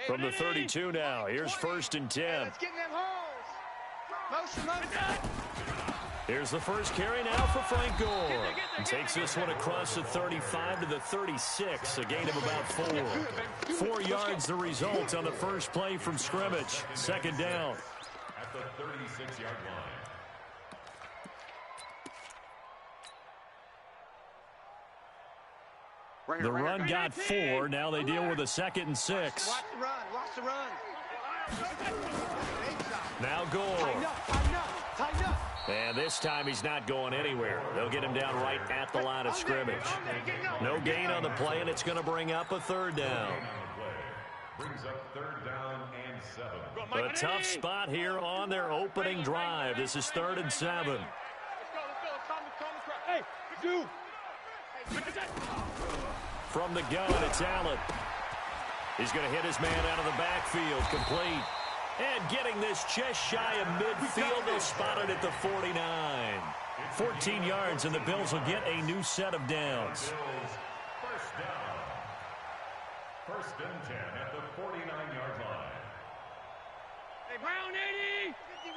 From the 32 now, here's 1st and 10. Let's get in them holes. Motion. Here's the first carry now for Frank Gore. He takes this one across the 35 to the 36, a gain of about 4. 4 yards the result on the first play from scrimmage. 2nd down. At the 36-yard line. The run got 4. Now they deal with a 2nd and 6. Watch the run. Watch the run. Now Gore. Tighten up. And this time he's not going anywhere. They'll get him down right at the line of scrimmage. No gain on the play, and it's going to bring up a 3rd down. Brings up 3rd down and 7. A tough spot here on their opening drive. This is 3rd and 7. Let's go. Hey, dude. From the gun, it's Allen. He's going to hit his man out of the backfield. Complete. And getting this just shy of midfield, they'll spot it at the 49. 14 yards, and the Bills will get a new set of downs. First down. 1st and 10 at the 49-yard line. Hey, Brown, 80. 51.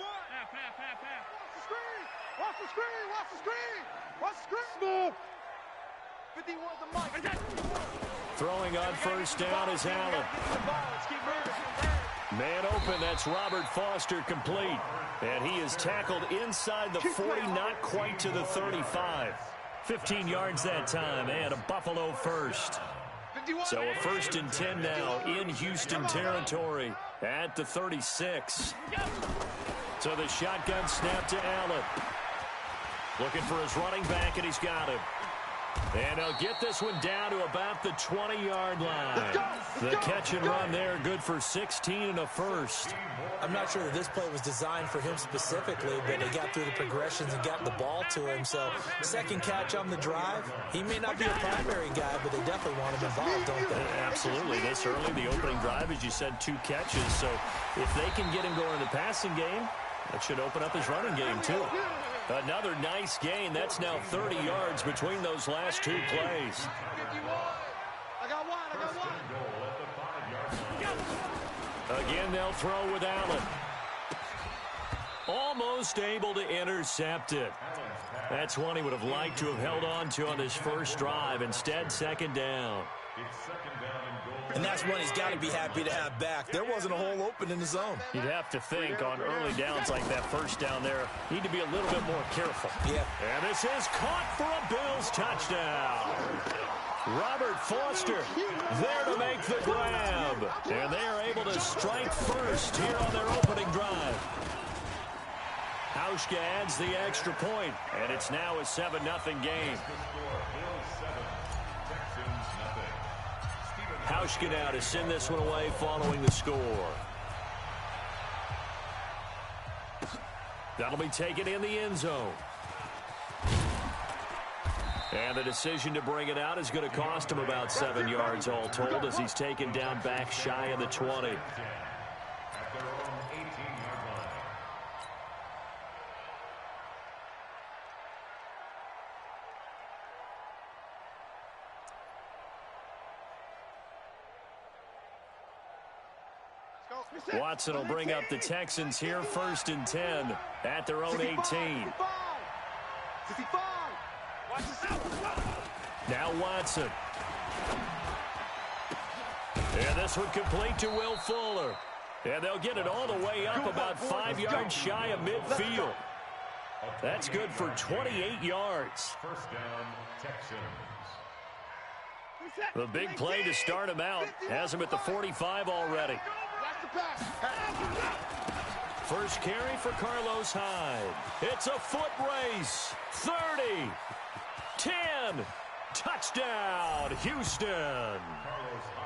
Pass. Watch the screen. 51's the mic. Throwing on 1st down is Allen. Let's keep moving. Man open, that's Robert Foster, complete. And he is tackled inside the 40, not quite to the 35. 15 yards that time, and a Buffalo first. So a 1st and 10 now in Houston territory at the 36. So the shotgun snap to Allen. Looking for his running back, and he's got him. And they'll get this one down to about the 20-yard line. The catch and run there, good for 16 and a first. I'm not sure that this play was designed for him specifically, but he got through the progressions and got the ball to him. So, 2nd catch on the drive. He may not be a primary guy, but they definitely want him involved, don't they? Absolutely. This early, the opening drive, as you said, 2 catches. So, if they can get him going in the passing game, that should open up his running game, too. Another nice gain. That's now 30 yards between those last 2 plays. I got one. Again, they'll throw with Allen. Almost able to intercept it. That's one he would have liked to have held on to on this first drive. Instead, 2nd down. And that's one he's got to be happy to have back. There wasn't a hole open in the zone. You'd have to think on early downs like that 1st down there, need to be a little bit more careful. Yeah. And this is caught for a Bills touchdown. Robert Foster there to make the grab. And they are able to strike first here on their opening drive. Hauschka adds the extra point, and it's now a 7-0 game. Hauschka now to send this one away following the score. That'll be taken in the end zone. And the decision to bring it out is going to cost him about 7 yards all told as he's taken down back shy of the 20. Watson will bring up the Texans here, 1st and 10 at their own 18. Now Watson. And this one complete to Will Fuller. And they'll get it all the way up about 5 yards shy of midfield. That's good for 28 yards. 1st down, Texans. The big play to start him out has him at the 45 already. First carry for Carlos Hyde. It's a foot race. 30, 10, touchdown, Houston.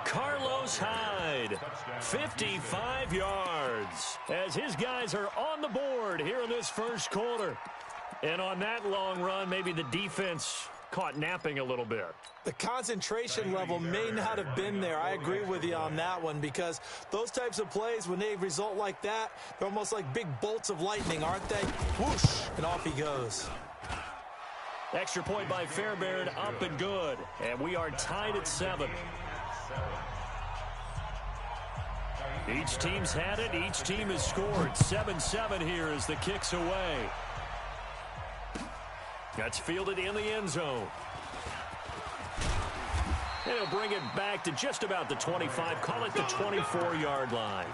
Carlos Hyde, 55 yards, as his guys are on the board here in this first quarter. And on that long run, maybe the defense caught napping a little bit. The concentration level may not have been there. I agree with you on that one, because those types of plays, when they result like that, they're almost like big bolts of lightning, aren't they? Whoosh, and off he goes. Extra point by Fairbairn, up and good. And we are tied at 7. Each team's had it. Each team has scored. 7-7 here as the kick's away. That's fielded in the end zone. And he'll bring it back to just about the 25. Call it the 24-yard line.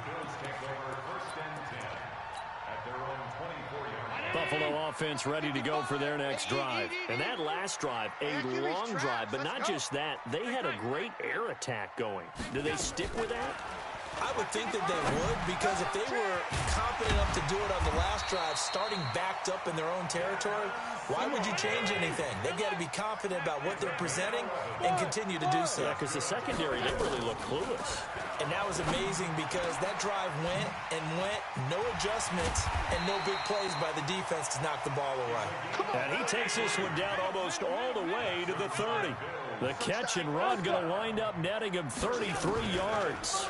Buffalo offense ready to go for their next drive. And that last drive, a long drive, but not just that. They had a great air attack going. Do they stick with that? I would think that they would, because if they were confident enough to do it on the last drive, starting backed up in their own territory, why would you change anything? They've got to be confident about what they're presenting and continue to do so. Yeah, because the secondary, they really look clueless. And that was amazing because that drive went, no adjustments, and no big plays by the defense to knock the ball away. And he takes this one down almost all the way to the 30. The catch and run going to wind up netting him 33 yards.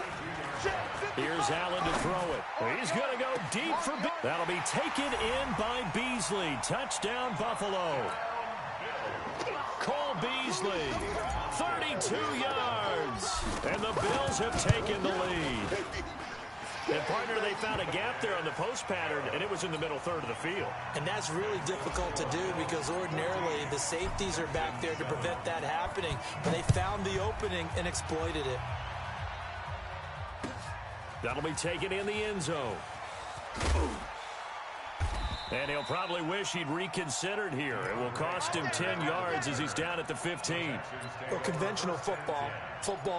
Here's Allen to throw it. He's going to go deep for that'll be taken in by Beasley. Touchdown, Buffalo. Cole Beasley, 32 yards. And the Bills have taken the lead. And, partner, they found a gap there on the post pattern, and it was in the middle third of the field. And that's really difficult to do because ordinarily the safeties are back there to prevent that happening. But they found the opening and exploited it. That'll be taken in the end zone. And he'll probably wish he'd reconsidered here. It will cost him 10 yards as he's down at the 15. Well, conventional football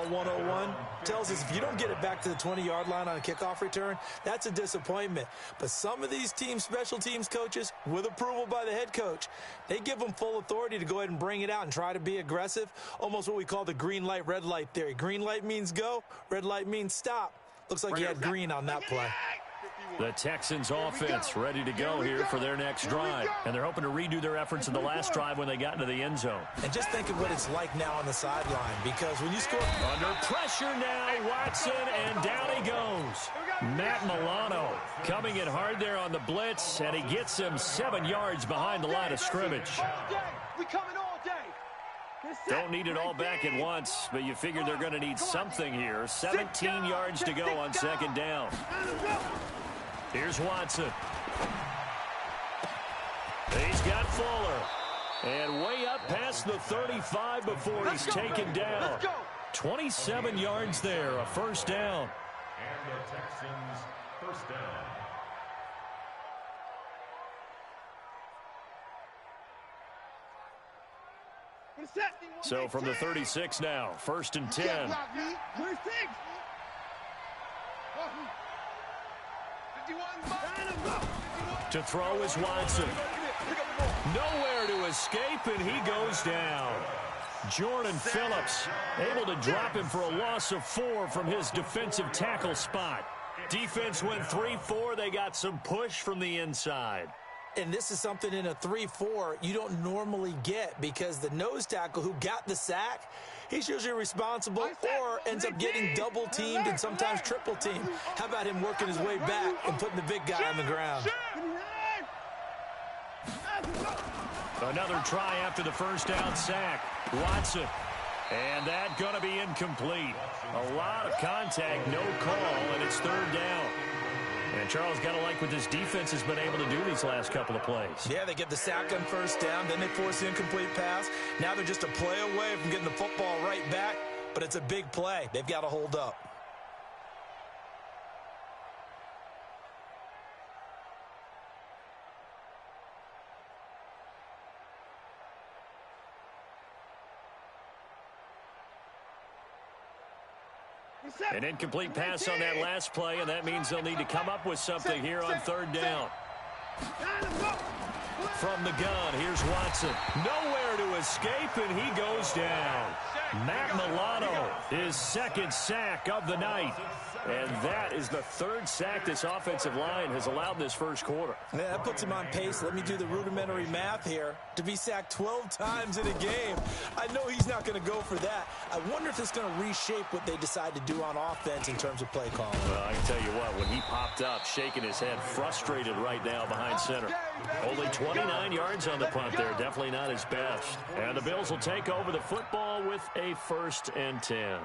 101, tells us if you don't get it back to the 20-yard line on a kickoff return, that's a disappointment. But some of these teams, special teams coaches, with approval by the head coach, they give them full authority to go ahead and bring it out and try to be aggressive, almost what we call the green light, red light theory. Green light means go, red light means stop. Looks like he had green on that play. The Texans offense ready to go here for their next drive. And they're hoping to redo their efforts in the last drive when they got into the end zone. And just think of what it's like now on the sideline, because when you score... Under pressure now, Watson, and down he goes. Matt Milano coming in hard there on the blitz, and he gets him 7 yards behind the line of scrimmage. We coming all day. Don't need it all back at once, but you figure they're going to need something here. 17 yards to go on second down. Here's Watson. He's got Fuller. And way up past the 35 before he's taken down. 27 yards there, a first down. And the Texans first down. So from the 36 now, 1st and 10. To throw is Watson. Nowhere to escape, and he goes down. Jordan Phillips able to drop him for a loss of 4 from his defensive tackle spot. Defense went 3-4. They got some push from the inside. And this is something in a 3-4 you don't normally get, because the nose tackle who got the sack, he's usually responsible or ends up getting double teamed and sometimes triple teamed. How about him working his way back and putting the big guy on the ground? Another try after the first down sack. Watson. And that going to be incomplete. A lot of contact, no call, and it's 3rd down. And Charles, got to like what this defense has been able to do these last couple of plays. Yeah, they get the sack on first down, then they force the incomplete pass. Now they're just a play away from getting the football right back, but it's a big play. They've got to hold up. An incomplete pass on that last play, and that means they'll need to come up with something here on 3rd down. From the gun, here's Watson. Nowhere to escape, and he goes down. Matt Milano, his 2nd sack of the night. And that is the 3rd sack this offensive line has allowed in this first quarter. Yeah, that puts him on pace. Let me do the rudimentary math here. To be sacked 12 times in a game, I know he's not going to go for that. I wonder if it's going to reshape what they decide to do on offense in terms of play calling. Well, I can tell you what, when he popped up, shaking his head, frustrated right now behind center. Only 29 yards on the punt there, definitely not his best. And the Bills will take over the football with a 1st and 10.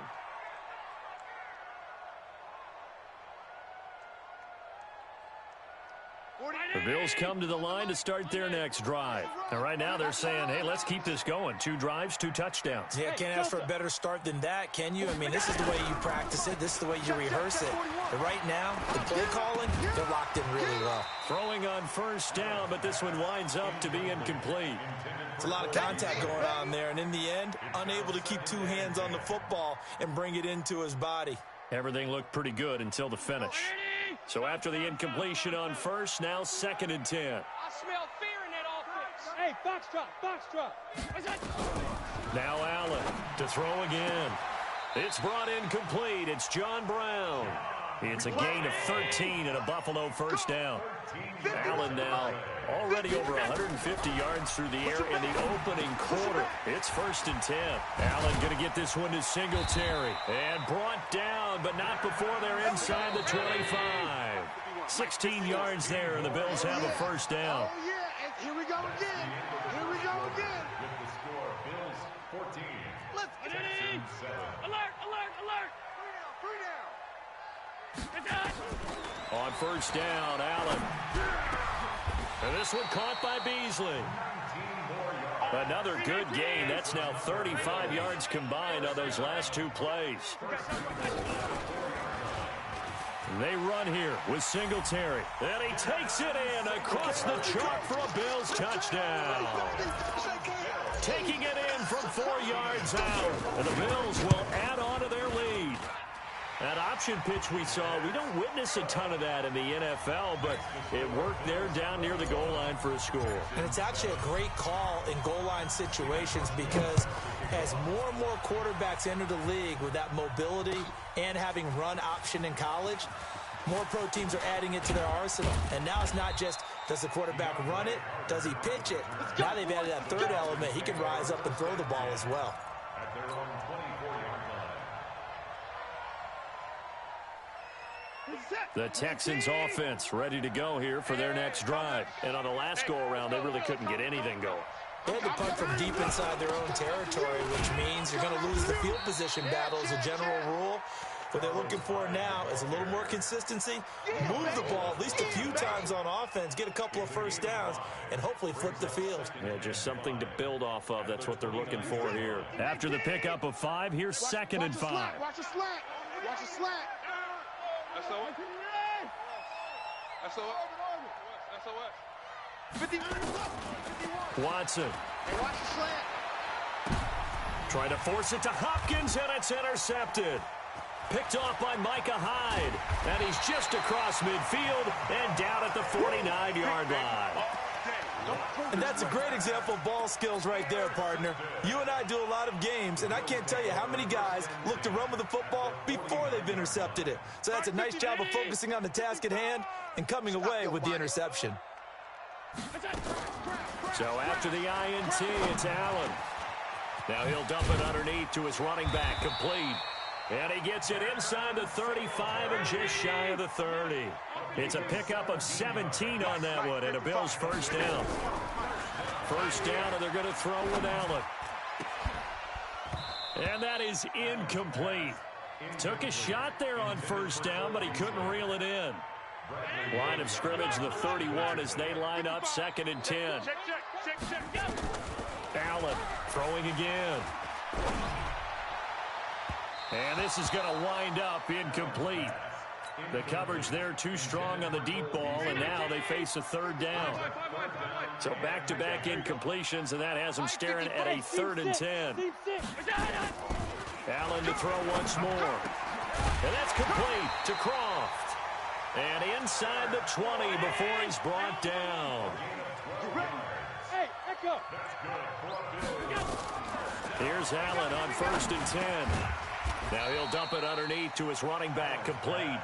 The Bills come to the line to start their next drive. And right now they're saying, hey, let's keep this going. 2 drives, 2 touchdowns. Yeah, can't ask for a better start than that, can you? I mean, this is the way you practice it. This is the way you rehearse it. But right now, the play calling, they're locked in really well. Throwing on first down, but this one winds up to be incomplete. It's a lot of contact going on there, and in the end, unable to keep 2 hands on the football and bring it into his body. Everything looked pretty good until the finish. So after the incompletion on first, now 2nd and 10. I smell fear in that offense. Hey, foxtrot. What's that? Now Allen to throw again. It's brought in complete. It's John Brown. It's a gain of 13 and a Buffalo first down. Allen now already over 150 yards through the air in the opening quarter. It's 1st and 10. Allen going to get this one to Singletary. And brought down, but not before they're inside the 25. 16 yards there, and the Bills have a first down. Oh, yeah, and here we go again. With the score, Bills 14. Texans 7. Alert! On first down, Allen. And this one caught by Beasley. Another good gain. That's now 35 yards combined on those last 2 plays. They run here with Singletary. And he takes it in across the chalk for a Bills touchdown. Taking it in from 4 yards out. And the Bills will add on to their lead. That option pitch we saw, we don't witness a ton of that in the NFL, but it worked there down near the goal line for a score. And it's actually a great call in goal line situations because as more and more quarterbacks enter the league with that mobility and having run option in college, more pro teams are adding it to their arsenal. And now it's not just, does the quarterback run it? Does he pitch it? Now they've added that third element. He can rise up and throw the ball as well. At their own 24-yard line. The Texans offense ready to go here for their next drive. And on the last go-around, they really couldn't get anything going. They had to punt from deep inside their own territory, which means you're going to lose the field position battle as a general rule. What they're looking for now is a little more consistency, move the ball at least a few times on offense, get a couple of first downs, and hopefully flip the field. Yeah, just something to build off of. That's what they're looking for here. After the pickup of 5, here's 2nd and 5. Watch the slack. Watch the slack. SOS. SOS. SOS. 51. Watson. Hey, watch the slant. Trying to force it to Hopkins, and it's intercepted. Picked off by Micah Hyde. And he's just across midfield and down at the 49-yard line. And that's a great example of ball skills right there, partner. You and I do a lot of games, and I can't tell you how many guys look to run with the football before they've intercepted it. So that's a nice job of focusing on the task at hand and coming away with the interception. So after the INT, it's Allen. Now he'll dump it underneath to his running back, complete. And he gets it inside the 35 and just shy of the 30. It's a pickup of 17 on that one, and a Bills first down. First down, and they're going to throw with Allen. And that is incomplete. Took a shot there on first down, but he couldn't reel it in. Line of scrimmage, the 31, as they line up 2nd and 10. Allen throwing again. And this is going to wind up incomplete. The coverage there too strong on the deep ball, and now they face a 3rd down. So back-to-back incompletions, and that has them staring at a 3rd and 10. Allen to throw once more. And that's complete to Croft. And inside the 20 before he's brought down. Hey, echo. Here's Allen on 1st and 10. Now he'll dump it underneath to his running back, complete.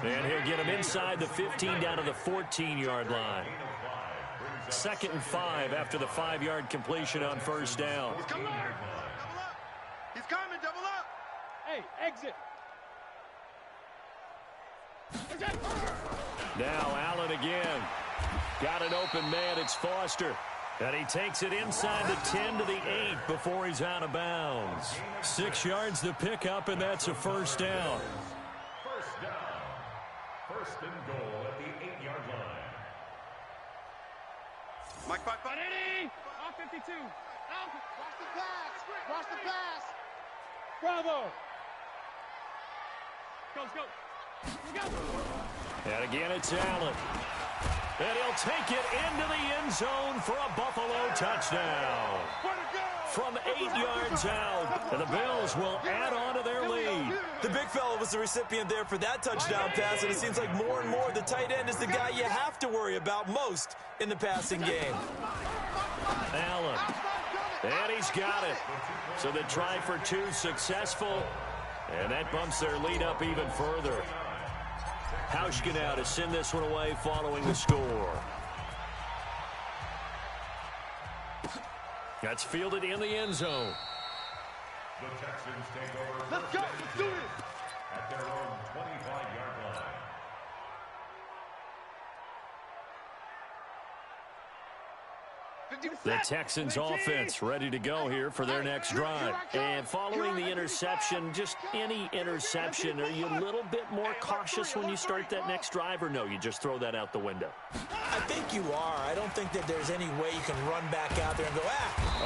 And he'll get him inside the 15 down to the 14-yard line. 2nd and 5 after the 5-yard completion on first down. He's coming. Double up. He's coming. Double up. Hey, exit. Now Allen again. Got an open man. It's Foster. And he takes it inside the 10 to the 8 before he's out of bounds. 6 yards to pick up, and that's a first down. First down. 1st and goal at the 8-yard line. Mike, five. Ready? All 52. Out. Watch the pass. Watch the pass. Bravo. Go. And again, it's Allen. And he'll take it into the end zone for a Buffalo touchdown. From 8 yards out, and the Bills will add on to their lead. The big fella was the recipient there for that touchdown pass, and it seems like more and more the tight end is the guy you have to worry about most in the passing game. Allen. And he's got it. So the try for 2 successful, and that bumps their lead up even further. Hauschka now to send this one away following the score. That's fielded in the end zone. The Texans take over. Let's go. Let's do it. At their own 25-yard line. The Texans offense ready to go here for their next drive. And following the interception, just any interception, are you a little bit more cautious when you start that next drive, or no, you just throw that out the window? I think you are. I don't think that there's any way you can run back out there and go,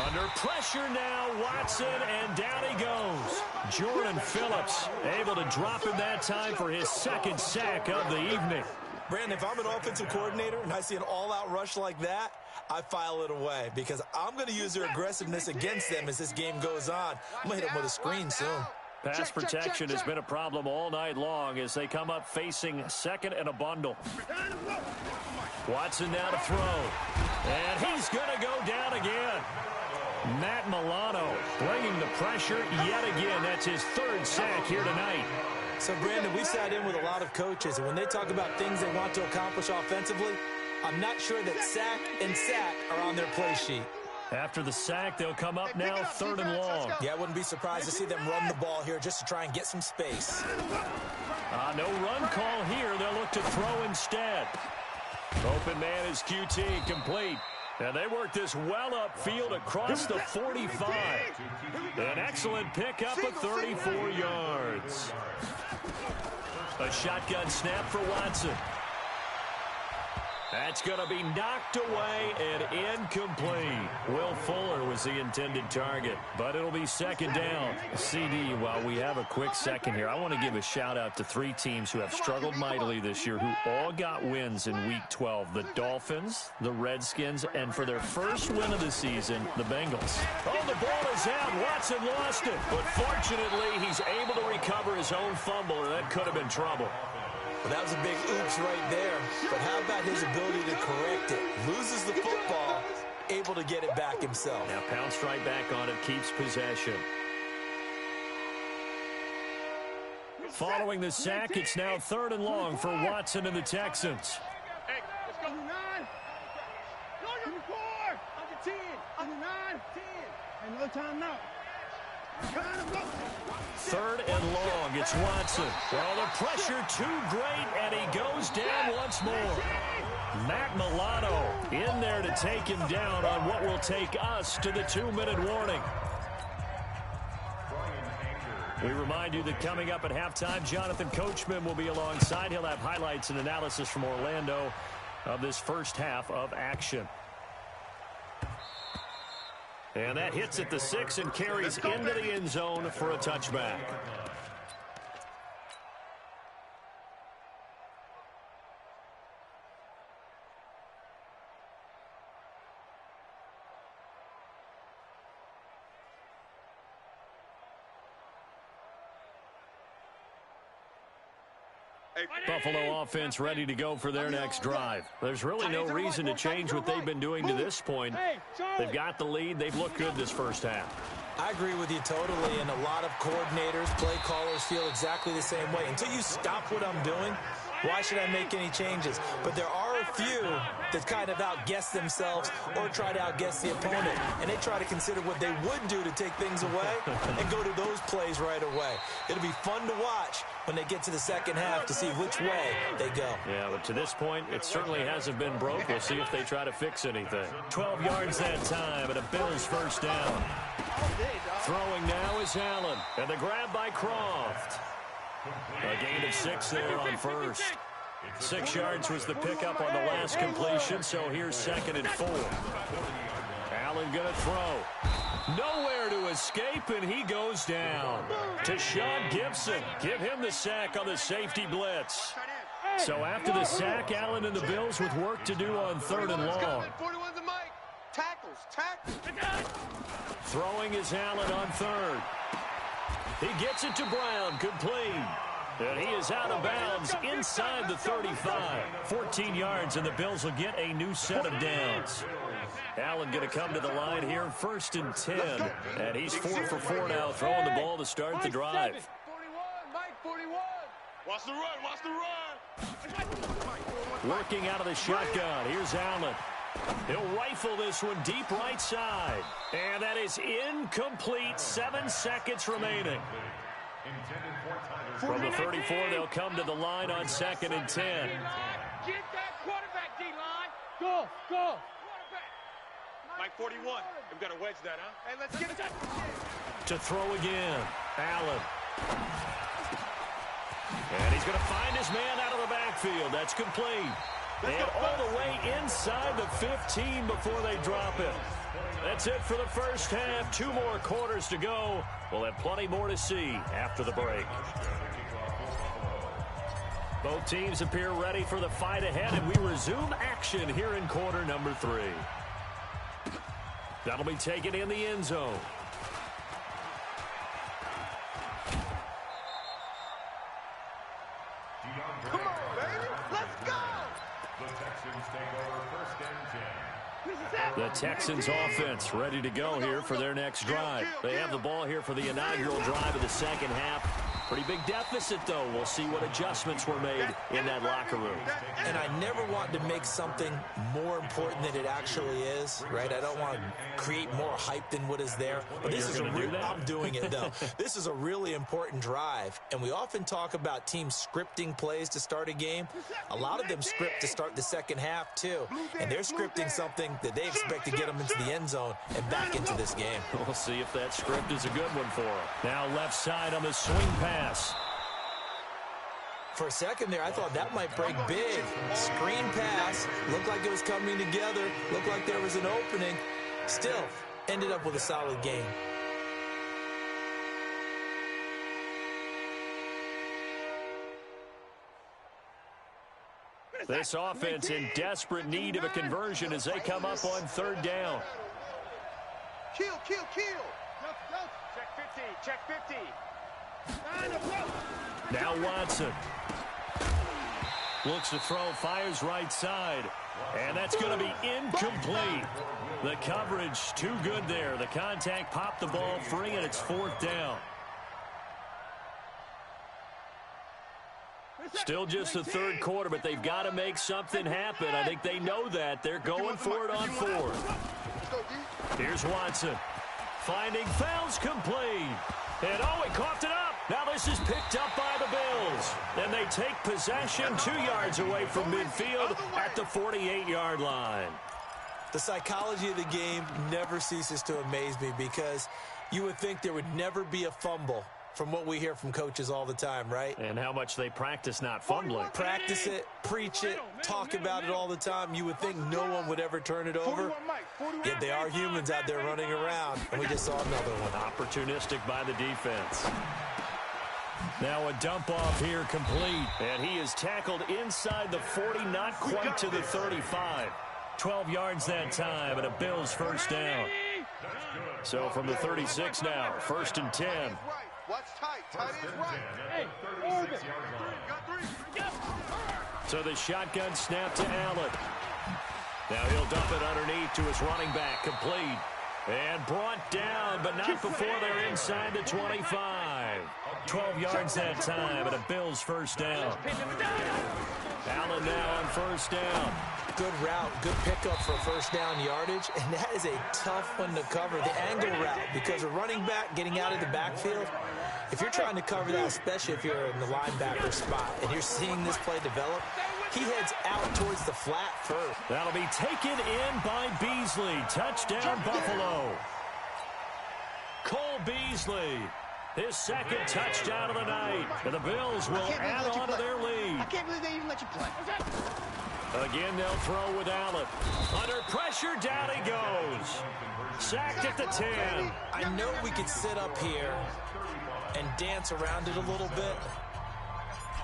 Under pressure now, Watson, and down he goes. Jordan Phillips able to drop him that time for his second sack of the evening. Brandon, if I'm an offensive coordinator and I see an all-out rush like that, I file it away because I'm going to use their aggressiveness against them as this game goes on. I'm going to hit them with a screen soon. Pass protection has been a problem all night long as they come up facing second and a bundle. Watson now to throw. And he's going to go down again. Matt Milano bringing the pressure yet again. That's his 3rd sack here tonight. So, Brandon, we sat in with a lot of coaches, and when they talk about things they want to accomplish offensively, I'm not sure that sack and sack are on their play sheet. After the sack, they'll come up now 3rd and long. Yeah, I wouldn't be surprised to see them run the ball here just to try and get some space. No run call here. They'll look to throw instead. Open man is QT, complete. And they work this well upfield across the 45. An excellent pickup of 34 yards. A shotgun snap for Watson. That's going to be knocked away and incomplete. Will Fuller was the intended target, but it'll be second down. CD, while we have a quick second here, I want to give a shout-out to 3 teams who have struggled mightily this year, who all got wins in Week 12. The Dolphins, the Redskins, and for their first win of the season, the Bengals. Oh, the ball is out. Watson lost it, but fortunately, he's able to recover his own fumble, or that could have been trouble. Well, that was a big oops right there. But how about his ability to correct it? Loses the football, able to get it back himself. Now pounced right back on it, keeps possession. Following the sack, it's now 3rd and long for Watson and the Texans. Hey, let's go. 9. Go, 4. Under 10. Under 9. 10. And no timeout. 3rd and long. It's Watson. Well, the pressure too great, and he goes down once more. Matt Milano in there to take him down on what will take us to the 2-minute warning. We remind you that coming up at halftime, Jonathan Coachman will be alongside. He'll have highlights and analysis from Orlando of this first half of action. And that hits at the 6 and carries into the end zone for a touchback. Buffalo offense ready to go for their next drive. There's really no reason to change what they've been doing to this point. They've got the lead. They've looked good this first half. I agree with you totally, and a lot of coordinators, play callers feel exactly the same way. Until you stop what I'm doing, why should I make any changes? But there are a few that kind of outguess themselves or try to outguess the opponent, and they try to consider what they would do to take things away and go to those plays right away. It'll be fun to watch when they get to the second half to see which way they go. Yeah, but to this point, it certainly hasn't been broke. We'll see if they try to fix anything. 12 yards that time, and a Bills first down. Throwing now is Allen, and the grab by Croft. A gain of 6 there on first. 6 yards was the pickup on the last completion, so here's 2nd and 4. Allen going to throw. Nowhere to escape, and he goes down. To Sean Gibson. Give him the sack on the safety blitz. So after the sack, Allen and the Bills with work to do on 3rd and long. 41's the mic. Tackles. Throwing is Allen on 3rd. He gets it to Brown, complete. And he is out of bounds inside the 35. 14 yards, and the Bills will get a new set of downs. Allen going to come to the line here, 1st and 10. And he's 4 for 4 now, throwing the ball to start the drive. 41, Mike, 41. Watch the run. Working out of the shotgun. Here's Allen. He'll rifle this one deep right side. And that is incomplete. 7 seconds remaining. From the 34, they'll come to the line on 2nd and 10. Get that quarterback, D-line. Go. Mike, 41. We've got to wedge that, huh? Hey, let's get it. To throw again. Allen. And he's going to find his man out of the backfield. That's complete. And all the way inside the 15 before they drop it. That's it for the first half. 2 more quarters to go. We'll have plenty more to see after the break. Both teams appear ready for the fight ahead, and we resume action here in quarter number 3. That'll be taken in the end zone. Come on, baby. Let's go. The Texans take over 1st and 10. The Texans offense ready to go here for their next drive. They have the ball here for the inaugural drive of the 2nd half. Pretty big deficit, though. We'll see what adjustments were made in that locker room. And I never want to make something more important than it actually is, right? I don't want to create more hype than what is there. But this is I'm doing it, though. This is a really important drive. And we often talk about teams scripting plays to start a game. A lot of them script to start the 2nd half, too. And they're scripting something that they expect to get them into the end zone and back into this game. We'll see if that script is a good one for them. Now left side on the swing pass. For a second there, I thought that might break big. Screen pass. Looked like it was coming together. Looked like there was an opening. Still, ended up with a solid game. This offense in desperate need of a conversion as they come up on 3rd down. Kill. Check 50. Now Watson. Looks to throw, fires right side. And that's going to be incomplete. The coverage too good there. The contact popped the ball free, and it's 4th down. Still just the 3rd quarter, but they've got to make something happen. I think they know that. They're going for it on 4th. Here's Watson. Finding fouls complete. And he coughed it up. Now this is picked up by the Bills. And they take possession 2 yards away from midfield at the 48-yard line. The psychology of the game never ceases to amaze me because you would think there would never be a fumble from what we hear from coaches all the time, right? And how much they practice not fumbling. Practice it, preach it, talk about it all the time. You would think no one would ever turn it over. Yet they are humans out there running around, and we just saw another one. Opportunistic by the defense. Now a dump off here complete. And he is tackled inside the 40, not quite to the 35. 12 yards that time, and a Bills 1st down. So from the 36 now, 1st and 10. Watch tight is right. Hey, 36-yard line. So the shotgun snap to Allen. Now he'll dump it underneath to his running back, complete. And brought down, but not before they're inside the 25. 12 yards that time, and a Bills 1st down. Allen now on 1st down. Good route, good pickup for 1st down yardage, and that is a tough one to cover. The angle route, because a running back getting out of the backfield, if you're trying to cover that, especially if you're in the linebacker spot, and you're seeing this play develop, he heads out towards the flat first. That'll be taken in by Beasley. Touchdown, Buffalo. Cole Beasley His second touchdown of the night. And the Bills will add on to their lead. I can't believe they even let you play. Again, they'll throw with Allen. Under pressure, down he goes. Sacked at the 10. I know we could sit up here and dance around it a little bit,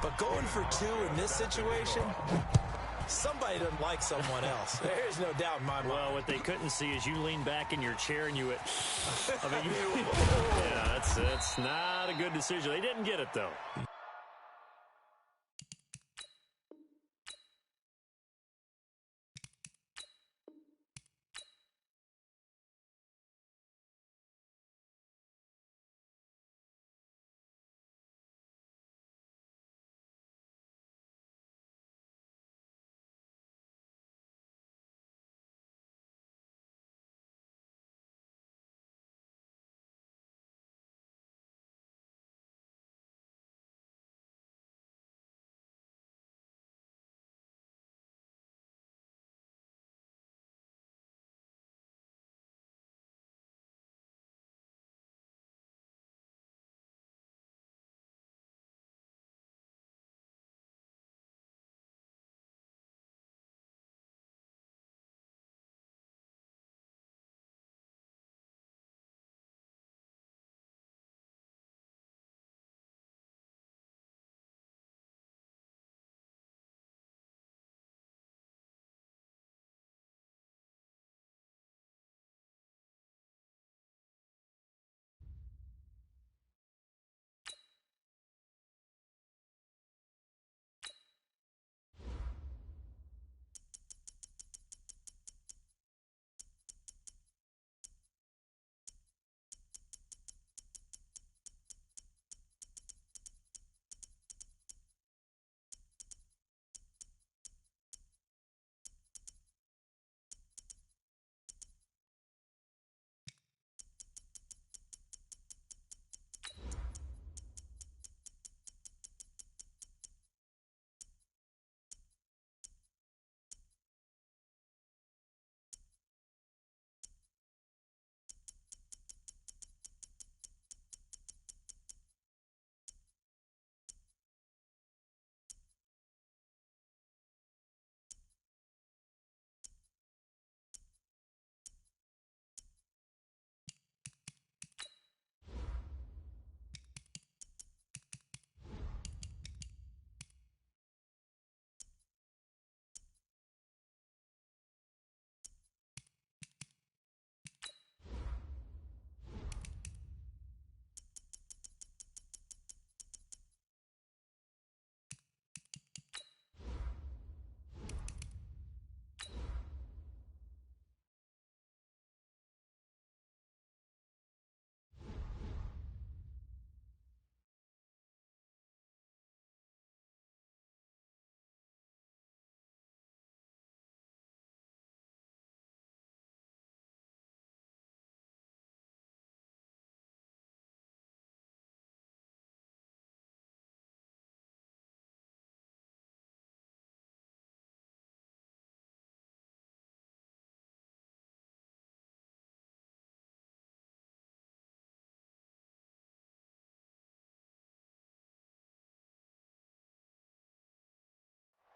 but going for 2 in this situation, somebody doesn't like someone else. There's no doubt in my mind. Well, what they couldn't see is you lean back in your chair and you went, I mean, yeah, that's not a good decision. They didn't get it, though.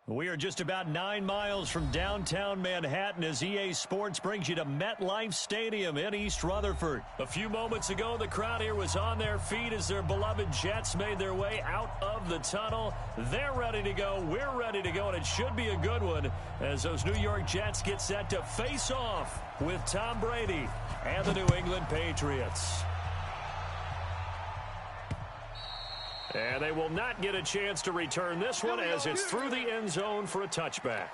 We are just about 9 miles from downtown Manhattan as EA Sports brings you to MetLife Stadium in East Rutherford. A few moments ago, the crowd here was on their feet as their beloved Jets made their way out of the tunnel. They're ready to go. We're ready to go, and it should be a good one as those New York Jets get set to face off with Tom Brady and the New England Patriots. And they will not get a chance to return this one as it's through the end zone for a touchback.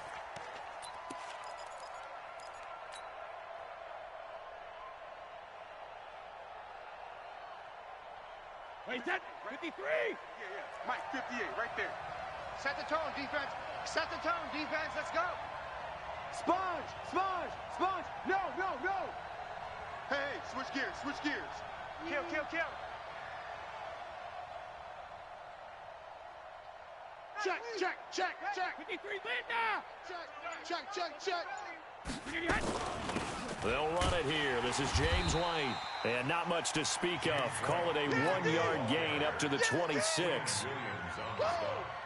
Wait, that 53? Yeah. Mike, 58, right there. Set the tone, defense. Set the tone, defense. Let's go. Sponge. No. Hey, switch gears. Kill. Check, check, check, check. 53 Linda. Check, check, check. They'll run it here. This is James White. And not much to speak of. Call it a 1-yard gain up to the 26.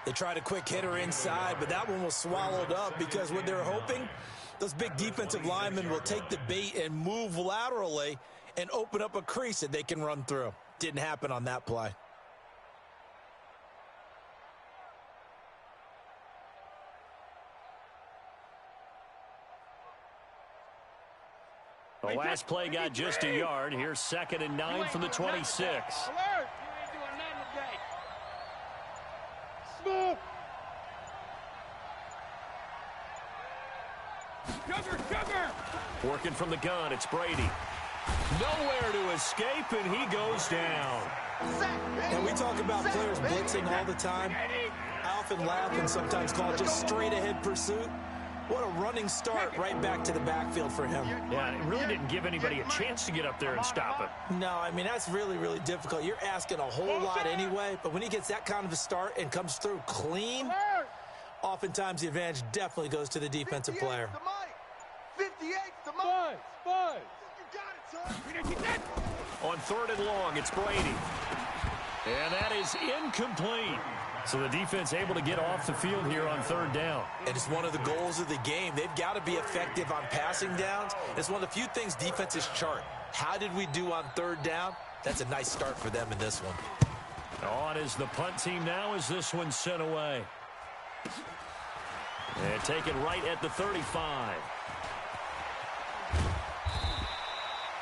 They tried a quick hitter inside, but that one was swallowed up because what they're hoping, those big defensive linemen will take the bait and move laterally and open up a crease that they can run through. Didn't happen on that play. The last play got just a yard. Here's 2nd and 9 from the 26. Alert! You ain't doing nothing today. Smooth. Sugar! Working from the gun, it's Brady. Nowhere to escape, and he goes down. And we talk about players blitzing all the time. I often laugh and sometimes call it just straight-ahead pursuit. What a running start right back to the backfield for him. Yeah, it really didn't give anybody a chance to get up there and stop it. No, I mean, that's really, really difficult. You're asking a whole lot anyway, but when he gets that kind of a start and comes through clean, oftentimes the advantage definitely goes to the defensive player. 58, the Buzz! You got it, son. On 3rd and long, it's Brady. And that is incomplete. So the defense able to get off the field here on 3rd down. And it's one of the goals of the game. They've got to be effective on passing downs. It's one of the few things defenses chart. How did we do on 3rd down? That's a nice start for them in this one. On is the punt team now as this one's sent away. And taken right at the 35.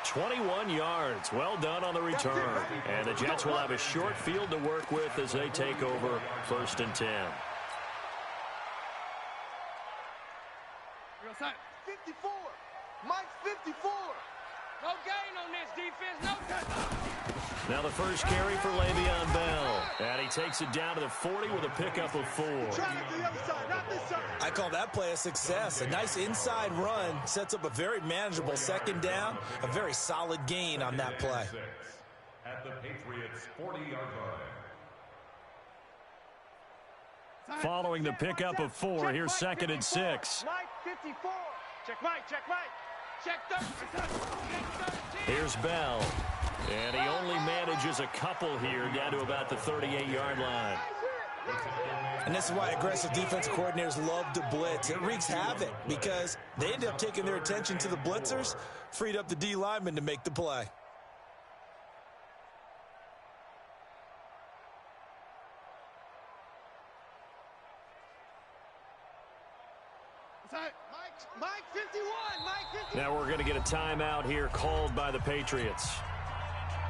21 yards. Well done on the return. And the Jets will have a short field to work with as they take over 1st and 10. 54. Mike's 54. No gain on this defense. No touchdown. Now the first carry for Le'Veon Bell. And he takes it down to the 40 with a pickup of 4. Try it to the other side, not this side. I call that play a success. A nice inside run sets up a very manageable 2nd down. A very solid gain on that play. At the Patriots' 40-yard line. Following the pickup of 4, here's 2nd and 6. Mike 54. Check Mike. Check 13. Here's Bell. And he only manages a couple here down to about the 38-yard line. And this is why aggressive defensive coordinators love to blitz. It wreaks havoc because they end up taking their attention to the blitzers, freed up the D lineman to make the play. Mike 51. Mike 51. Now we're going to get a timeout here called by the Patriots.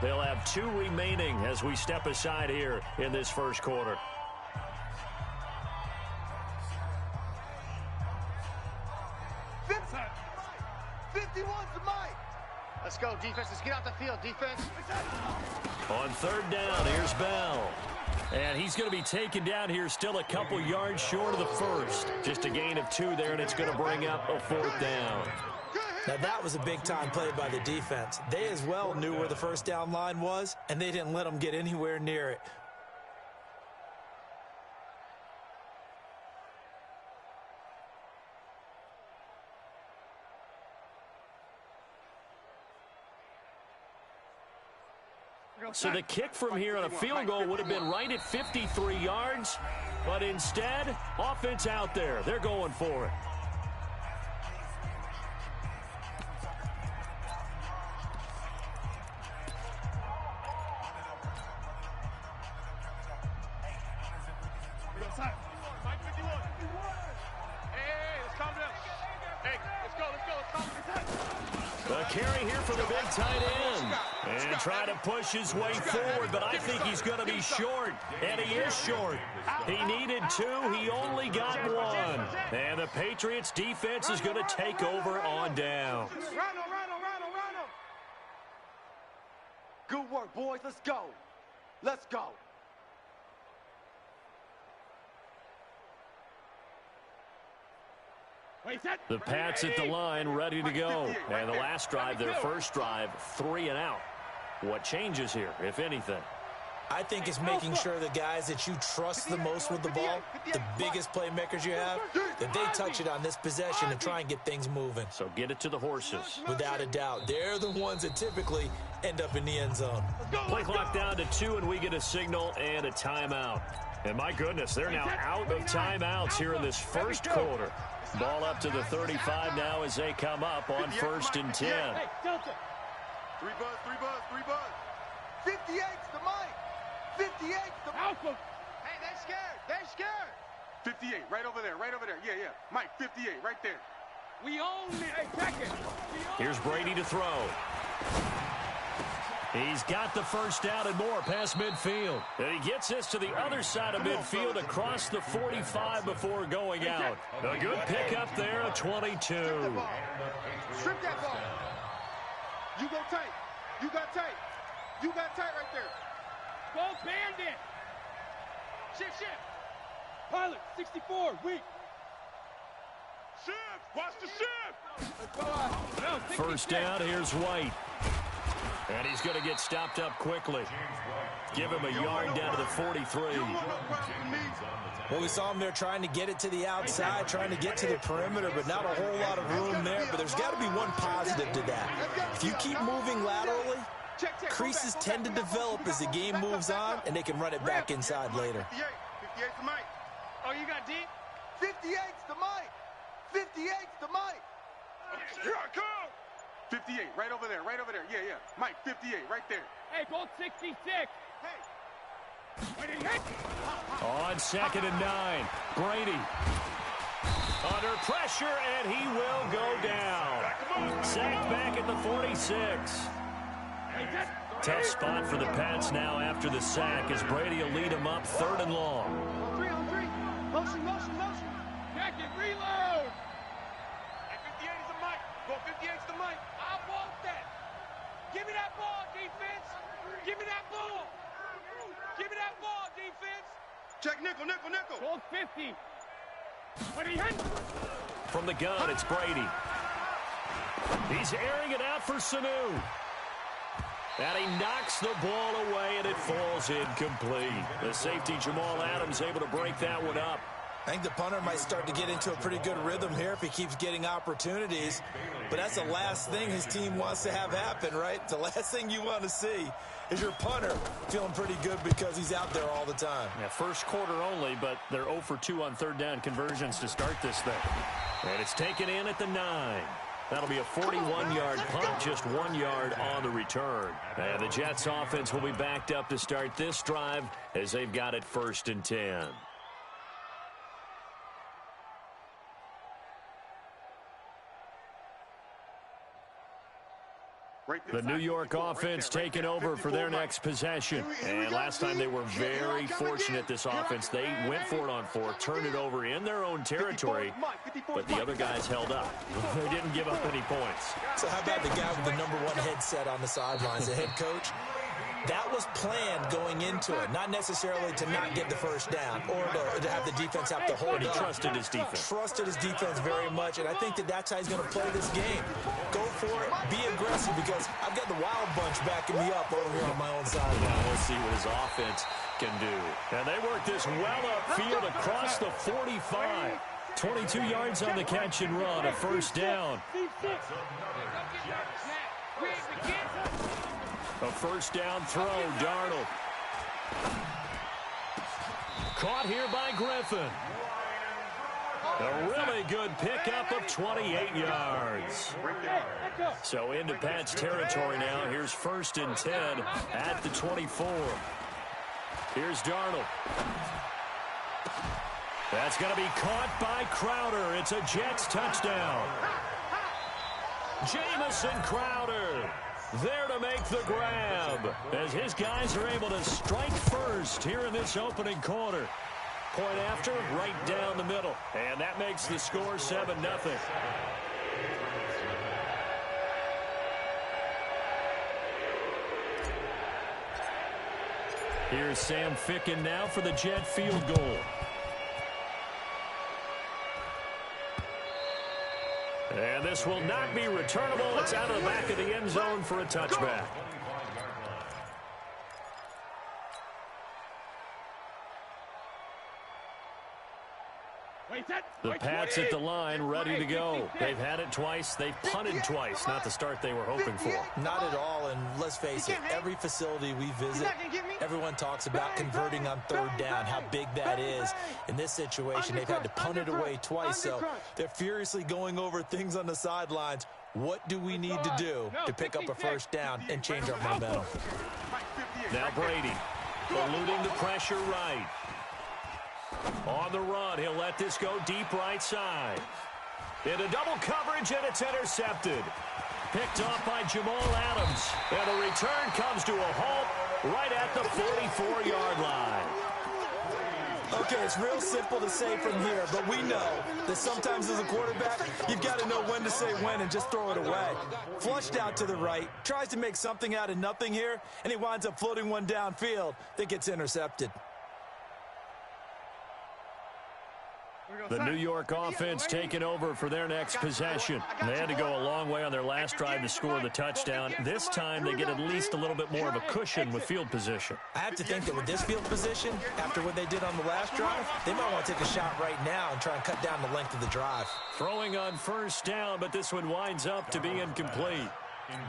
They'll have 2 remaining as we step aside here in this first quarter. Vincent. 51's the Mike. Let's go, defense. Let's get out the field, defense. On 3rd down, here's Bell. And he's going to be taken down here still a couple yards short of the first. Just a gain of 2 there, and it's going to bring up a 4th down. Now that was a big-time play by the defense. They as well knew where the 1st down line was, and they didn't let them get anywhere near it. So the kick from here on a field goal would have been right at 53 yards, but instead, offense out there. They're going for it. A carry here for the big tight end. And trying to push his way forward, but I think he's going to be short. And he is short. He needed 2. He only got 1. And the Patriots defense is going to take over on down. Run him. Good work, boys. Let's go. Let's go. The Pats at the line, ready to go. And the last drive, their first drive, 3 and out. What changes here, if anything? I think it's making sure the guys that you trust the most with the ball, the biggest playmakers you have, that they touch it on this possession and try and get things moving. So get it to the horses. Without a doubt. They're the ones that typically end up in the end zone. Play clock down to 2, and we get a signal and a timeout. And my goodness, they're now out of timeouts here in this first quarter. Ball up to the 35 now as they come up on 1st and 10. Hey, Delta. 3 buzz. 58's the mic. 58's the Alpha. Hey, they're scared. 58, right over there. Yeah. Mike, 58, right there. We own it. Hey, check it. Here's Brady to throw. He's got the first down and more past midfield. And he gets this to the other side of midfield across the 45 before going out. A good pickup there, a 22. Strip that ball. You go tight. You got tight. Right there. Go Bandit. Shift. Pilot, 64, weak. Shift. Watch the shift. Let's go out. No, First down, here's White. And he's going to get stopped up quickly. Give him a yard down to the 43. Well, we saw him there trying to get it to the outside, trying to get to the perimeter, but not a whole lot of room there. But there's got to be one positive to that. If you keep moving laterally, creases tend to develop as the game moves on, and they can run it back inside later. 58's the mic. Oh, you got deep? 58's the mic. 58's the mic. Here I come. 58, right over there. Yeah. Mike, 58, right there. Hey, both 66. Hey. On 2nd and 9, Brady. Under pressure, and he will go down. Sacked back at the 46. Tough spot for the Pats now after the sack as Brady will lead him up 3rd and long. On 3. Motion. Check it, reload. Hey, 58 is the mic. Go 58's the mic. I want that. Give me that ball, defense. Give me that ball. Give me that ball, defense. Check nickel. Gold 50. What he hit? From the gun, it's Brady. He's airing it out for Sanu. And he knocks the ball away, and it falls incomplete. The safety, Jamal Adams, able to break that one up. I think the punter might start to get into a pretty good rhythm here if he keeps getting opportunities. But that's the last thing his team wants to have happen, right? The last thing you want to see is your punter feeling pretty good because he's out there all the time. Yeah, first quarter only, but they're 0 for 2 on 3rd down conversions to start this thing. And it's taken in at the 9. That'll be a 41-yard punt, just 1 yard on the return. And the Jets offense will be backed up to start this drive as they've got it 1st and 10. The New York offense taking over for their next possession. And last time they were very fortunate, this offense. They went for it on 4, turned it over in their own territory, but the other guys held up. They didn't give up any points. So how about the guy with the #1 headset on the sidelines, the head coach? That was planned going into it, not necessarily to not get the first down or to have the defense have to hold But he up. trusted his defense. Trusted his defense very much, and I think that's how he's going to play this game. Go for it, be aggressive, because I've got the wild bunch backing me up over here on my own side. Now we'll see what his offense can do. And they work this well upfield across the 45. 22 yards on the catch and run, a first down. A first down throw, Darnold. Caught here by Griffin. A really good pickup of 28 yards. So into Pat's territory now. Here's 1st and 10 at the 24. Here's Darnold. That's going to be caught by Crowder. It's a Jets touchdown. Jamison Crowder there to make the grab as his guys are able to strike first here in this opening quarter. Point after, right down the middle. And that makes the score 7-0. Here's Sam Ficken now for the Jet field goal. And this will not be returnable. It's out of the back of the end zone for a touchback. The Pats at the line, ready to go. They've had it twice. They've punted twice. Not the start they were hoping for. Not at all, and let's face it, every facility we visit, everyone talks about converting on third down, how big that is. In this situation, they've had to punt it away twice, so they're furiously going over things on the sidelines. What do we need to do to pick up a first down and change our momentum? Now Brady, eluding the pressure right. On the run, he'll let this go deep right side. Into double coverage, and it's intercepted. Picked off by Jamal Adams. And the return comes to a halt right at the 44-yard line. Okay, it's real simple to say from here, but we know that sometimes as a quarterback, you've got to know when to say when and just throw it away. Flushed out to the right, tries to make something out of nothing here, and he winds up floating one downfield that gets intercepted. The New York offense taking over for their next possession. They had to go a long way on their last drive to score the touchdown. This time they get at least a little bit more of a cushion with field position. I have to think that with this field position, after what they did on the last drive, they might want to take a shot right now and try and cut down the length of the drive. Throwing on first down, but this one winds up to be incomplete.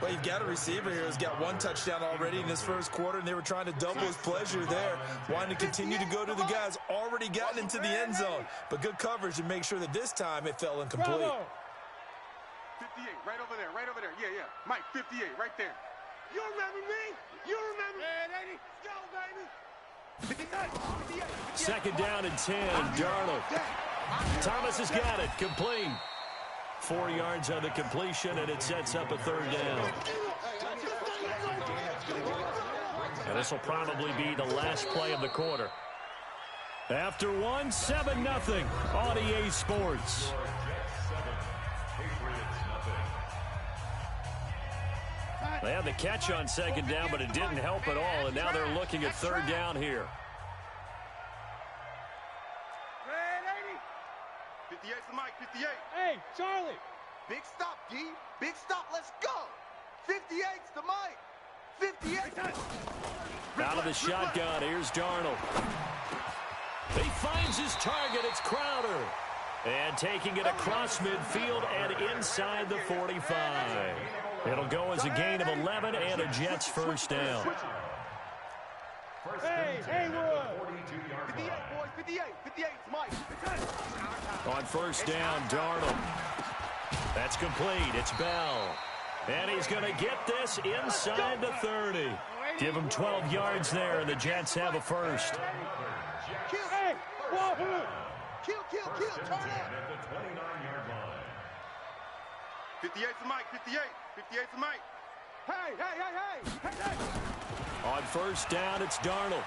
Well, you've got a receiver here who's got one touchdown already in this first quarter, and they were trying to double his pleasure there, wanting to continue to go to the guys already gotten into the end zone. But good coverage to make sure that this time it fell incomplete. 58, right over there, right over there. Yeah, yeah. Mike, 58, right there. You remember me? You remember me? Lady, let's go, baby. 58. Second down and 10, Darnold. Thomas has got it, complete. 4 yards on the completion, and it sets up a third down. And this will probably be the last play of the quarter. After one, 7-0 on EA Sports. They had the catch on second down, but it didn't help at all, and now they're looking at third down here. 58's the Mike, 58. Hey, Charlie. Big stop, D. Big stop. Let's go. 58's the Mike. 58. Out of the shotgun, here's Darnold. He finds his target. It's Crowder. And taking it across midfield and inside the 45. It'll go as a gain of 11 and a Jets first down. Hey, Haywood. 58, boys. 58. 58's Mike. On first down, Darnold. That's complete. It's Bell. And he's going to get this inside the 30. Give him 12 yards there, and the Jets have a first. Hey, Kill. Turn up. 58's the Mike. 58. 58's the Mike. Hey. On first down, it's Darnold.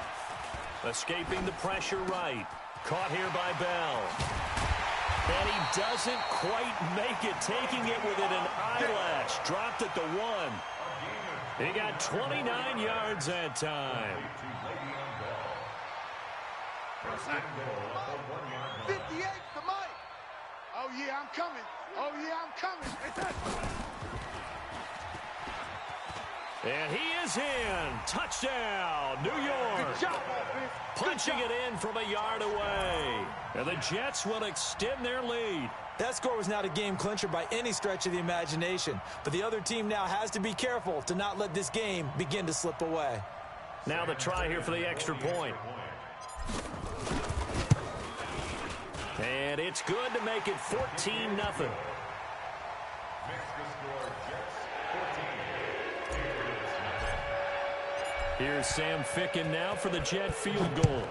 Escaping the pressure right. Caught here by Bell. And he doesn't quite make it, taking it within an eyelash. Dropped at the 1. He got 29 yards that time. 58's the Mike. Oh, yeah, I'm coming. And he is in. Touchdown, New York. Good job, offense. Punching it in from a yard away. And the Jets will extend their lead. That score was not a game clincher by any stretch of the imagination, but the other team now has to be careful to not let this game begin to slip away. Now the try here for the extra point. And it's good to make it 14-0. Here's Sam Ficken now for the Jet field goal.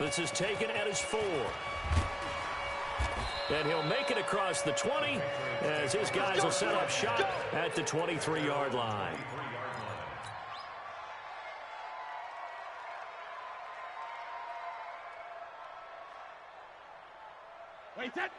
This is taken at his 4. And he'll make it across the 20 as his guys will set up shop at the 23-yard line.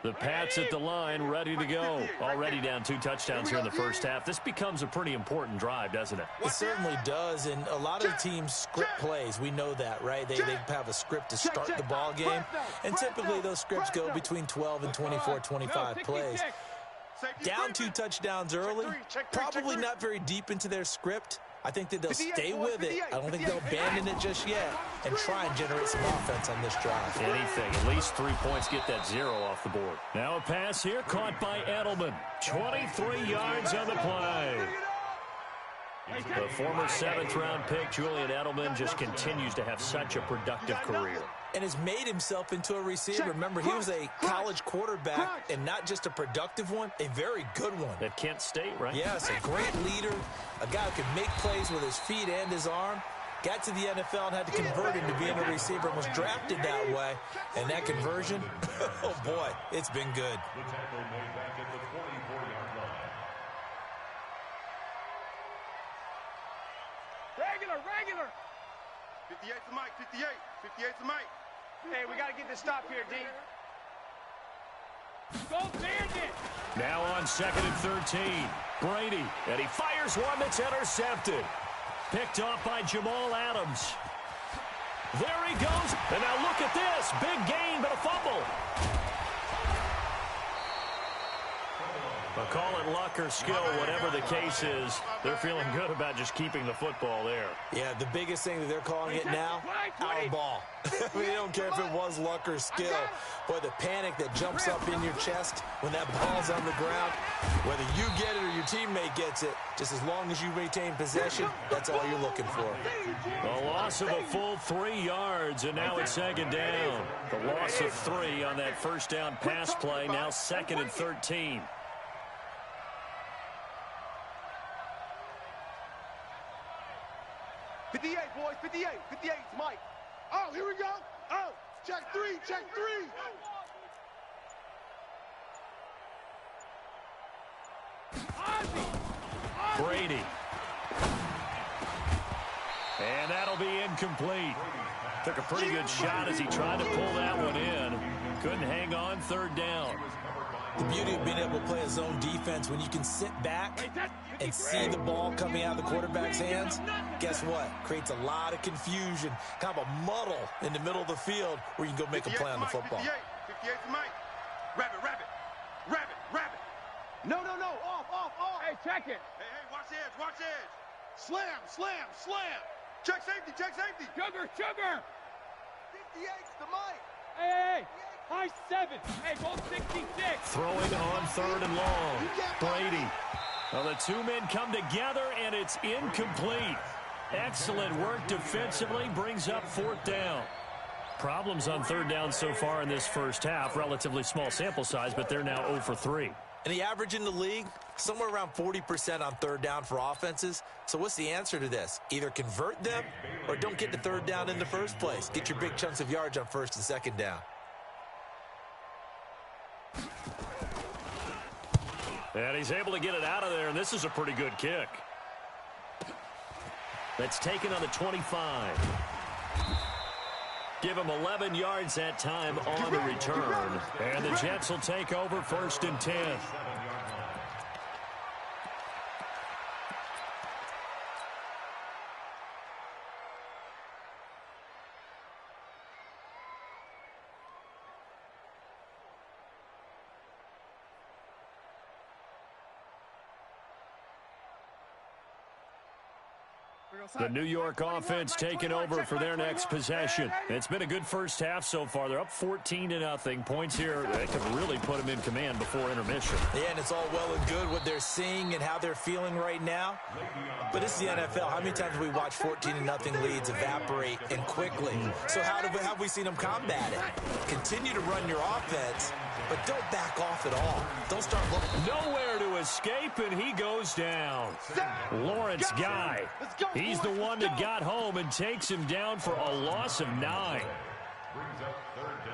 The Pats at the line, ready to go. Already down 2 touchdowns here in the first half. This becomes a pretty important drive, doesn't it? It certainly does, and a lot of teams script plays. We know that, right? They have a script to start the ball game, and typically those scripts go between 12 and 24, 25 plays. Down 2 touchdowns early, probably not very deep into their script, I think that they'll stay with it. I don't think they'll abandon it just yet and try and generate some offense on this drive. Anything. At least 3 points, get that 0 off the board. Now a pass here caught by Edelman. 23 yards on the play. The former 7th-round pick, Julian Edelman, just continues to have such a productive career. And has made himself into a receiver. Remember, he was a college quarterback, and not just a productive one, a very good one. At Kent State, right? Yes, a great leader, a guy who can make plays with his feet and his arm. Got to the NFL and had to convert into being a receiver and was drafted that way. And that conversion, oh boy, it's been good. The tackle made back at the 44-yard line. Regular. 58's the mic, 58. 58's the mic. Hey, we got to get this stop here, D. Go Bandit! Now on 2nd and 13. Brady, and he fires one that's intercepted. Picked off by Jamal Adams. There he goes. And now look at this. Big gain, but a fumble. But call it luck or skill, whatever the case is, they're feeling good about just keeping the football there. Yeah, the biggest thing that they're calling it now, our ball. We don't care if it was luck or skill. Boy, the panic that jumps up in your chest when that ball's on the ground, whether you get it or your teammate gets it, just as long as you retain possession, that's all you're looking for. A loss of a full 3 yards, and now it's 2nd down. The loss of 3 on that first down pass play, now 2nd and 13. 58, boys, 58. 58's Mike. Oh, here we go. Oh, check 3. Brady. And that'll be incomplete. Took a pretty good shot as he tried to pull that one in. Couldn't hang on 3rd down. The beauty of being able to play a zone defense when you can sit back and see the ball coming out of the quarterback's hands, guess what? Creates a lot of confusion, kind of a muddle in the middle of the field where you can go make a play on the football. 58's the mic. Rabbit. No. Off. Hey, check it. Hey, watch the edge. Slam. Check safety. Sugar. 58's the mic. Hey. High 7. Hey, go 66. Throwing on 3rd and long. Brady. Well, the 2 men come together, and it's incomplete. Excellent work defensively. Brings up 4th down. Problems on 3rd down so far in this first half. Relatively small sample size, but they're now 0 for 3. And the average in the league, somewhere around 40% on 3rd down for offenses. So what's the answer to this? Either convert them or don't get to 3rd down in the first place. Get your big chunks of yards on 1st and 2nd down. And he's able to get it out of there, and this is a pretty good kick. That's taken on the 25. Give him 11 yards that time on the return. And the Jets will take over 1st and 10. The New York offense taking over for their next possession. It's been a good first half so far. They're up 14-0. Points here, they could really put them in command before intermission. Yeah, and it's all well and good what they're seeing and how they're feeling right now. But it's the NFL. How many times have we watched 14-0 leads evaporate and quickly? So how have we seen them combat it? Continue to run your offense, but don't back off at all. Don't start looking. Nowhere to escape, and he goes down. Lawrence Guy. He's the one that got home and takes him down for a loss of 9. Brings up 3rd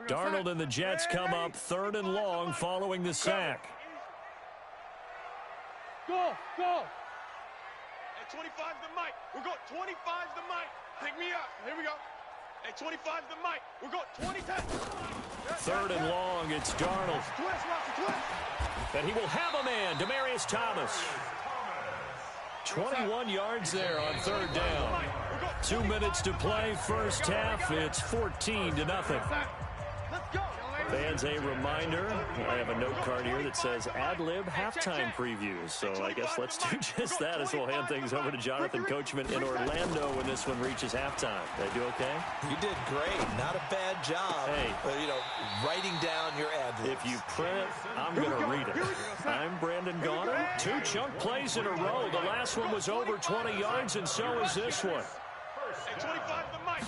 down. Darnold and the Jets come up 3rd and long following the sack. Go. Hey, 25's the mic. We're going 25's the mic. Pick me up. Here we go. Hey, 25's the mic. We're going 20 times. 3rd and long, it's Darnold. Twist. And he will have a man, Demaryius Thomas. 21 yards there on 3rd down. 2 minutes to play first half. It's 14-0. Let's go. Fans, a reminder, I have a note card here that says ad-lib halftime previews. So I guess let's do just that as we'll hand things over to Jonathan Coachman in Orlando when this one reaches halftime. Did I do okay? You did great. Not a bad job. Hey. Writing down your ad-libs. If you print, I'm going to read it. I'm Brandon Gaudin. 2 chunk plays in a row. The last one was over 20 yards, and so is this one. Hey, 25 the mic.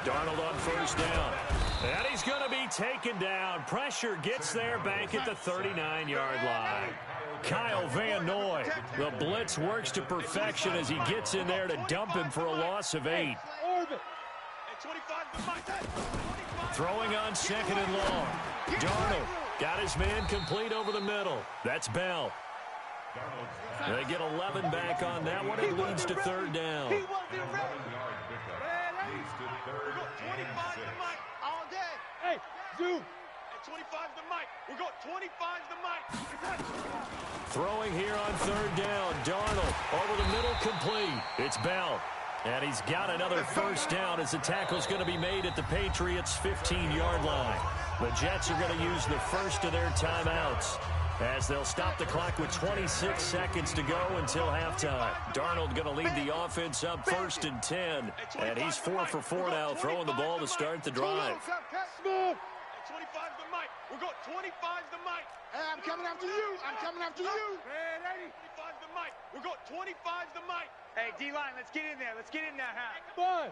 Darnold on first down. And he's going to be taken down. Pressure gets there back at the 39-yard line. Kyle Van Noy. The blitz works to perfection as he gets in there to dump him for a loss of 8. Throwing on second and long. Darnold got his man complete over the middle. That's Bell. They get 11 back on that one. It leads to third down. He wasn't ready. We got 25 the mic. All day. Hey, Zoom. Hey, 25 the mic. We got 25 the mic. Throwing here on third down. Darnold over the middle, complete. It's Bell. And he's got another first down as the tackle's going to be made at the Patriots' 15-yard line. The Jets are going to use the first of their timeouts as they'll stop the clock with 26 seconds to go until halftime. Darnold going to lead the offense up 1st and 10. And he's 4 for 4 now, throwing the ball to start the drive. Smooth. Hey, 25 the mic. We got 25 the mic. Hey, I'm coming after you. I'm coming after you. Hey, 25 the mic. We got 25 the mic. Hey, D-line, let's get in there. Let's get in there, Buzz.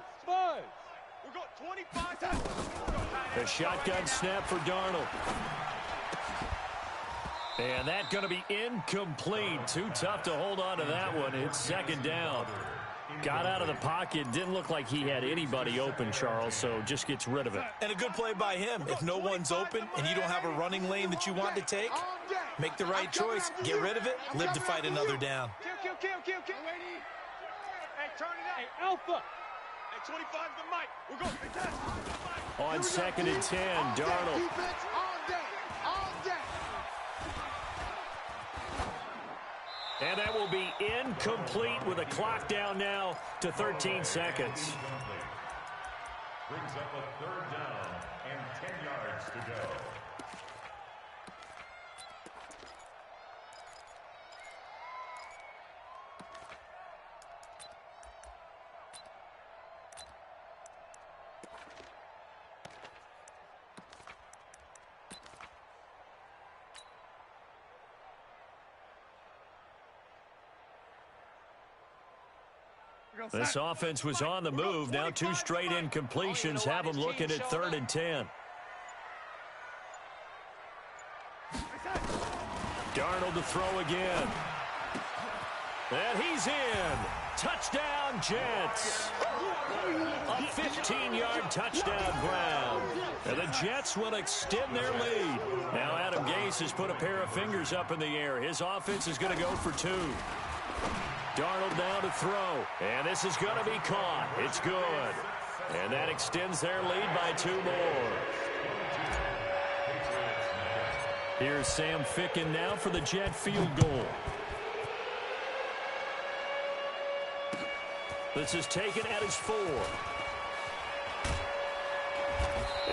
We got 25. The shotgun snap for Darnold. And that's going to be incomplete. Too tough to hold on to that one. It's second down. Got out of the pocket. Didn't look like he had anybody open, Charles, so just gets rid of it. And a good play by him. If no one's open and you don't have a running lane that you want to take, make the right choice. Get rid of it. Live to fight another down. Kill. Hey, turn it up. Hey, Alpha. Hey, 25 the mic. We got On second and 10, Darnold. Defense all day. All day. And that will be incomplete with a clock down now to 13 seconds. Brings up a third down and 10 yards to go. This offense was on the move. Now 2 straight incompletions have them looking at 3rd and 10. Darnold to throw again. And he's in. Touchdown, Jets. A 15-yard touchdown ground. And the Jets will extend their lead. Now Adam Gase has put a pair of fingers up in the air. His offense is going to go for 2. Darnold now to throw. And this is going to be caught. It's good. And that extends their lead by 2 more. Here's Sam Ficken now for the Jet field goal. This is taken at his 4.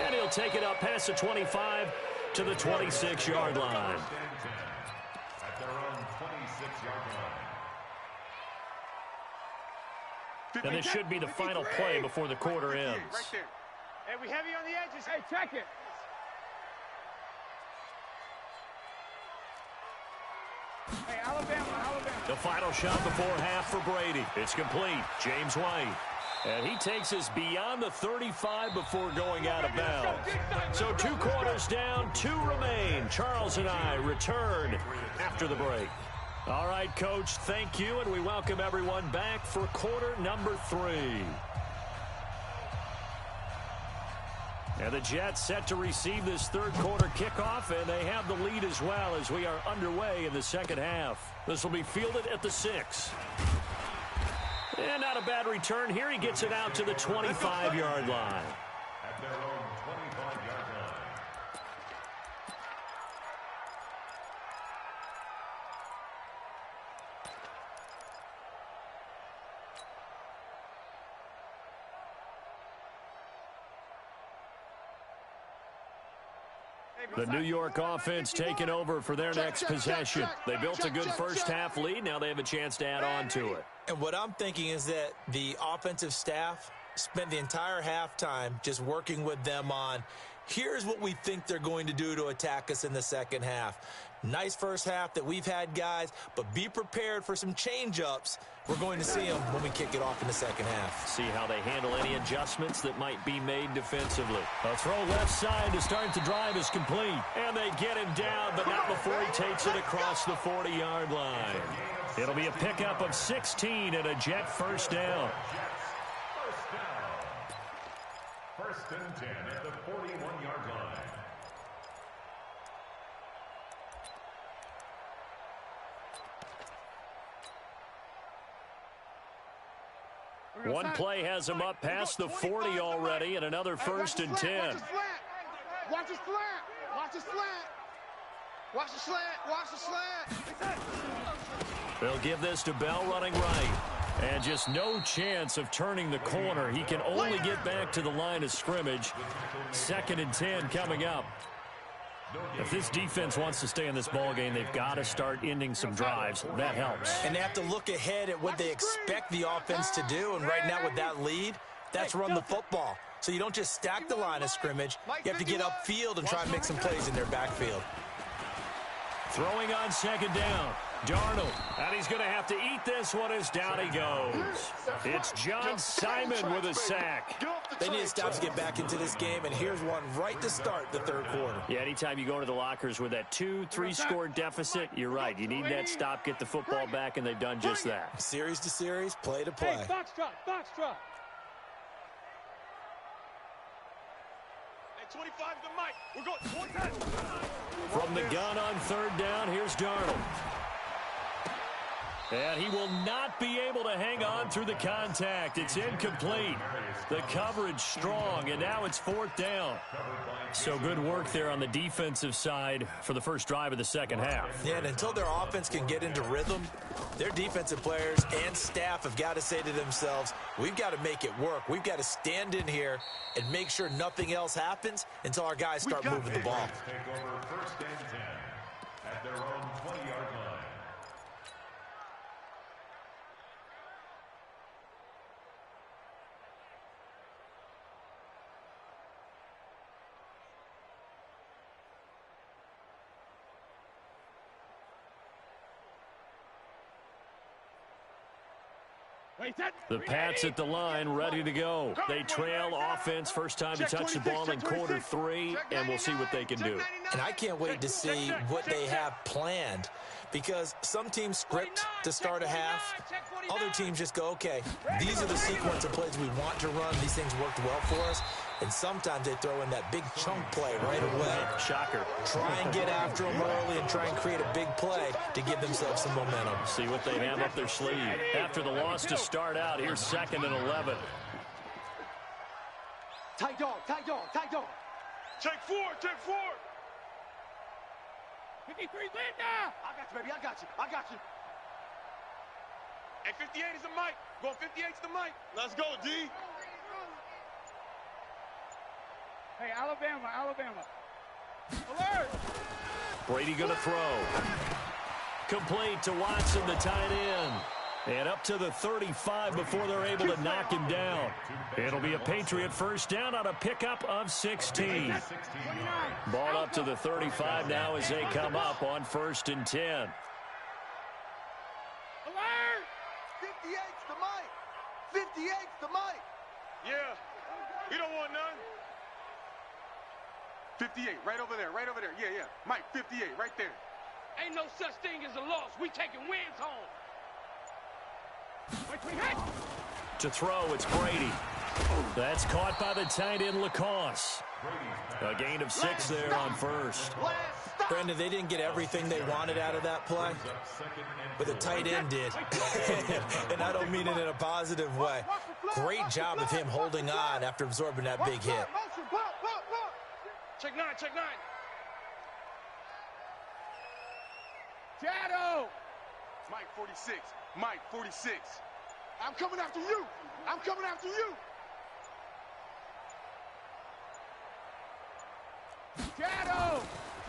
And he'll take it up past the 25 to the 26-yard line. At their own 26-yard line. And this should be the final play before the quarter ends. Right there. Hey, we heavy on the edges. Hey, check it. Hey, Alabama. The final shot before half for Brady. It's complete. James White. And he takes us beyond the 35 before going out of bounds. So 2 quarters down, 2 remain. Charles and I return after the break. All right, Coach, thank you, and we welcome everyone back for quarter number 3. And the Jets set to receive this third quarter kickoff, and they have the lead as well as we are underway in the second half. This will be fielded at the 6. And not a bad return here. He gets it out to the 25-yard line. At their own 25-yard line. The New York offense taking over for their next possession. They built a good first-half lead. Now they have a chance to add on to it. And what I'm thinking is that the offensive staff spent the entire halftime just working with them on, here's what we think they're going to do to attack us in the second half. Nice first half that we've had, guys, but be prepared for some change-ups. We're going to see them when we kick it off in the second half. See how they handle any adjustments that might be made defensively. A throw left side to start the drive is complete. And they get him down, but not before he takes it across the 40-yard line. It'll be a pickup of 16 and a Jet first down. First and 10 at the 41-yard line. One play has him up past the 40 already, and another first and 10. Watch the slant. Watch the slant. Watch the slant. Watch the slant. They'll give this to Bell running right. And just no chance of turning the corner. He can only get back to the line of scrimmage. 2nd and 10 coming up. If this defense wants to stay in this ballgame, they've got to start ending some drives. That helps. And they have to look ahead at what they expect the offense to do. And right now with that lead, that's run the football. So you don't just stack the line of scrimmage. You have to get upfield and try and make some plays in their backfield. Throwing on 2nd down. Darnold, and he's going to have to eat this one as down he goes. It's John Simon with a sack. They need to stop to get back into this game, and here's one right to start the third quarter. Yeah, anytime you go to the lockers with that 2-3 score deficit, you're right. You need that stop, get the football back, and they've done just that. Series to series, play to play. Hey, foxtrot. Hey, 25 the mic. We're going 20. From the gun on 3rd down, here's Darnold. And he will not be able to hang on through the contact. It's incomplete. The coverage strong, and now it's 4th down. So good work there on the defensive side for the first drive of the second half. Yeah, and until their offense can get into rhythm, their defensive players and staff have got to say to themselves, we've got to make it work. We've got to stand in here and make sure nothing else happens until our guys start moving the ball. Take over 1st and 10 at their own 20-yard line. The Pats at the line, ready to go. They trail offense first time to touch the ball in quarter 3, and we'll see what they can do. And I can't wait to see what they have planned, because some teams script to start a half. Other teams just go, okay, these are the sequence of plays we want to run. These things worked well for us. And sometimes they throw in that big chunk play right away. Shocker. Try and get after them early and try and create a big play to give themselves some momentum. See what they have up their sleeve. After the loss to start out, here's 2nd and 11. Tight dog. Take 4. 53 Linda. I got you, baby. I got you. Hey, 58 is the mic. Going 58's the mic. Let's go, D. Hey, Alabama. Alert! Brady going to throw. Complete to Watson, the tight end. And up to the 35 before they're able to knock him down. It'll be a Patriot first down on a pickup of 16. Ball up to the 35 now as they come up on 1st and 10. Alert! 58's the mic. 58's the mic. Yeah. You don't want none. 58, right over there. Yeah. Mike, 58, right there. Ain't no such thing as a loss. We taking wins home. To throw, it's Brady. That's caught by the tight end, Lacoste. A gain of 6 there on 1st. Brandon, they didn't get everything they wanted out of that play, but the tight end did. And I don't mean it in a positive way. Great job of him holding on after absorbing that big hit. Check 9. Shadow. Mike, 46. I'm coming after you. Shadow.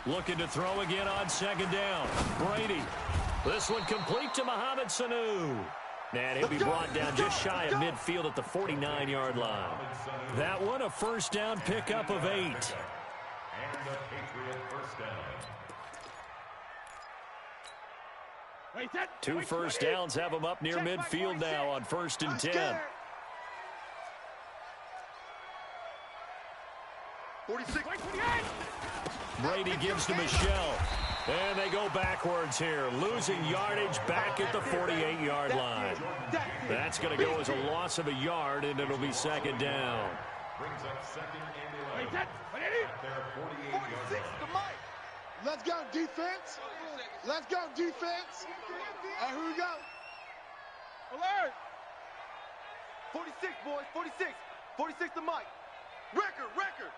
Looking to throw again on second down. Brady. This one complete to Mohamed Sanu. And he'll be brought down just shy of midfield at the 49-yard line. That one a first down pickup of 8. And a Patriot first down. 2 first downs have them up near midfield now on 1st and 10. 46. Brady gives to Michelle. And they go backwards here, losing yardage back at the 48-yard line. That's going to go as a loss of a yard, and it'll be second down. Brings up second and 11 at their 48-yard line. Let's go, defense. Let's go, defense. All right, here we go. Alert. 46, boys. 46. 46 to Mike. Record.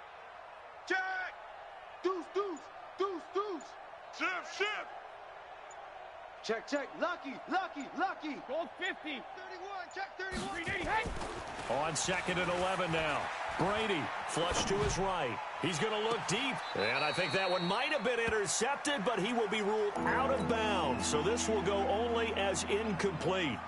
Check. Deuce. Shift. Check. Lucky. Gold 50. 31, check 31. 380. On 2nd and 11 now. Brady, flush to his right. He's going to look deep. And I think that one might have been intercepted, but he will be ruled out of bounds. So this will go only as incomplete.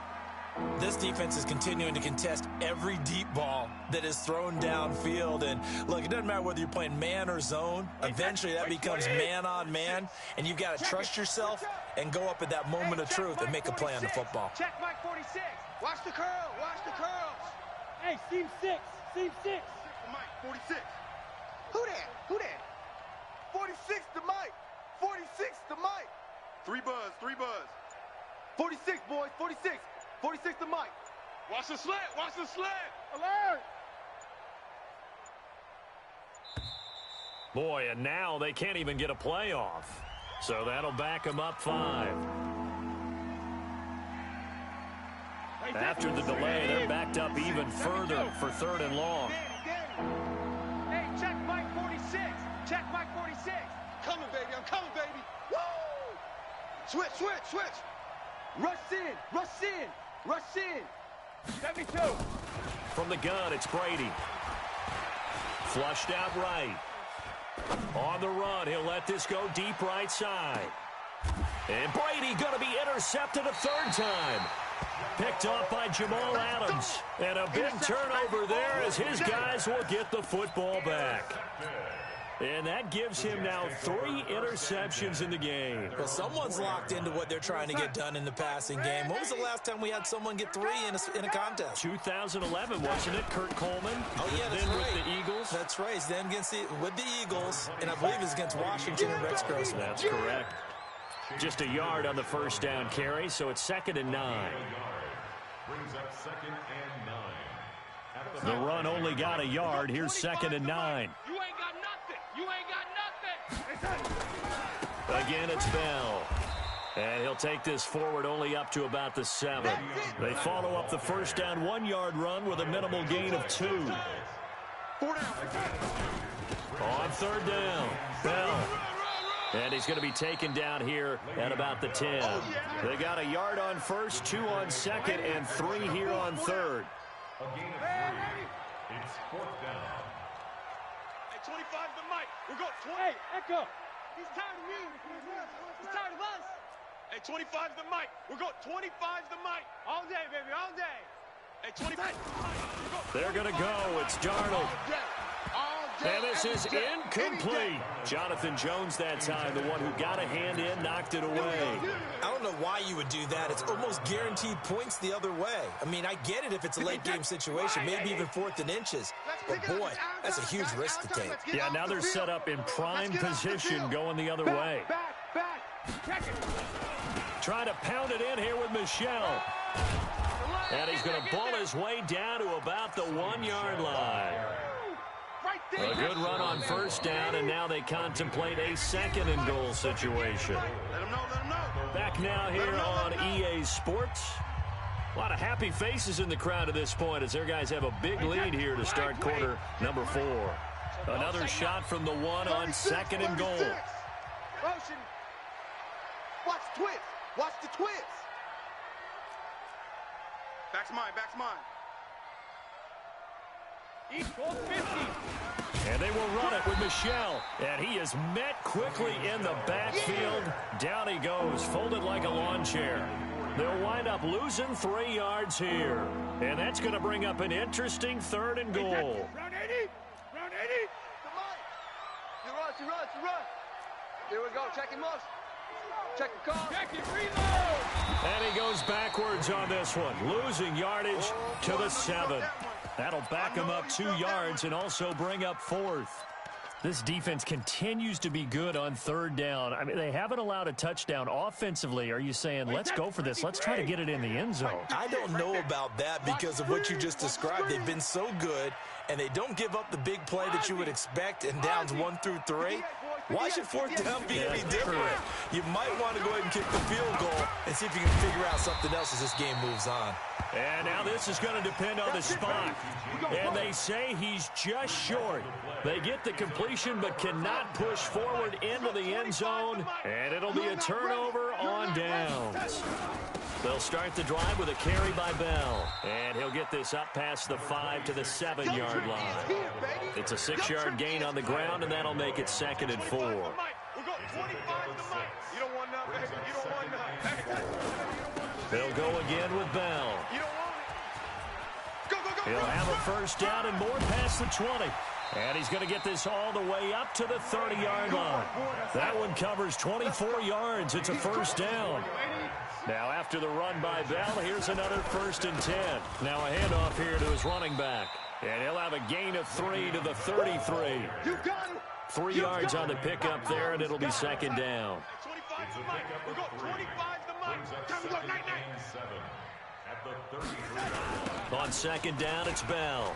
This defense is continuing to contest every deep ball that is thrown downfield. And look, it doesn't matter whether you're playing man or zone. Eventually that becomes man on man, and you've got to trust yourself and go up at that moment of truth and make a play on the football. Check Mike 46. Watch the curls. Hey, seam 6. Mike, 46. Who that? 46 to Mike. 46 to Mike. 3 buzz. 46, boys. 46. 46 to Mike. Watch the slant. Alert. Boy, and now they can't even get a play off. So that'll back them up 5. After the delay, they're backed up even further for 3rd and long. Hey, check Mike 46. I'm coming, baby. Woo! Switch. Rush in. 72. From the gun, it's Brady. Flushed out right. On the run, he'll let this go deep right side. And Brady going to be intercepted a 3rd time. Picked off by Jamal Adams. And a big turnover there as his guys will get the football back. And that gives him now 3 interceptions in the game. Well, someone's locked into what they're trying to get done in the passing game. When was the last time we had someone get 3 in a contest? 2011, wasn't it? Kurt Coleman. Oh, yeah, that's then right. with the Eagles. That's right. Then with the Eagles, and I believe it's against Washington and Rex Grossman. That's correct. Just a yard on the first down carry, so it's 2nd and 9. Brings up second and 9. At The run only got a yard. Here's 2nd and 9. You ain't got nothing. Again, it's Bell. And he'll take this forward only up to about the 7. They follow up the first down 1-yard run with a minimal gain of 2. 4 down. On 3rd down, Bell. And he's going to be taken down here at about the 10. They got a yard on 1st, 2 on 2nd, and 3 here on 3rd. A gain of 3. It's 4th down. Hey, 25 to Mike. We got 20. Hey, Echo. He's tired of me. He's tired of us. Hey, 25 to Mike. We got 25 to Mike. All day, baby, all day. Hey, 25 to Mike. They're going to go. It's Darnold. And this is incomplete. Jonathan Jones that time, the one who got a hand in, knocked it away. I don't know why you would do that. It's almost guaranteed points the other way. I mean, I get it if it's a late game situation, maybe even 4th and inches. But boy, that's a huge risk to take. Yeah, now they're set up in prime position going the other way. Back. Check it. Trying to pound it in here with Michelle. And he's going to ball his way down to about the 1-yard line. A good run on first down, and now they contemplate a 2nd and goal situation. Let him know. Back now here on EA Sports. A lot of happy faces in the crowd at this point as their guys have a big lead here to start quarter number 4. Another shot from the 1 on 2nd and goal. Motion. Watch the twist. Back's mine. Equals 50. And they will run it with Michel. And he is met quickly in the backfield. Down he goes, folded like a lawn chair. They'll wind up losing 3 yards here. And that's going to bring up an interesting 3rd and goal. Round 80. Round 80. You run. Here we go. Check him up. Check the call. Check it. Reload. And he goes backwards on this one, losing yardage to the 7. That'll back him up 2 yards and also bring up 4th. This defense continues to be good on 3rd down. I mean, they haven't allowed a touchdown offensively. Are you saying, let's go for this? Let's try to get it in the end zone. I don't know about that because of what you just described. They've been so good, and they don't give up the big play that you would expect in downs 1 through 3. Why should 4th down be any different? You might want to go ahead and kick the field goal and see if you can figure out something else as this game moves on. And now this is going to depend on the spot. And they say he's just short. They get the completion but cannot push forward into the end zone. And it'll be a turnover on downs. They'll start the drive with a carry by Bell. And he'll get this up past the 5 to the 7-yard line. It's a 6-yard gain on the ground, and that'll make it 2nd and 4. We'll go 25 to Mike. You don't want none, baby. You don't want none. They'll go again with Bell. You don't want it. Go. He'll have a 1st down and more past the 20. And he's going to get this all the way up to the 30-yard line. That one covers 24 yards. It's a 1st down. Now after the run by Bell, here's another 1st and 10. Now a handoff here to his running back. And he'll have a gain of 3 to the 33. 3 yards on the pickup there, and it'll be 2nd down. 25 to Mike. We'll go 25 to Mike. Time to go, night. At the 33. On 2nd down, it's Bell.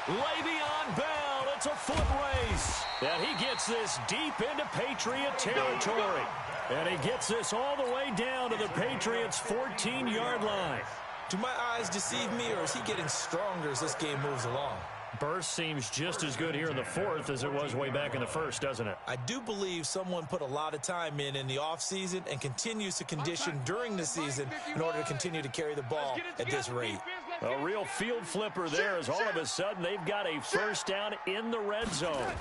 Le'Veon Bell, it's a foot race. And he gets this deep into Patriot territory. And he gets this all the way down to the Patriots' 14-yard line. Do my eyes deceive me, or is he getting stronger as this game moves along? Burst seems just as good here in the 4th as it was way back in the 1st, doesn't it? I do believe someone put a lot of time in the offseason and continues to condition during the season in order to continue to carry the ball at this rate. A real field flipper there as all of a sudden they've got a 1st down in the red zone.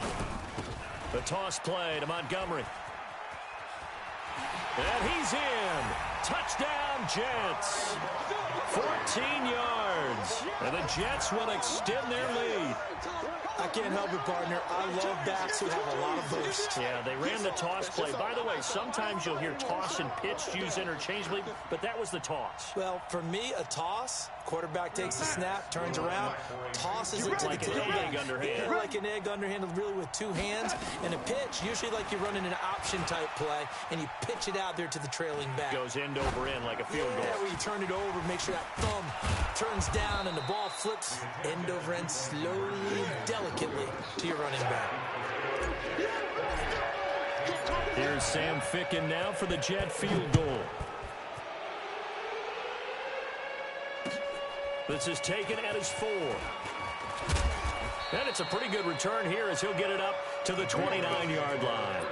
The toss play to Montgomery. And he's in. Touchdown, Jets. 14 yards. And the Jets will extend their lead. I can't help it, partner. I love backs who have a lot of burst. Yeah, they ran the toss play. By the way, sometimes you'll hear toss and pitch used interchangeably, but that was the toss. Well, for me, a toss, quarterback takes the snap, turns around, tosses it to like the an tailback. egg underhand. Yeah, like an egg underhand, really with 2 hands. And a pitch, usually like you're running an option-type play, and you pitch it out there to the trailing back. Goes end over end like a field goal. Yeah, where you turn it over, make sure that thumb turns down, and the ball flips end over end slowly, delicately to your running back. Here's Sam Ficken now for the Jet field goal. This is taken at his 4. And it's a pretty good return here as he'll get it up to the 29-yard line.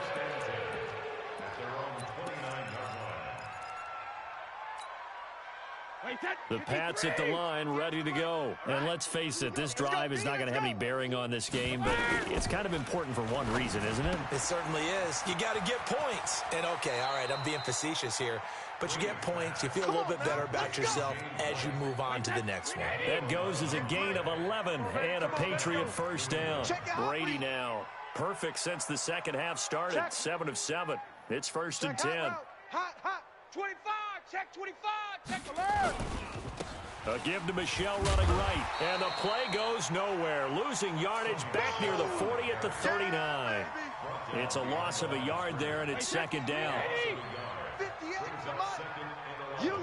The Pats at the line, ready to go. And let's face it, this drive is not going to have any bearing on this game, but it's kind of important for one reason, isn't it? It certainly is. You got to get points. And, okay, all right, I'm being facetious here, but you get points. You feel a little bit better about yourself as you move on to the next one. That goes as a gain of 11 and a Patriot 1st down. Brady now. Perfect since the second half started. 7 of 7. It's 1st and 10. Hot. 25. Check 25. Check alert. A give to Michel running right. And the play goes nowhere. Losing yardage back near the 40 at the 39. It's a loss of a yard there, and it's 2nd down. 58, come on. You.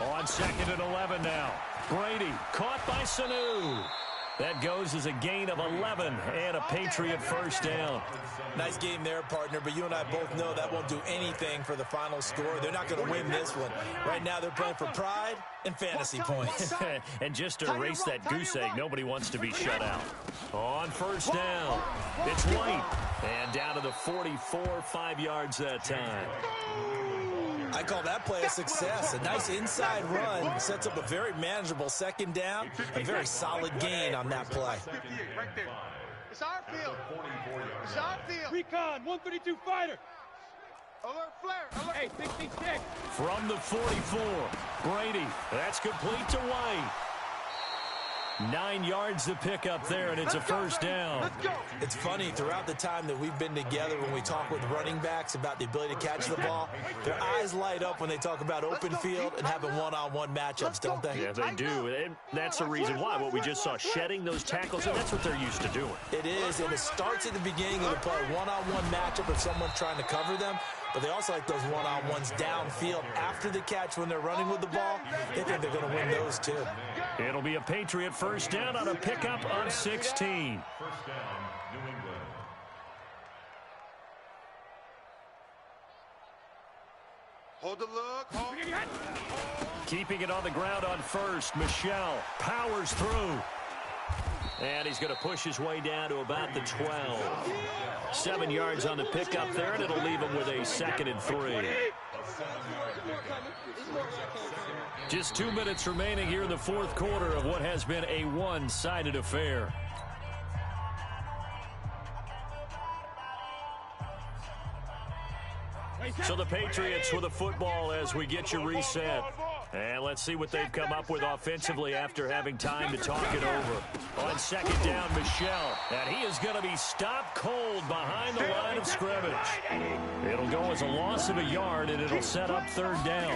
On 2nd and 11 now. Brady caught by Sanu. That goes as a gain of 11 and a Patriot 1st down. Nice game there, partner, but you and I both know that won't do anything for the final score. They're not going to win this one. Right now they're playing for pride and fantasy points. And just to erase that goose egg, nobody wants to be shut out. On 1st down, it's White. And down to the 44, 5 yards that time. I call that play a success. A nice inside run sets up a very manageable second down. A very solid gain on that play. It's our field. It's our field. Recon, 132 fighter. Alert flare. Alert. Hey, 66. From the 44, Brady. That's complete to White. 9 yards to pick up there, and it's a first down. Let's go. It's funny, throughout the time that we've been together, when we talk with running backs about the ability to catch the ball, their eyes light up when they talk about open field and having one-on-one matchups, don't they? Yeah, they do. And that's the reason why. What we just saw, shedding those tackles, and that's what they're used to doing. It is, and it starts at the beginning of the play. One-on-one matchup if someone's trying to cover them, but they also like those one-on-ones downfield after the catch when they're running with the ball. They think they're going to win those, too. It'll be a Patriot first down on a pickup of 16. First down, New England. Hold the look. Hold. Keeping it on the ground on first. Michelle powers through. And he's going to push his way down to about the 12. 7 yards on the pickup there, and it'll leave him with a 2nd and 3. Just 2 minutes remaining here in the fourth quarter of what has been a one-sided affair. So the Patriots with the football as we get you reset. And let's see what they've come up with offensively after having time to talk it over. On second down, Michelle. And he is going to be stopped cold behind the line of scrimmage. It'll go as a loss of a yard, and it'll set up third down.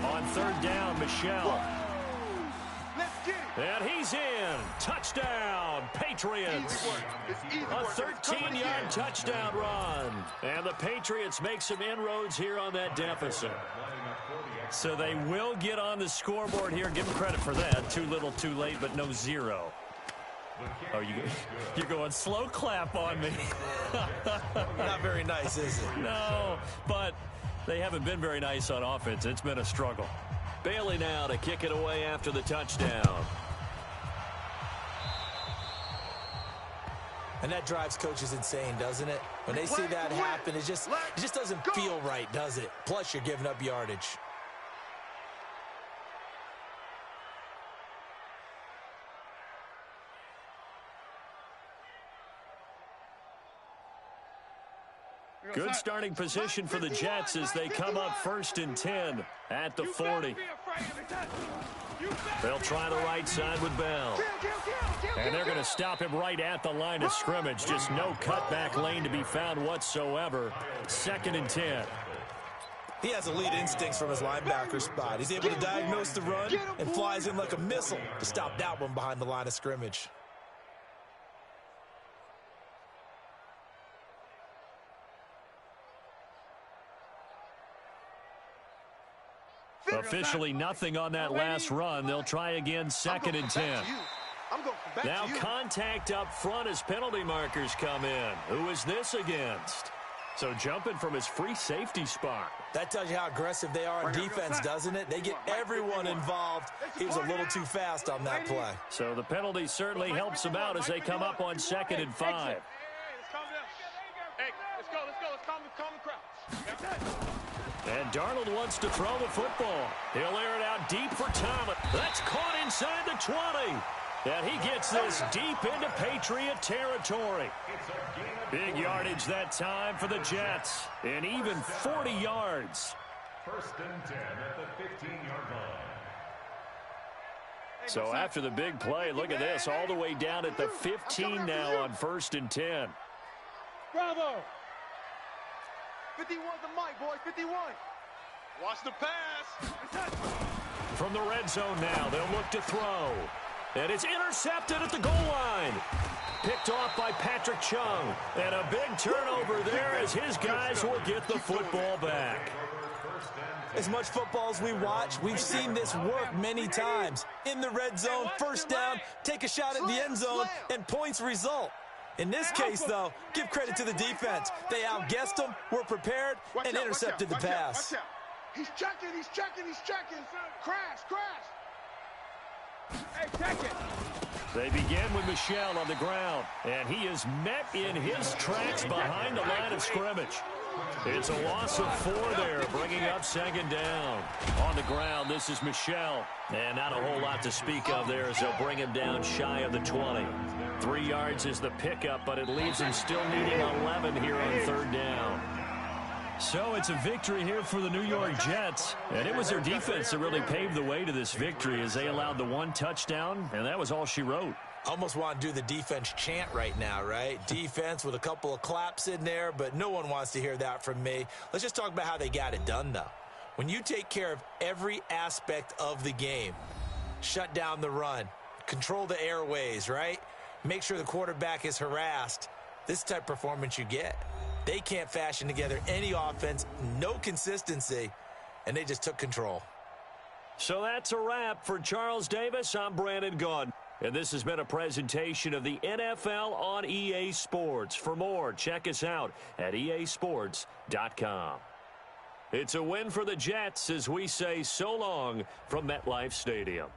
On third down, Michelle. And he's in. Touchdown, Patriots. A 13-yard touchdown run. And the Patriots make some inroads here on that deficit. So they will get on the scoreboard here. Give them credit for that. Too little, too late, but no zero. Oh, you're going slow clap on me. Not very nice, is it? No, but they haven't been very nice on offense. It's been a struggle. Bailey now to kick it away after the touchdown. And that drives coaches insane, doesn't it? When they see that happen, it just doesn't feel right, does it? Plus, you're giving up yardage. Good starting position for the Jets as they come up 1st and 10 at the 40. They'll try the right side with Bell. And they're going to stop him right at the line of scrimmage. Just no cutback lane to be found whatsoever. 2nd and 10. He has elite instincts from his linebacker spot. He's able to diagnose the run and flies in like a missile to stop that one behind the line of scrimmage. Officially nothing on that last run. They'll try again 2nd and 10. Now contact up front as penalty markers come in. Who is this against? So jumping from his free safety spot. That tells you how aggressive they are on defense, doesn't it? They get everyone involved. He was a little too fast on that play. So the penalty certainly helps them out as they come up on 2nd and 5. Hey, let's go. Let's calm the crowd. And Darnold wants to throw the football. He'll air it out deep for Thomas. That's caught inside the 20. And he gets this deep into Patriot territory. Big yardage that time for the Jets. And even 40 yards. 1st and 10 at the 15-yard line. So after the big play, look at this. All the way down at the 15 now on 1st and 10. Bravo. 51 the mic, boys. 51. Watch the pass. From the red zone now, they'll look to throw. And it's intercepted at the goal line. Picked off by Patrick Chung. And a big turnover there as his guys will get the football back. As much football as we watch, we've seen this work many times. In the red zone, first down, take a shot at the end zone, and points result. In this case, though, give credit to the defense. They outguessed them, were prepared, and intercepted the pass. He's checking. Crash. Hey, check it. They begin with Michelle on the ground, and he is met in his tracks behind the line of scrimmage. It's a loss of 4 there, bringing up second down. On the ground, this is Michel. And not a whole lot to speak of there as they'll bring him down shy of the 20. 3 yards is the pickup, but it leaves him still needing 11 here on third down. So it's a victory here for the New York Jets. And it was their defense that really paved the way to this victory as they allowed the 1 touchdown, and that was all she wrote. Almost want to do the defense chant right now, right? Defense with a couple of claps in there, but no one wants to hear that from me. Let's just talk about how they got it done, though. When you take care of every aspect of the game, shut down the run, control the airways, right? Make sure the quarterback is harassed. This type of performance you get. They can't fashion together any offense, no consistency, and they just took control. So that's a wrap for Charles Davis. I'm Brandon Gaudin. And this has been a presentation of the NFL on EA Sports. For more, check us out at easports.com. It's a win for the Jets as we say so long from MetLife Stadium.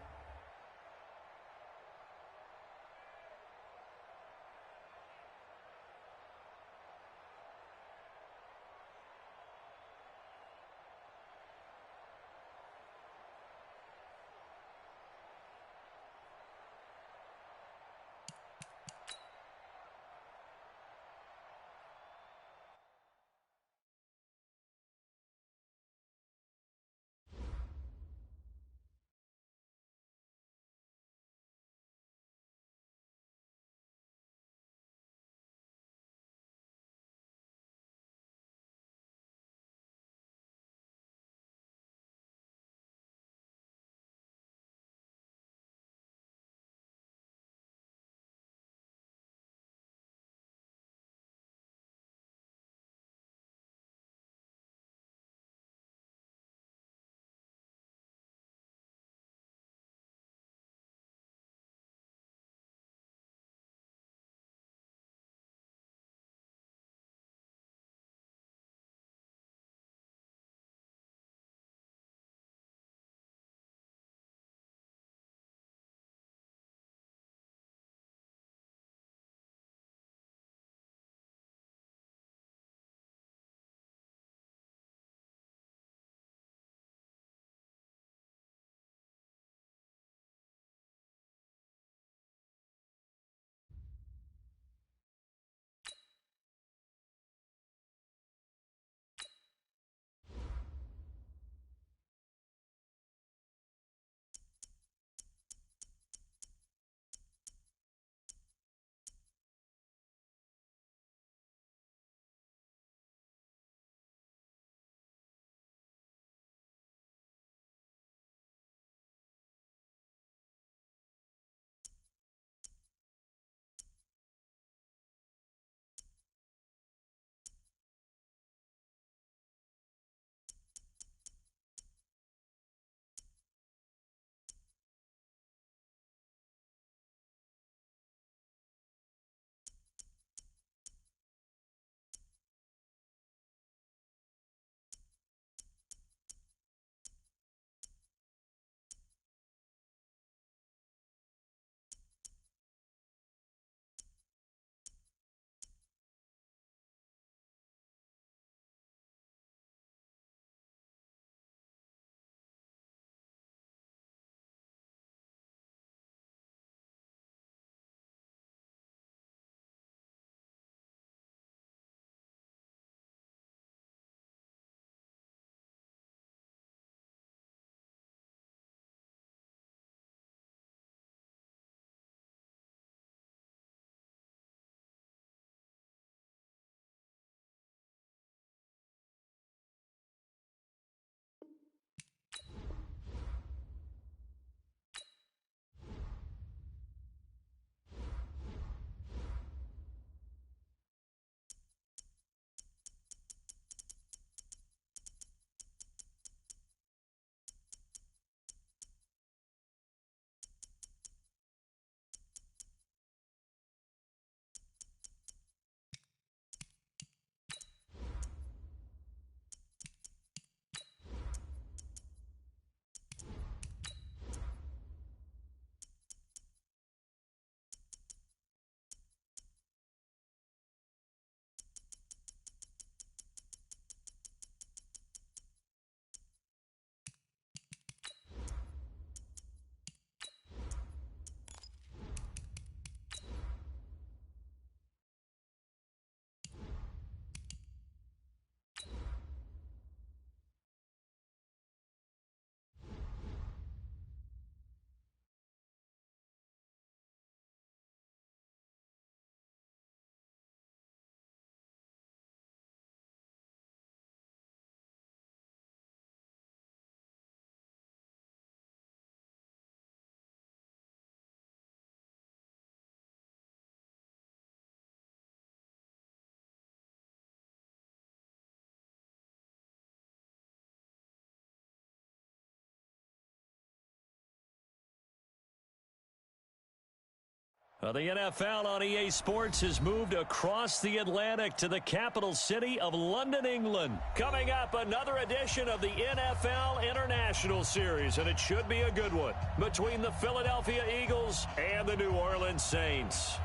The NFL on EA Sports has moved across the Atlantic to the capital city of London, England. Coming up, another edition of the NFL International Series, and it should be a good one, between the Philadelphia Eagles and the New Orleans Saints.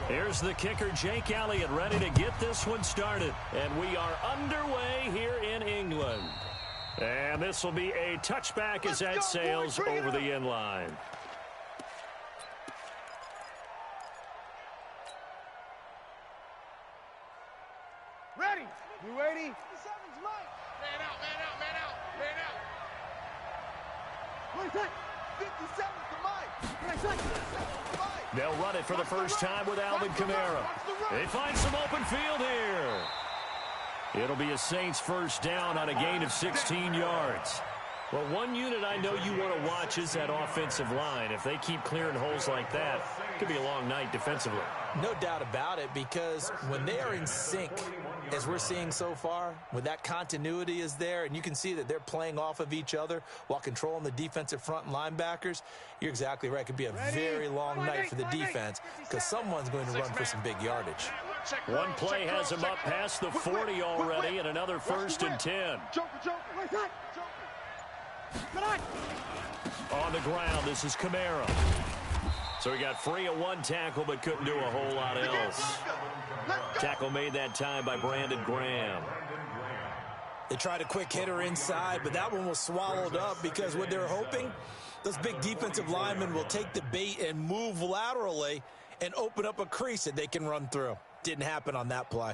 Here's the kicker, Jake Elliott, ready to get this one started. And we are underway here in England. And this will be a touchback as that sails over the end line. Ready. You ready? 57's Mike. Man out, man out, man out, man out. What is that? 57's the Mike. What is that? They'll run it for the first time with Alvin Kamara. They find some open field here. It'll be a Saints first down on a gain of 16 yards. Well, one unit I know you want to watch is that offensive line. If they keep clearing holes like that, it could be a long night defensively. No doubt about it, because when they are in sync, as we're seeing so far, when that continuity is there, and you can see that they're playing off of each other while controlling the defensive front and linebackers, you're exactly right. It could be a very long night for the defense because someone's going to run for some big yardage. One play has him up past the 40 already, and another first and 10. On the ground, this is Kamara. So he got free of one tackle, but couldn't do a whole lot else. Tackle made that time by Brandon Graham. They tried a quick hitter inside, but that one was swallowed up because what they're hoping, those big defensive linemen will take the bait and move laterally and open up a crease that they can run through. Didn't happen on that play.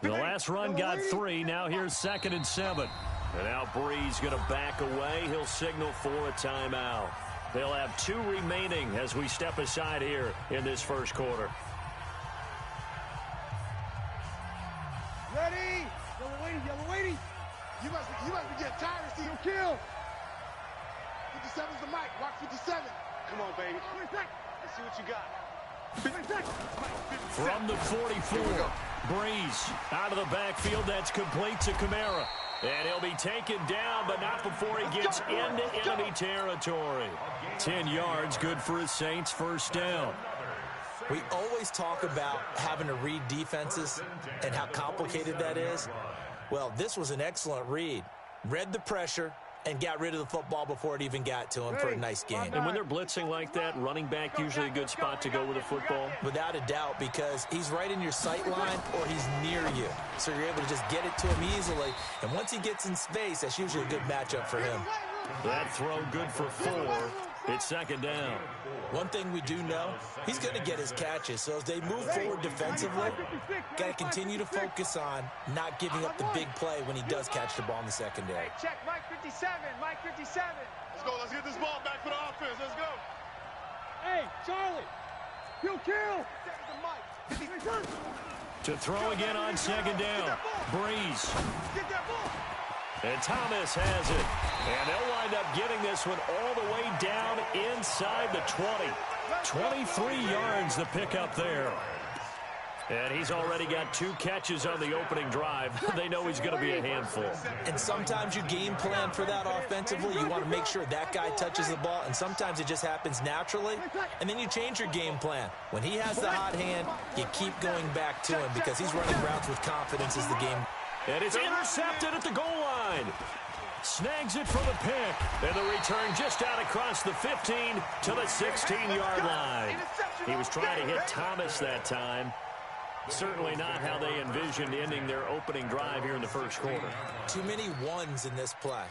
The last run got 3. Now here's 2nd and 7. And now Breeze going to back away. He'll signal for a timeout. They'll have 2 remaining as we step aside here in this first quarter. Ready? Yellow waiting. You must be getting tired of seeing kill. 57's the mic. Watch 57. Come on, baby. Let's see what you got. From the 44, Breeze out of the backfield. That's complete to Kamara. And he'll be taken down, but not before he gets into enemy territory. 10 yards, good for his Saints first down. We always talk about having to read defenses and how complicated that is. Well, this was an excellent read. Read the pressure and got rid of the football before it even got to him for a nice game. And when they're blitzing like that, running back usually a good spot to go with the football? Without a doubt, because he's right in your sight line or he's near you. So you're able to just get it to him easily. And once he gets in space, that's usually a good matchup for him. That throw good for 4. It's 2nd down. One thing we do know, he's going to get his catches. So as they move forward defensively, got to continue to focus on not giving up the big play when he does catch the ball in the secondary. Check Mike 57. Mike 57. Let's go. Let's get this ball back for the offense. Let's go. Hey, Charlie. Kill. To throw again on 2nd down. Breeze. Get that ball. And Thomas has it. And they'll wind up getting this one all the way down inside the 20. 23 yards the pickup there. And he's already got 2 catches on the opening drive. They know he's going to be a handful. And sometimes you game plan for that offensively. You want to make sure that guy touches the ball. And sometimes it just happens naturally. And then you change your game plan. When he has the hot hand, you keep going back to him because he's running routes with confidence as the game. And it's intercepted at the goal line. Snags it for the pick. And the return just out across the 15 to the 16-yard line. He was trying to hit Thomas that time. Certainly not how they envisioned ending their opening drive here in the first quarter. Too many ones in this play.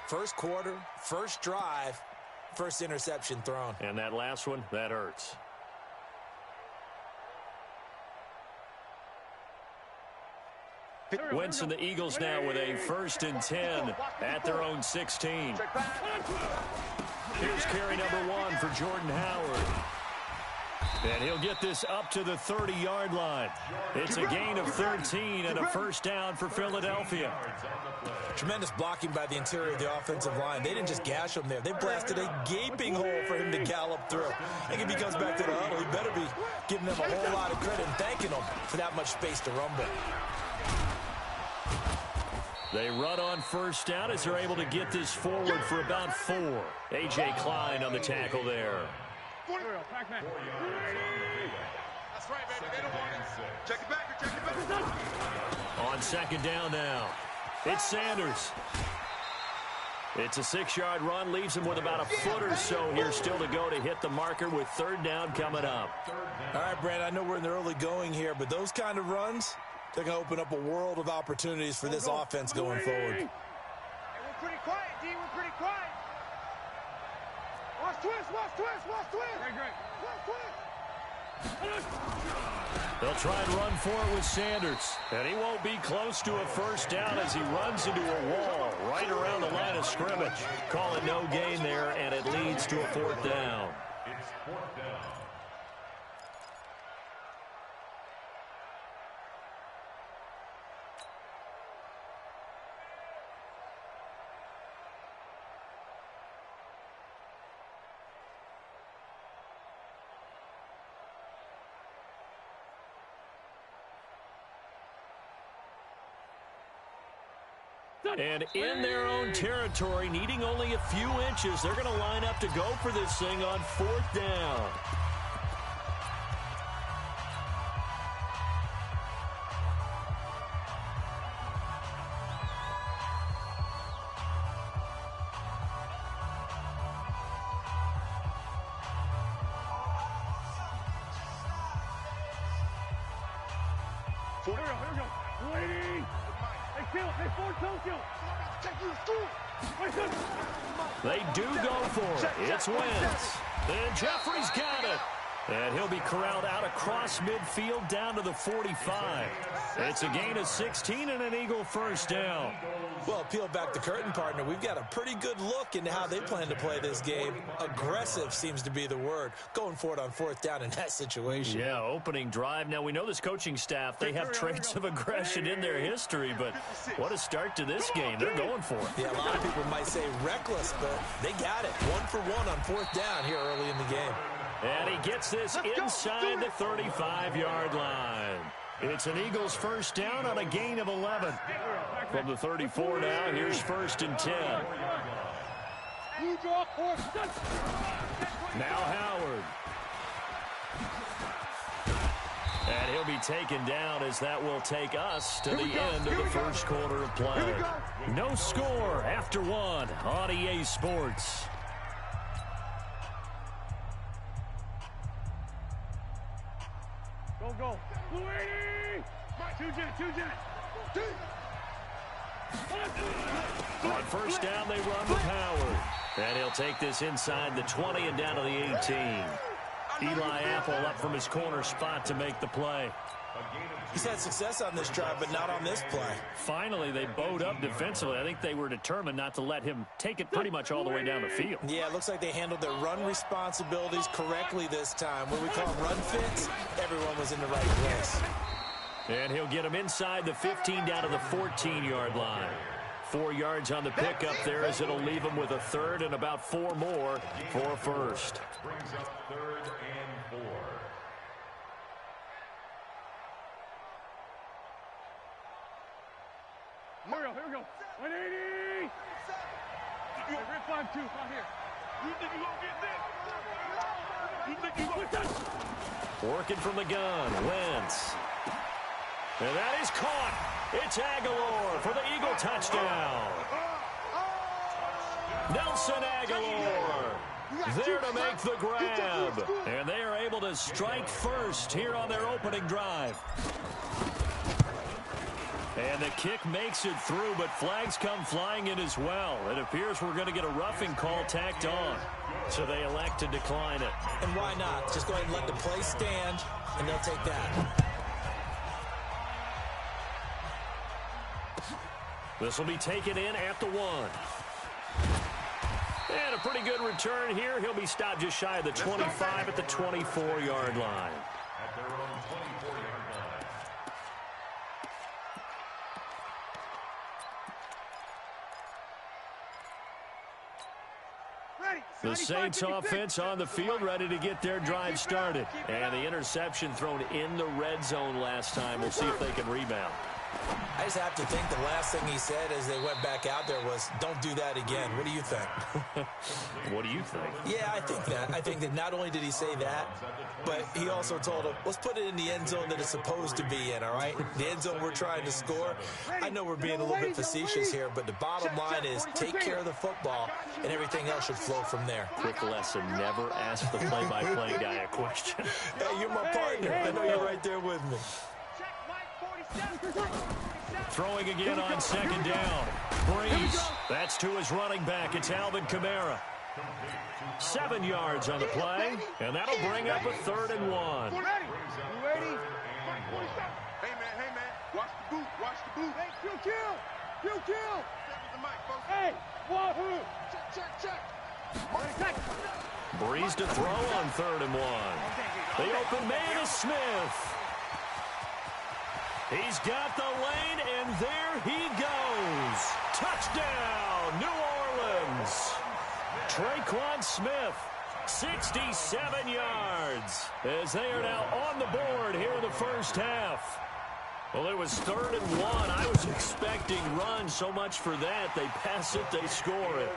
First quarter, first drive, first interception thrown. And that last one, that hurts. Wentz and the Eagles now with a 1st and 10 at their own 16. Here's carry number 1 for Jordan Howard. And he'll get this up to the 30-yard line. It's a gain of 13 and a first down for Philadelphia. Tremendous blocking by the interior of the offensive line. They didn't just gash him there. They blasted a gaping hole for him to gallop through. I think if he comes back to the huddle, he better be giving them a whole lot of credit and thanking them for that much space to rumble. They run on first down as they're able to get this forward for about 4. A.J. Klein on the tackle there. That's right, baby. They don't want it. Check it back. Check it back. On second down now. It's Sanders. It's a 6-yard run. Leaves him with about a foot or so here still to go to hit the marker with third down coming up. All right, Brandon, I know we're in the early going here, but those kind of runs, they're going to open up a world of opportunities for this offense going forward. Hey, we're pretty quiet, D. We're pretty quiet. Watch twist. Great. Watch twist. They'll try and run for it with Sanders. And he won't be close to a first down as he runs into a wall right around the line of scrimmage. Call it no gain there, and it leads to a fourth down. It's fourth down. And in their own territory, needing only a few inches, they're going to line up to go for this thing on fourth down. Here we go. Lady. Hey, Ford, Tokyo. They do go for it. It's Wentz. And Jeffrey's got it. And he'll be corralled out across midfield down to the 45. It's a gain of 16 and an Eagle first down. Well, peel back the curtain, partner. We've got a pretty good look into how they plan to play this game. Aggressive seems to be the word. Going for it on fourth down in that situation. Yeah, opening drive. Now, we know this coaching staff, they have traits of aggression in their history, but what a start to this game. They're going for it. Yeah, a lot of people might say reckless, but they got it. 1 for 1 on fourth down here early in the game. And he gets this inside the 35-yard line. It's an Eagles first down on a gain of 11. From the 34 now, here's first and 10. Now Howard. And he'll be taken down as that will take us to the end of the first quarter of play. No score after 1 on EA Sports. Go. Blue 80! Two jet. On first down, they run with Howard. And he'll take this inside the 20 and down to the 18. Eli Apple up from his corner spot to make the play. He's had success on this drive, but not on this play. Finally, they bowed up defensively. I think they were determined not to let him take it pretty much all the way down the field. Yeah, it looks like they handled their run responsibilities correctly this time. What we call run fits, everyone was in the right place. And he'll get him inside the 15 down to the 14-yard line. 4 yards on the pickup there as it'll leave him with a third and about 4 more for a first. Brings up third and 4. Here we go. 180! Hey, Rip 5-2, out here. You think you gonna get this? You think you gonna get this? Working from the gun, Wentz. And that is caught. It's Aguilar for the Eagle touchdown. Nelson Aguilar there to make the grab. And they are able to strike first here on their opening drive. And the kick makes it through, but flags come flying in as well. It appears we're going to get a roughing call tacked on. So they elect to decline it. And why not? Just go ahead and let the play stand, and they'll take that. This will be taken in at the 1. And a pretty good return here. He'll be stopped just shy of the 25 at the 24-yard line. At their own 24-yard line. The Saints offense on the field, ready to get their drive started. And the interception thrown in the red zone last time. We'll see if they can rebound. I just have to think the last thing he said as they went back out there was, don't do that again. What do you think? What do you think? Yeah, I think that. I think that not only did he say that, but he also told him, let's put it in the end zone that it's supposed to be in, all right? The end zone we're trying to score. I know we're being a little bit facetious here, but the bottom line is take care of the football, and everything else should flow from there. Quick lesson, never ask the play-by-play guy a question. Hey, you're my partner. I know you're right there with me. Throwing again on second down. Breeze. That's to his running back. It's Alvin Kamara. 7 yards on the play, and that'll bring up a 3rd and 1. You ready? Hey, man. Watch the boot. Hey, kill. Hey, wahoo! Check. Breeze to throw on 3rd and 1. The open man is Smith. He's got the lane, and there he goes. Touchdown, New Orleans. Traquan Smith, 67 yards, as they are now on the board here in the first half. Well, it was 3rd and 1. I was expecting run, so much for that. They pass it, they score it.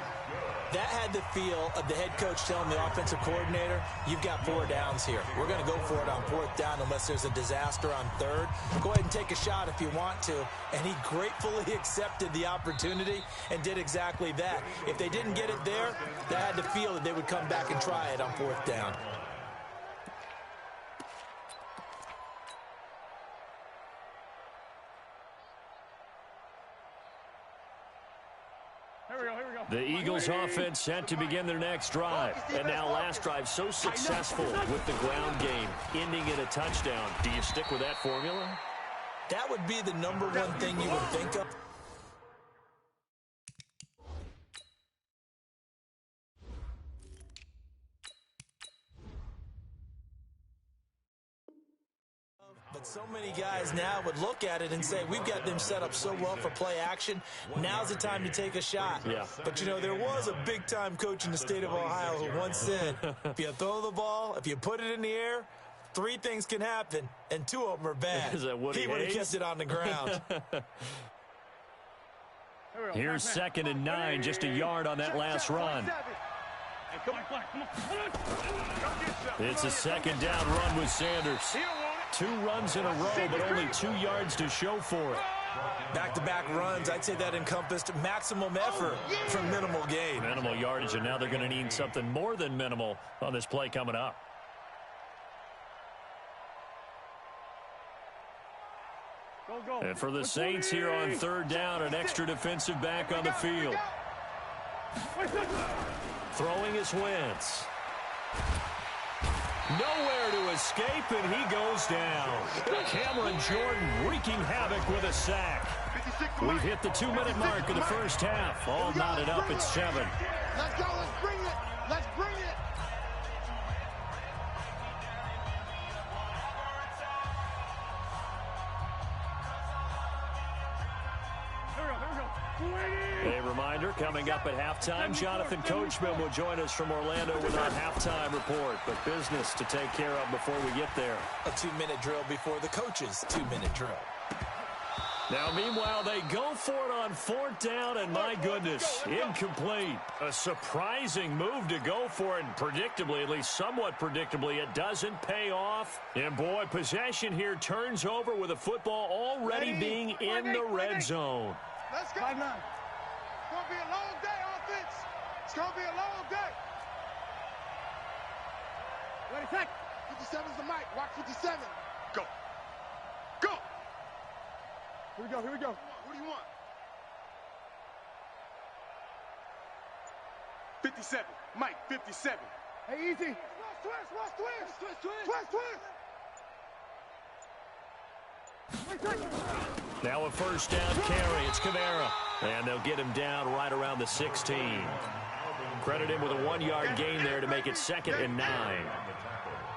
That had the feel of the head coach telling the offensive coordinator, you've got 4 downs here. We're going to go for it on 4th down unless there's a disaster on 3rd. Go ahead and take a shot if you want to. And he gratefully accepted the opportunity and did exactly that. If they didn't get it there, they had the feel that they would come back and try it on 4th down. The Eagles offense set to begin their next drive. And now last drive so successful with the ground game, ending in a touchdown. Do you stick with that formula? That would be the number one thing you would think of. But so many guys now would look at it and say, we've got them set up so well for play action. Now's the time to take a shot. Yeah. But, you know, there was a big-time coach in the state of Ohio who once said, if you throw the ball, if you put it in the air, 3 things can happen, and 2 of them are bad. Is that Woody he would have Hayes? kept it on the ground. Here's 2nd and 9, just a yard on that last run. Hey, come on. It's a 2nd down run with Sanders. 2 runs in a row, but only 2 yards to show for it. Back-to-back runs, I'd say that encompassed maximum effort for minimal gain. Minimal yardage, and now they're going to need something more than minimal on this play coming up. Go. And for the Saints here on 3rd down, an extra defensive back on the field. Throwing is Wentz. Nowhere to escape, and he goes down. Cameron Jordan wreaking havoc with a sack. We've hit the 2-minute mark of the first half. All knotted up at 7. Let's go. Let's bring it. A reminder, coming up at halftime, Jonathan Coachman will join us from Orlando with our halftime report. But business to take care of before we get there. A 2-minute drill before the coach's 2-minute drill. Now, meanwhile, they go for it on 4th down, and my goodness, incomplete. A surprising move to go for it, and predictably, at least somewhat predictably, it doesn't pay off. And boy, possession here turns over with the football already being in the red zone. Let's go. 5-9. It's going to be a long day, offense. It's going to be a long day. Ready, set. 57's the mic. Watch 57. Go. Here we go. What do you want? 57. Mike, 57. Hey, easy. Twist. Now a 1st down carry. It's Kamara. And they'll get him down right around the 16. Credit him with a 1-yard gain there to make it 2nd and 9.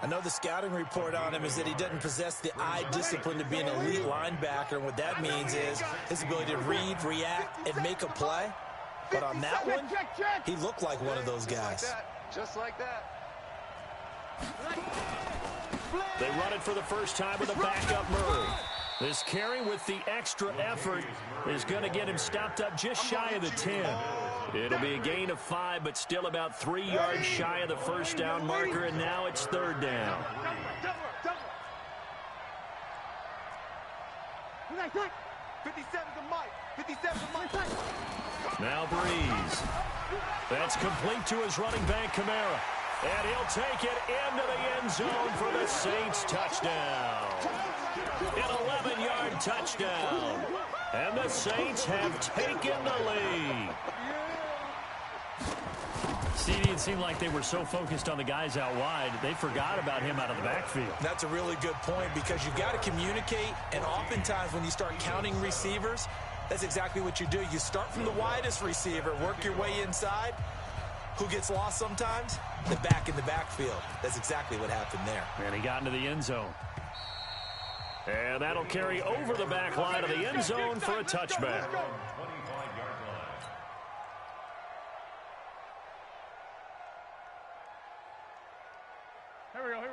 I know the scouting report on him is that he doesn't possess the eye discipline to be an elite linebacker, and what that means is his ability to read, react, and make a play. But on that one, he looked like one of those guys. Just like that. They run it for the first time with a backup Murray. This carry with the extra effort is going to get him stopped up just shy of the 10. It'll be a gain of 5, but still about 3 yards shy of the first down marker, and now it's 3rd down. 57 to Mike. 57 to Mike. Now Breeze. That's complete to his running back, Kamara. And he'll take it into the end zone for the Saints touchdown. An 11-yard touchdown. And the Saints have taken the lead. CD, it seemed like they were so focused on the guys out wide, they forgot about him out of the backfield. That's a really good point because you've got to communicate, and oftentimes when you start counting receivers, that's exactly what you do. You start from the widest receiver, work your way inside. Who gets lost sometimes? The back in the backfield. That's exactly what happened there. And he got into the end zone. And that'll carry over the back line of the end zone for a touchback.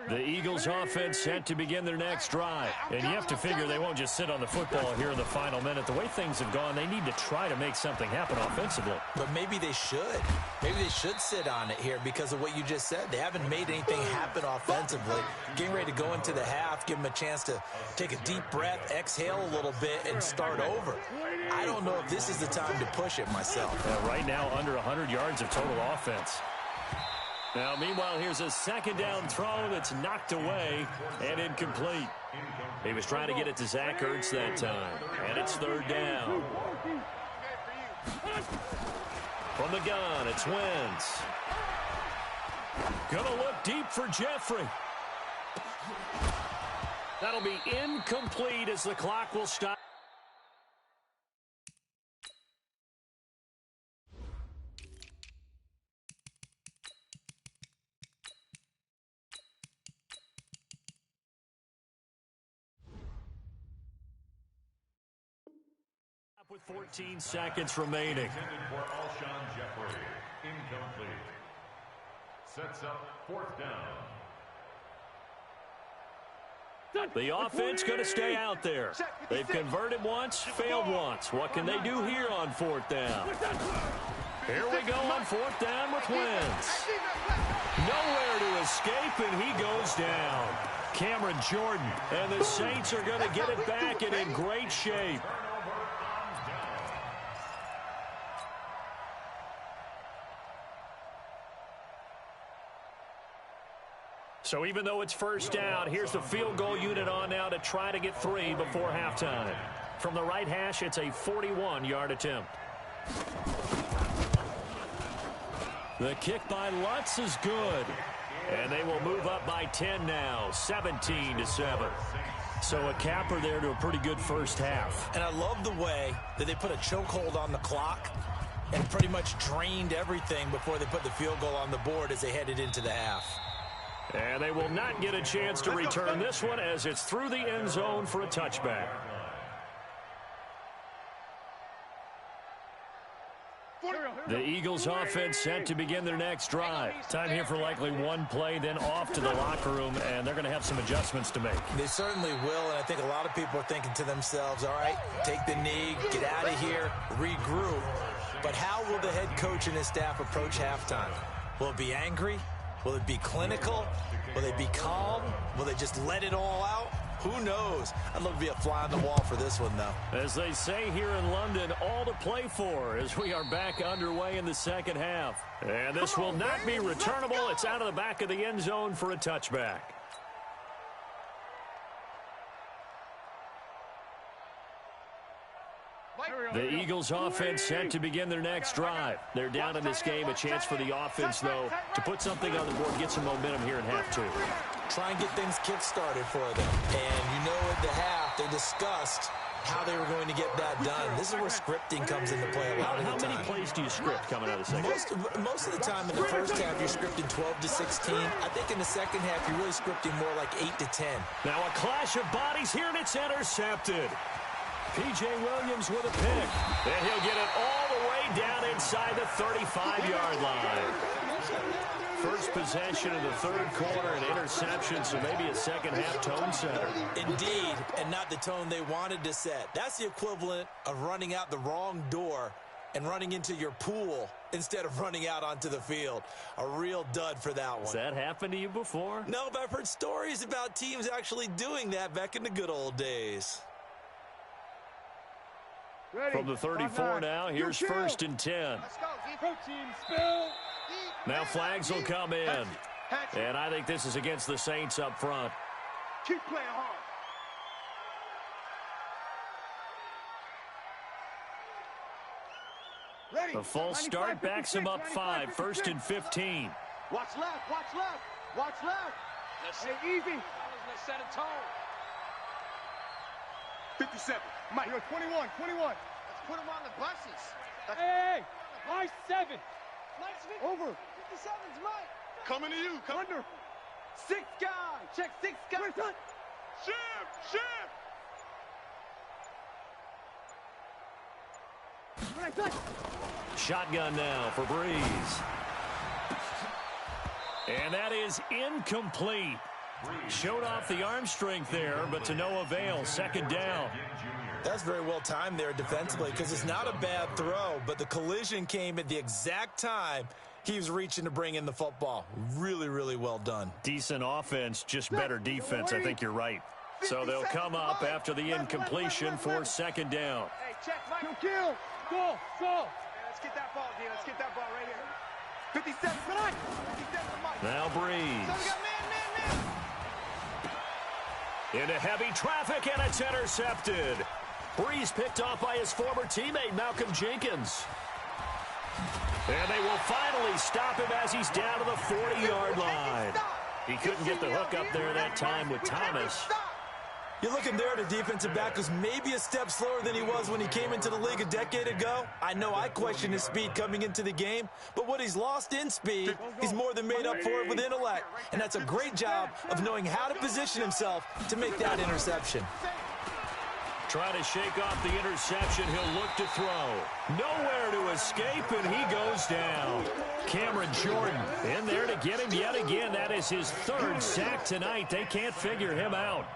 The Eagles offense set to begin their next drive. And you have to figure they won't just sit on the football here in the final minute. The way things have gone, they need to try to make something happen offensively. But maybe they should. Maybe they should sit on it here because of what you just said. They haven't made anything happen offensively. Getting ready to go into the half, give them a chance to take a deep breath, exhale a little bit, and start over. I don't know if this is the time to push it myself. Right now, under 100 yards of total offense. Now, meanwhile, here's a second down throw that's knocked away and incomplete. He was trying to get it to Zach Ertz that time, and it's 3rd down. From the gun, it's Wentz. Gonna look deep for Jeffrey. That'll be incomplete as the clock will stop. With 14 seconds remaining. Intended for Alshon Jeffrey. Incomplete. Sets up 4th down. The offense going to stay out there. They've converted once, failed once. What can they do here on 4th down? Here we go on 4th down with Wentz. Nowhere to escape, and he goes down. Cameron Jordan, and the Saints are going to get it back and in great shape. So even though it's 1st down, here's the field goal unit on now to try to get 3 before halftime. From the right hash, it's a 41-yard attempt. The kick by Lutz is good. And they will move up by 10 now, 17-7. So a capper there to a pretty good first half. And I love the way that they put a chokehold on the clock and pretty much drained everything before they put the field goal on the board as they headed into the half. And they will not get a chance to return this one as it's through the end zone for a touchback. The Eagles offense set to begin their next drive. Time here for likely one play, then off to the locker room, and they're going to have some adjustments to make. They certainly will, and I think a lot of people are thinking to themselves, all right, take the knee, get out of here, regroup. But how will the head coach and his staff approach halftime? Will it be angry? Will it be clinical? Will they be calm? Will they just let it all out? Who knows? I'd love to be a fly on the wall for this one, though. As they say here in London, all to play for as we are back underway in the second half. And this will not be returnable. It's out of the back of the end zone for a touchback. The Eagles offense set to begin their next drive. They're down in this game. A chance for the offense, though, to put something on the board, get some momentum here in half 2. Try and get things kick-started for them. And you know at the half, they discussed how they were going to get that done. This is where scripting comes into play a lot of the time. How many plays do you script coming out of the second? Most of the time in the first half, you're scripting 12 to 16. I think in the second half, you're really scripting more like 8 to 10. Now a clash of bodies here, and it's intercepted. P.J. Williams with a pick. And he'll get it all the way down inside the 35-yard line. First possession of the third quarter, an interception, so maybe a second-half tone setter. Indeed, and not the tone they wanted to set. That's the equivalent of running out the wrong door and running into your pool instead of running out onto the field. A real dud for that one. Has that happened to you before? No, but I've heard stories about teams actually doing that back in the good old days. From the 34 now, here's 1st and 10. Let's go, team. Spill. Now flags will come in. And I think this is against the Saints up front. Keep playing hard. Ready. The false start backs him up 5, 1st and 15. Watch left, watch left, watch left. Hey, easy. Let's set a tone. 57. Mike. 21. Let's put him on the buses. Hey, my 7. Over. 57's Mike. Coming to you. Come Under. 6 guy. Check 6 guy. Shift. Shotgun now for Breeze. And that is incomplete. Showed off the arm strength there, but to no avail. 2nd down. That's very well timed there defensively because it's not a bad throw, but the collision came at the exact time he was reaching to bring in the football. Really, really well done. Decent offense, just better defense. I think you're right. So they'll come up after the incompletion for 2nd down. Hey, check, Mike. Kill. Go. Let's get that ball, D. Let's get that ball right here. 57. Come on. 57 Mike. Now Breeze. So we got man. Into heavy traffic, and it's intercepted. Breeze picked off by his former teammate, Malcolm Jenkins. And they will finally stop him as he's down to the 40-yard line. He couldn't get the hook up there that time with Thomas. You're looking there at a defensive back who's maybe a step slower than he was when he came into the league a decade ago. I know I questioned his speed coming into the game, but what he's lost in speed, he's more than made up for it with intellect. And that's a great job of knowing how to position himself to make that interception. Trying to shake off the interception, he'll look to throw. Nowhere to escape, and he goes down. Cameron Jordan in there to get him yet again. That is his 3rd sack tonight. They can't figure him out.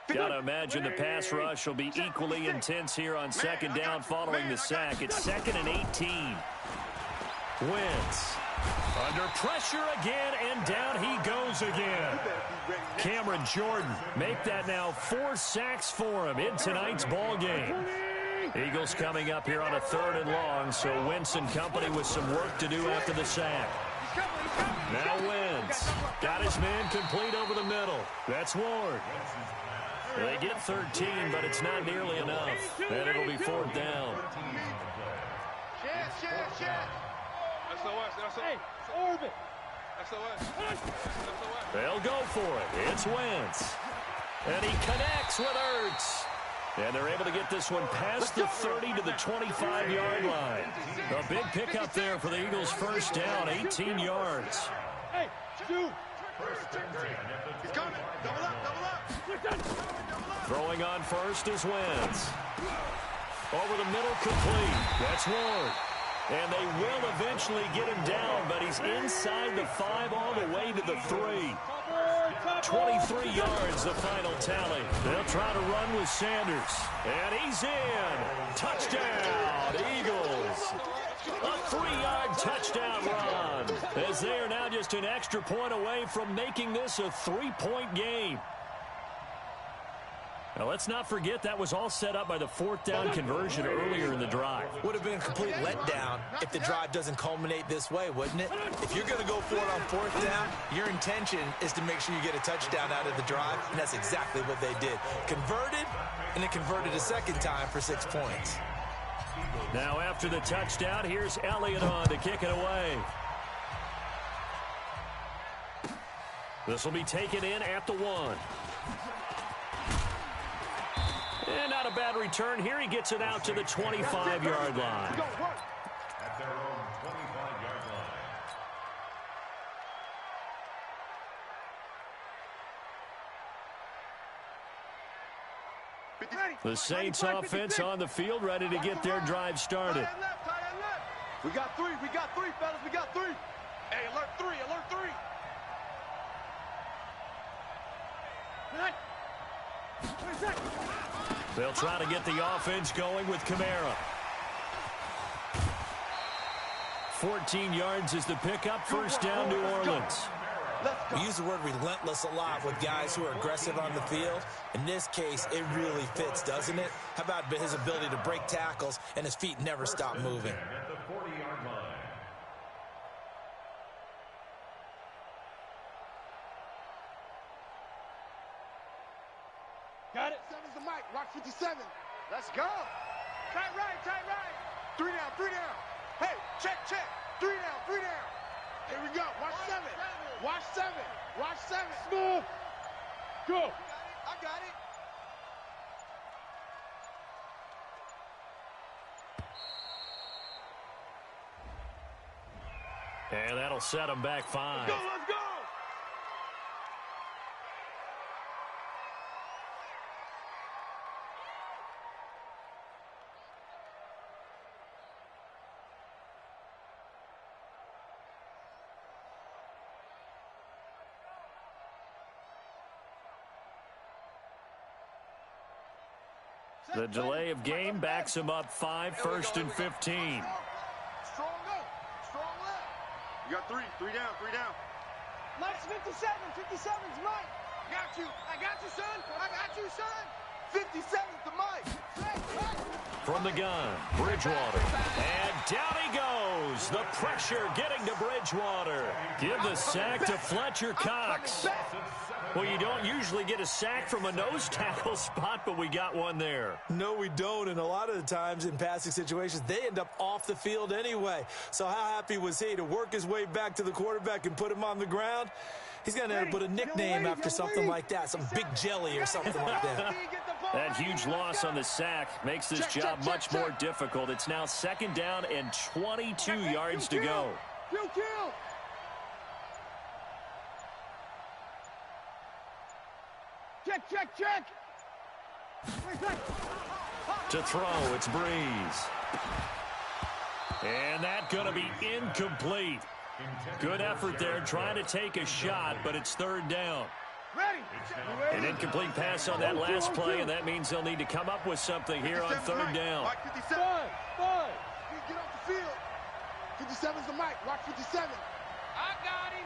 Got to imagine the pass rush will be equally intense here on 2nd down following the sack. It's 2nd and 18. Wentz under pressure again, and down he goes again. Cameron Jordan make that now 4 sacks for him in tonight's ball game. Eagles coming up here on a 3rd and long, so Wentz and company with some work to do after the sack. Now Wentz got his man complete over the middle. That's Ward. They get 13, but it's not nearly enough. And it'll be 4th down. Shit. Hey, orbit. They'll go for it. It's Wentz. And he connects with Ertz. And they're able to get this one past the 30 to the 25-yard line. A big pickup there for the Eagles' 1st down, 18 yards. Hey, shoot. He's coming. Double up. Throwing on first is Wentz. Over the middle, complete. That's Ward. And they will eventually get him down, but he's inside the 5 all the way to the 3. 23 yards, the final tally. They'll try to run with Sanders. And he's in. Touchdown, Eagles. A 3-yard touchdown run, as they are now just an extra point away from making this a 3-point game. Now, let's not forget that was all set up by the 4th down conversion earlier in the drive. Would have been a complete letdown if the drive doesn't culminate this way, wouldn't it? If you're going to go for it on 4th down, your intention is to make sure you get a touchdown out of the drive, and that's exactly what they did. Converted, and it converted a 2nd time for 6 points. Now, after the touchdown, here's Elliott on to kick it away. This will be taken in at the 1. And not a bad return here. He gets it out to the 25-yard line. At their own 25-yard line. The Saints offense on the field, ready to get their drive started. We got three, fellas, we got three. Hey, alert three. They'll try to get the offense going with Kamara. 14 yards is the pickup. First down, New Orleans. We use the word relentless a lot with guys who are aggressive on the field. In this case, it really fits, doesn't it? How about his ability to break tackles and his feet never stop moving? At the 40-yard line. Got it. 7's the mic. Watch 57. Let's go. Tight right. 3 down. Hey, check. 3 down. Here we go. Watch 7. Watch 7. Smooth. Go. I got it. And that'll set him back 5. Let's go. The delay of game backs him up 5, 1st and 15. Strong left. You got three down. Mike's 57. 57's Mike. I got you, son. 57's the Mike. From the gun, Bridgewater. And down he goes. The pressure getting to Bridgewater. Give the sack to Fletcher Cox. Well, you don't usually get a sack from a nose tackle spot, but we got one there. No, we don't, and a lot of the times in passing situations, they end up off the field anyway. So how happy was he to work his way back to the quarterback and put him on the ground? He's going to end up with a nickname after something like that, some Big Jelly or something like that. That huge loss on the sack makes this job much more difficult. It's now 2nd down and 22 yards to go. Kill. Check. To throw, it's Breeze. And that's going to be incomplete. Good effort there, trying to take a shot, but it's 3rd down. An incomplete pass on that last play, and that means they'll need to come up with something here on 3rd down. Mike 57. Get off the field. 57's the Mike. Watch 57. I got him.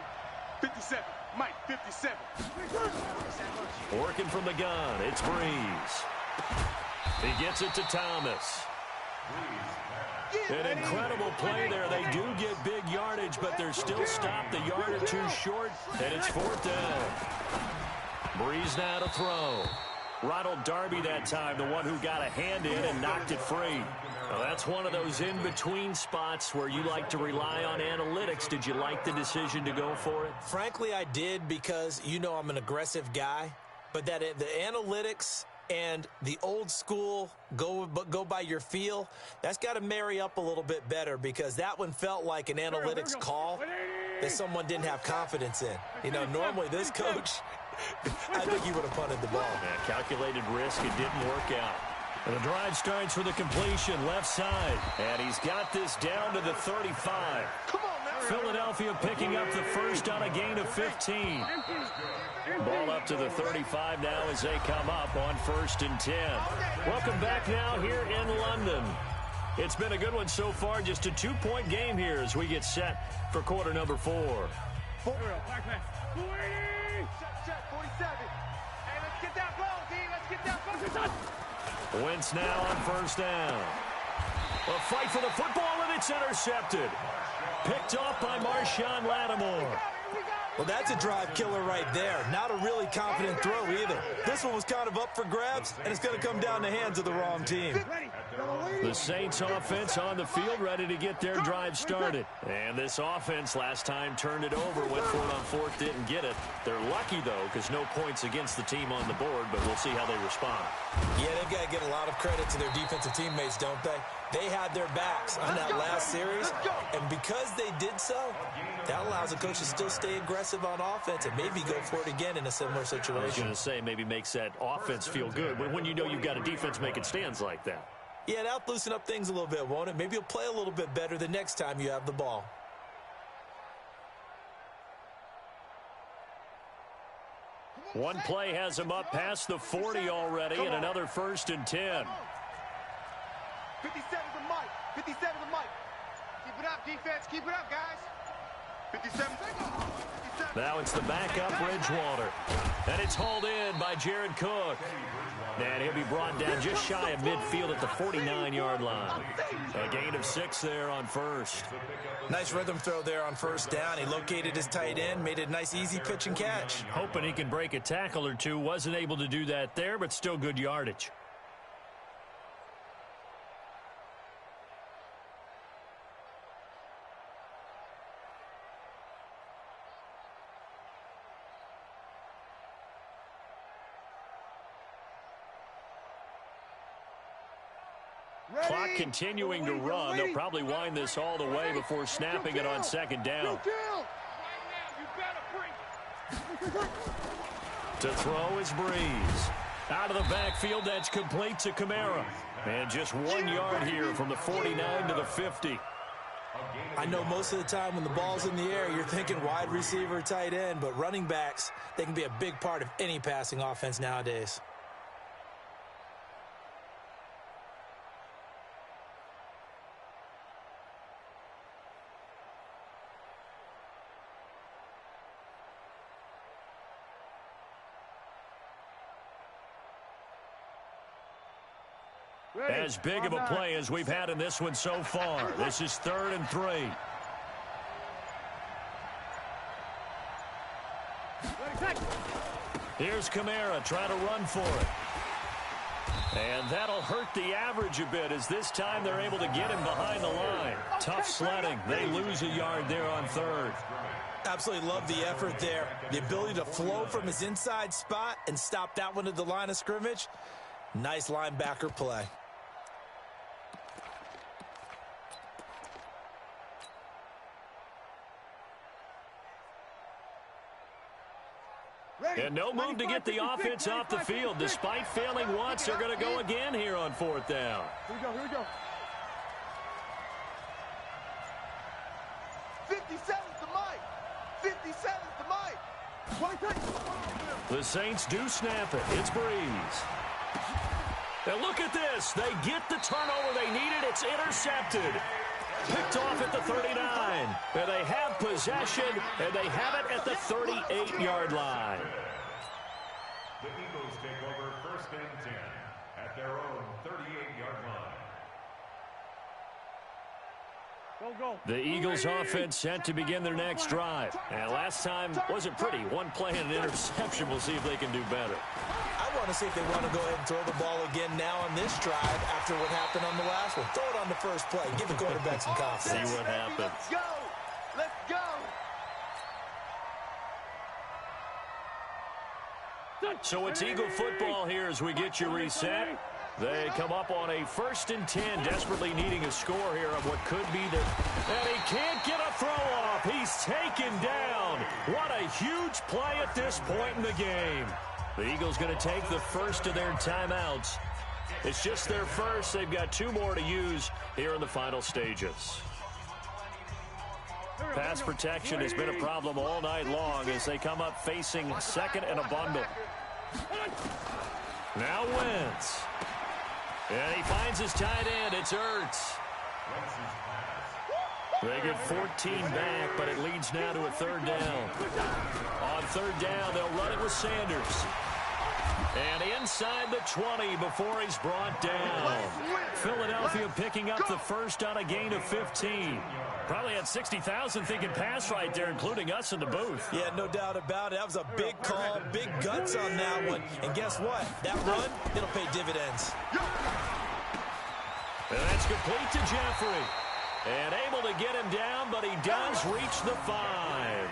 57. Mike 57. Working from the gun, it's Breeze. He gets it to Thomas. An incredible play there. They do get big yardage, but they're still stopped a yard or two short, and it's 4th down. Breeze now to throw. Ronald Darby that time, the one who got a hand in and knocked it free. Well, that's one of those in-between spots where you like to rely on analytics. Did you like the decision to go for it? Frankly, I did, because you know I'm an aggressive guy. But the analytics and the old school go by your feel, that's got to marry up a little bit better, because that one felt like an analytics call that someone didn't have confidence in. You know, normally this coach, I think he would have punted the ball. Yeah, calculated risk. It didn't work out. And the drive starts with a completion left side. And he's got this down to the 35. Come on, man. Philadelphia picking up the first on a gain of 15. Ball up to the 35 now as they come up on 1st and 10. Welcome back now here in London. It's been a good one so far. Just a 2-point game here as we get set for quarter number 4. Check, 47. Hey, let's get that ball, D. Let's get that ball. Wentz now on 1st down. A fight for the football, and it's intercepted. Picked off by Marshawn Lattimore. We got it. Well, that's a drive killer right there. Not a really confident throw either. This one was kind of up for grabs, and it's going to come down the hands of the wrong team. The Saints offense on the field, ready to get their drive started. And this offense last time turned it over, went for it on fourth, didn't get it. They're lucky, though, because no points against the team on the board, but we'll see how they respond. Yeah, they've got to get a lot of credit to their defensive teammates, don't they? They had their backs on that last series, and because they did so, that allows the coach to still stay aggressive on offense and maybe go for it again in a similar situation. I was going to say, maybe makes that offense feel good, but when you know you've got a defense making stands like that. Yeah, that'll loosen up things a little bit, won't it? Maybe you'll play a little bit better the next time you have the ball. One play has him up past the 40 already, and another 1st and 10. 57 to Mike. 57 to Mike. Keep it up, defense. Keep it up, guys. 57. Now it's the backup Bridgewater. And it's hauled in by Jared Cook. And he'll be brought down just shy of midfield at the 49-yard line. A gain of 6 there on first. Nice rhythm throw there on first down. He located his tight end, made it a nice easy pitch and catch. Hoping he can break a tackle or two. Wasn't able to do that there, but still good yardage. Clock continuing to run. They'll probably wind this all the way before snapping it on second down. To throw is Breeze. Out of the backfield, that's complete to Kamara. And just 1 yard here from the 49 to the 50. I know most of the time when the ball's in the air, you're thinking wide receiver, tight end, but running backs, they can be a big part of any passing offense nowadays. As big of a play as we've had in this one so far. This is 3rd and 3. Here's Kamara trying to run for it. And that'll hurt the average a bit as this time they're able to get him behind the line. Tough sledding. They lose a yard there on 3rd. Absolutely love the effort there. The ability to flow from his inside spot and stop that one at the line of scrimmage. Nice linebacker play. And no move to get the offense off the field. Despite failing once, they're going to go again here on 4th down. Here we go, here we go. 57's to Mike. 57's to Mike. The Saints do snap it. It's Breeze. And look at this. They get the turnover they needed. It's intercepted. Picked off at the 39. And they have possession, and they have it at the 38-yard line. The Eagles take over 1st and 10 at their own 38-yard line. The Eagles offense set to begin their next drive. And last time wasn't pretty. One play and an interception. We'll see if they can do better. I want to see if they want to go ahead and throw the ball again now on this drive after what happened on the last one. Throw it on the first play. Give the quarterback some confidence. See what happens. Let's go. Let's go. So it's Eagle football here as we get you reset. They come up on a 1st and 10, desperately needing a score here on what could be the... And he can't get a throw off. He's taken down. What a huge play at this point in the game. The Eagles going to take the first of their timeouts. It's just their first. They've got 2 more to use here in the final stages. Pass protection has been a problem all night long as they come up facing 2nd and a bundle. Now Wentz. And he finds his tight end. It's Ertz. They get 14 back, but it leads now to a 3rd down. On 3rd down, they'll run it with Sanders. And inside the 20 before he's brought down. Philadelphia picking up the first on a gain of 15. Probably had 60,000 thinking pass right there, including us in the booth. Yeah, no doubt about it. That was a big call, big guts on that one. And guess what? That run, it'll pay dividends. And that's complete to Jeffrey. And able to get him down, but he does reach the 5.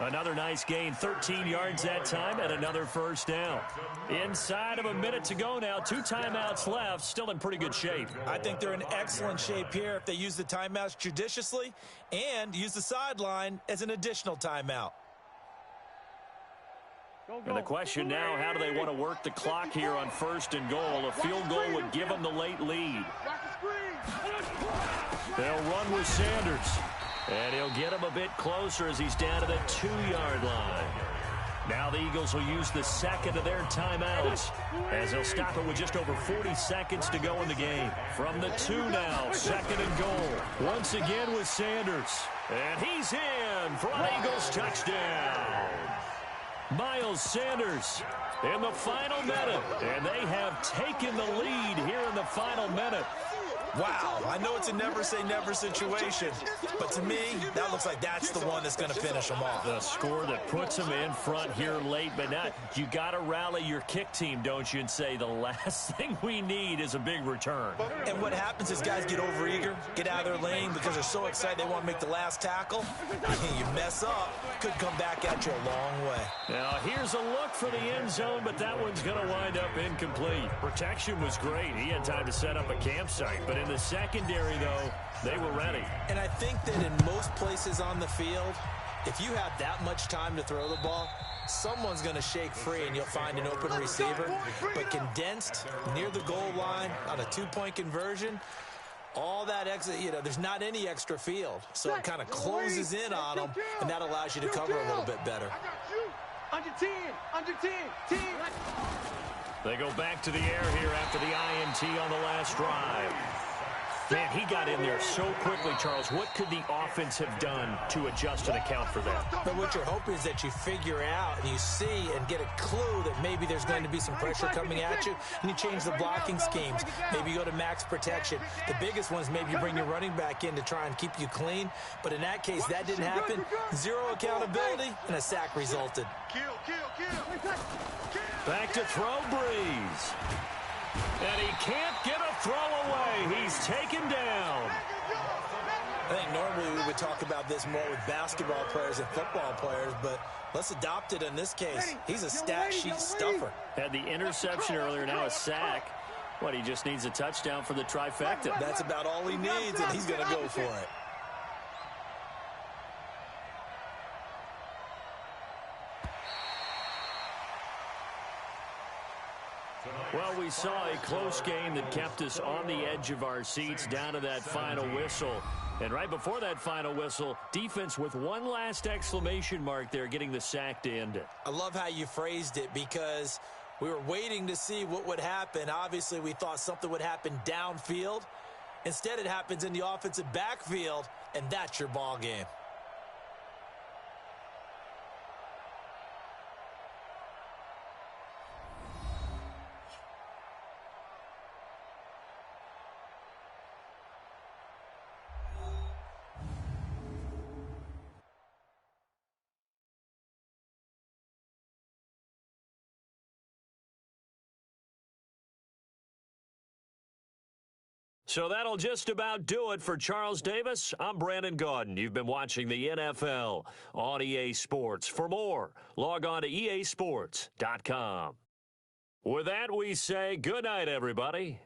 Another nice gain, 13 yards that time, and another first down. Inside of a minute to go now, 2 timeouts left, still in pretty good shape. I think they're in excellent shape here if they use the timeouts judiciously and use the sideline as an additional timeout. And the question now, how do they want to work the clock here on 1st and goal? A field goal would give them the late lead. They'll run with Sanders. And he'll get him a bit closer as he's down to the 2-yard line. Now the Eagles will use the second of their timeouts as they'll stop it with just over 40 seconds to go in the game. From the 2 now, 2nd and goal. Once again with Sanders. And he's in for an Eagles touchdown. Miles Sanders in the final minute. And they have taken the lead here in the final minute. Wow, I know it's a never-say-never situation, but to me, that looks like that's the one that's going to finish them off. The score that puts them in front here late, but not. You got to rally your kick team, don't you, and say the last thing we need is a big return. And what happens is guys get overeager, get out of their lane because they're so excited they want to make the last tackle. You mess up, could come back at you a long way. Now, here's a look for the end zone, but that one's going to wind up incomplete. Protection was great. He had time to set up a campsite, but in the secondary, though, they were ready. And I think that in most places on the field, if you have that much time to throw the ball, someone's going to shake free and you'll find an open receiver. But condensed near the goal line on a 2-point conversion, all that extra, there's not any extra field. So it kind of closes in on them, and that allows you to cover a little bit better. Under 10, under 10, 10. They go back to the air here after the INT on the last drive. Man, he got in there so quickly, Charles. What could the offense have done to adjust and account for that? But what you're hoping is that you figure out and you see and get a clue that maybe there's going to be some pressure coming at you, and you change the blocking schemes. Maybe you go to max protection. The biggest one is maybe you bring your running back in to try and keep you clean. But in that case, that didn't happen. 0 accountability, and a sack resulted. Back to throw, Breeze. And he can't get a throw away. He's taken down. I think normally we would talk about this more with basketball players and football players, but let's adopt it in this case. He's a stat sheet stuffer. Had the interception earlier, now a sack. What, he just needs a touchdown for the trifecta. That's about all he needs, and he's going to go for it. Well, we saw a close game that kept us on the edge of our seats down to that final whistle. And right before that final whistle, defense with one last exclamation mark there, getting the sack to end it. I love how you phrased it because we were waiting to see what would happen. Obviously, we thought something would happen downfield. Instead, it happens in the offensive backfield, and that's your ball game. So that'll just about do it for Charles Davis. I'm Brandon Gaudin. You've been watching the NFL on EA Sports. For more, log on to easports.com. With that, we say good night, everybody.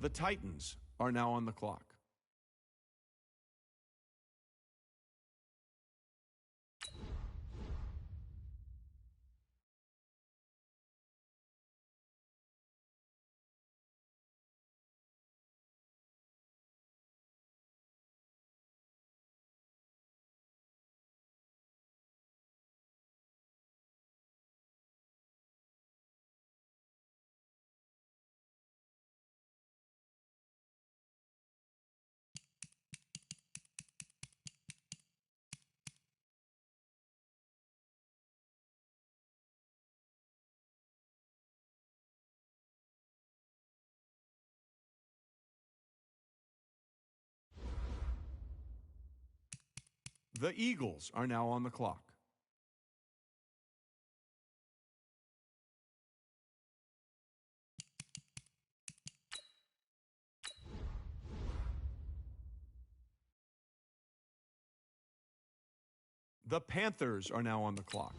The Titans are now on the clock. The Eagles are now on the clock. The Panthers are now on the clock.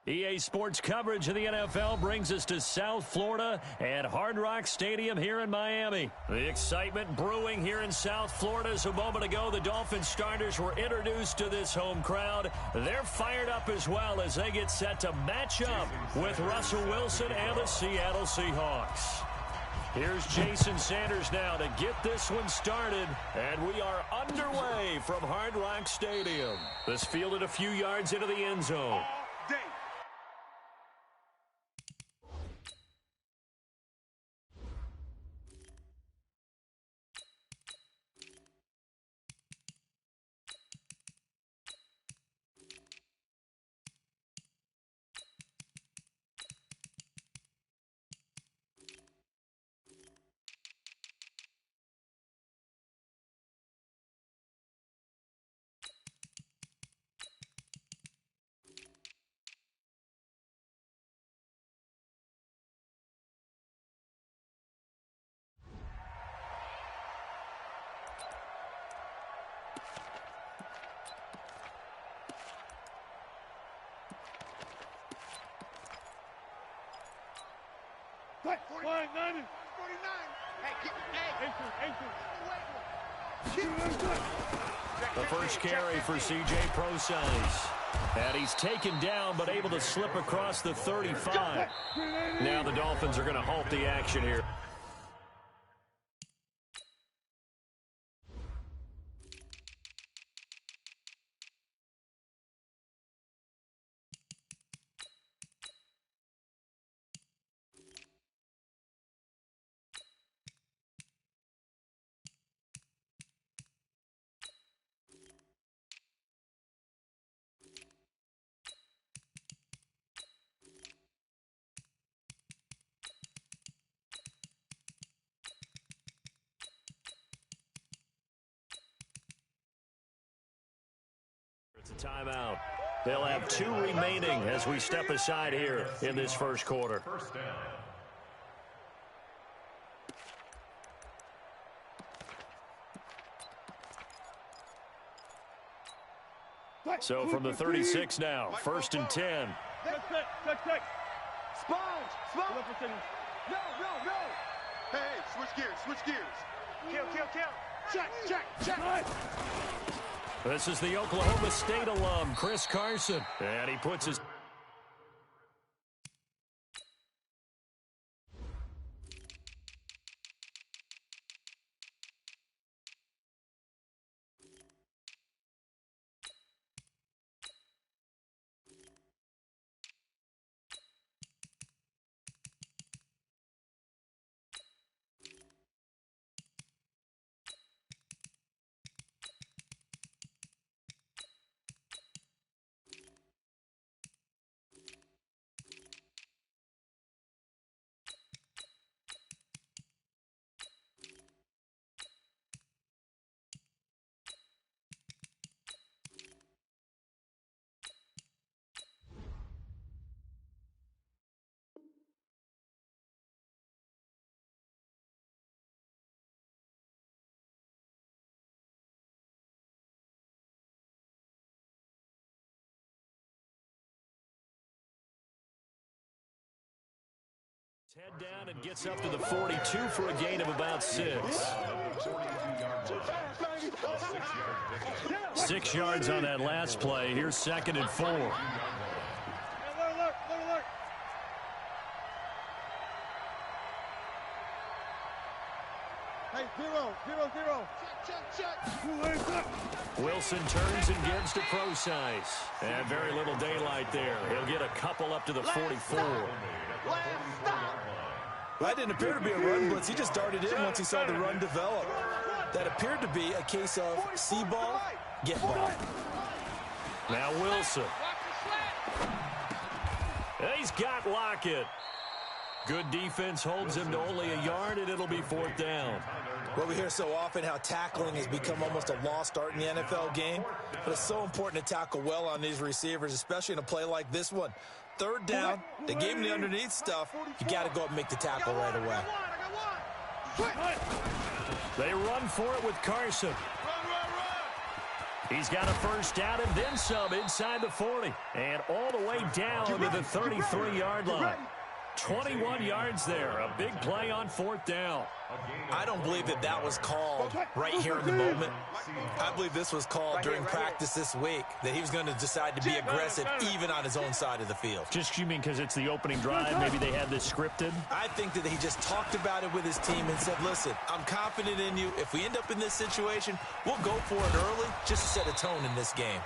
EA Sports coverage of the NFL brings us to South Florida at Hard Rock Stadium here in Miami. The excitement brewing here in South Florida as a moment ago the Dolphins starters were introduced to this home crowd. They're fired up as well as they get set to match up with Russell Wilson and the Seattle Seahawks. Here's Jason Sanders now to get this one started, and we are underway from Hard Rock Stadium. This fielded a few yards into the end zone. The first carry for C.J. Procise. And he's taken down but able to slip across the 35. Now the Dolphins are going to halt the action here. It's a timeout. They'll have 2 remaining as we step aside here in this first quarter. First down. So from the 36 now, 1st and 10. Sponge! No! Hey, switch gears. Kill. Check. This is the Oklahoma State alum, Chris Carson. And he puts his... Head down and gets up to the 42 for a gain of about 6. 6 yards on that last play. Here's 2nd and 4. Hey, zero. Check. Wilson turns and gives to Procise. And very little daylight there. He'll get a couple up to the 44. That didn't appear to be a run blitz. He just darted in once he saw the run develop. That appeared to be a case of see ball, get ball. Now Wilson. He's got Lockett. Good defense holds him to only a yard, and it'll be 4th down. Well, we hear so often how tackling has become almost a lost art in the NFL game. But it's so important to tackle well on these receivers, especially in a play like this one. 3rd down, they gave him the underneath stuff. You got to go up and make the tackle right away. They run for it with Carson. He's got a first down and then some inside the 40. And all the way down to the 33-yard line. 21 yards there. A big play on 4th down. I don't believe that was called right here in the moment. I believe this was called during practice this week, that he was going to decide to be aggressive even on his own side of the field. Just, you mean because it's the opening drive, maybe they had this scripted? I think that he just talked about it with his team and said, listen, I'm confident in you. If we end up in this situation, we'll go for it early just to set a tone in this game.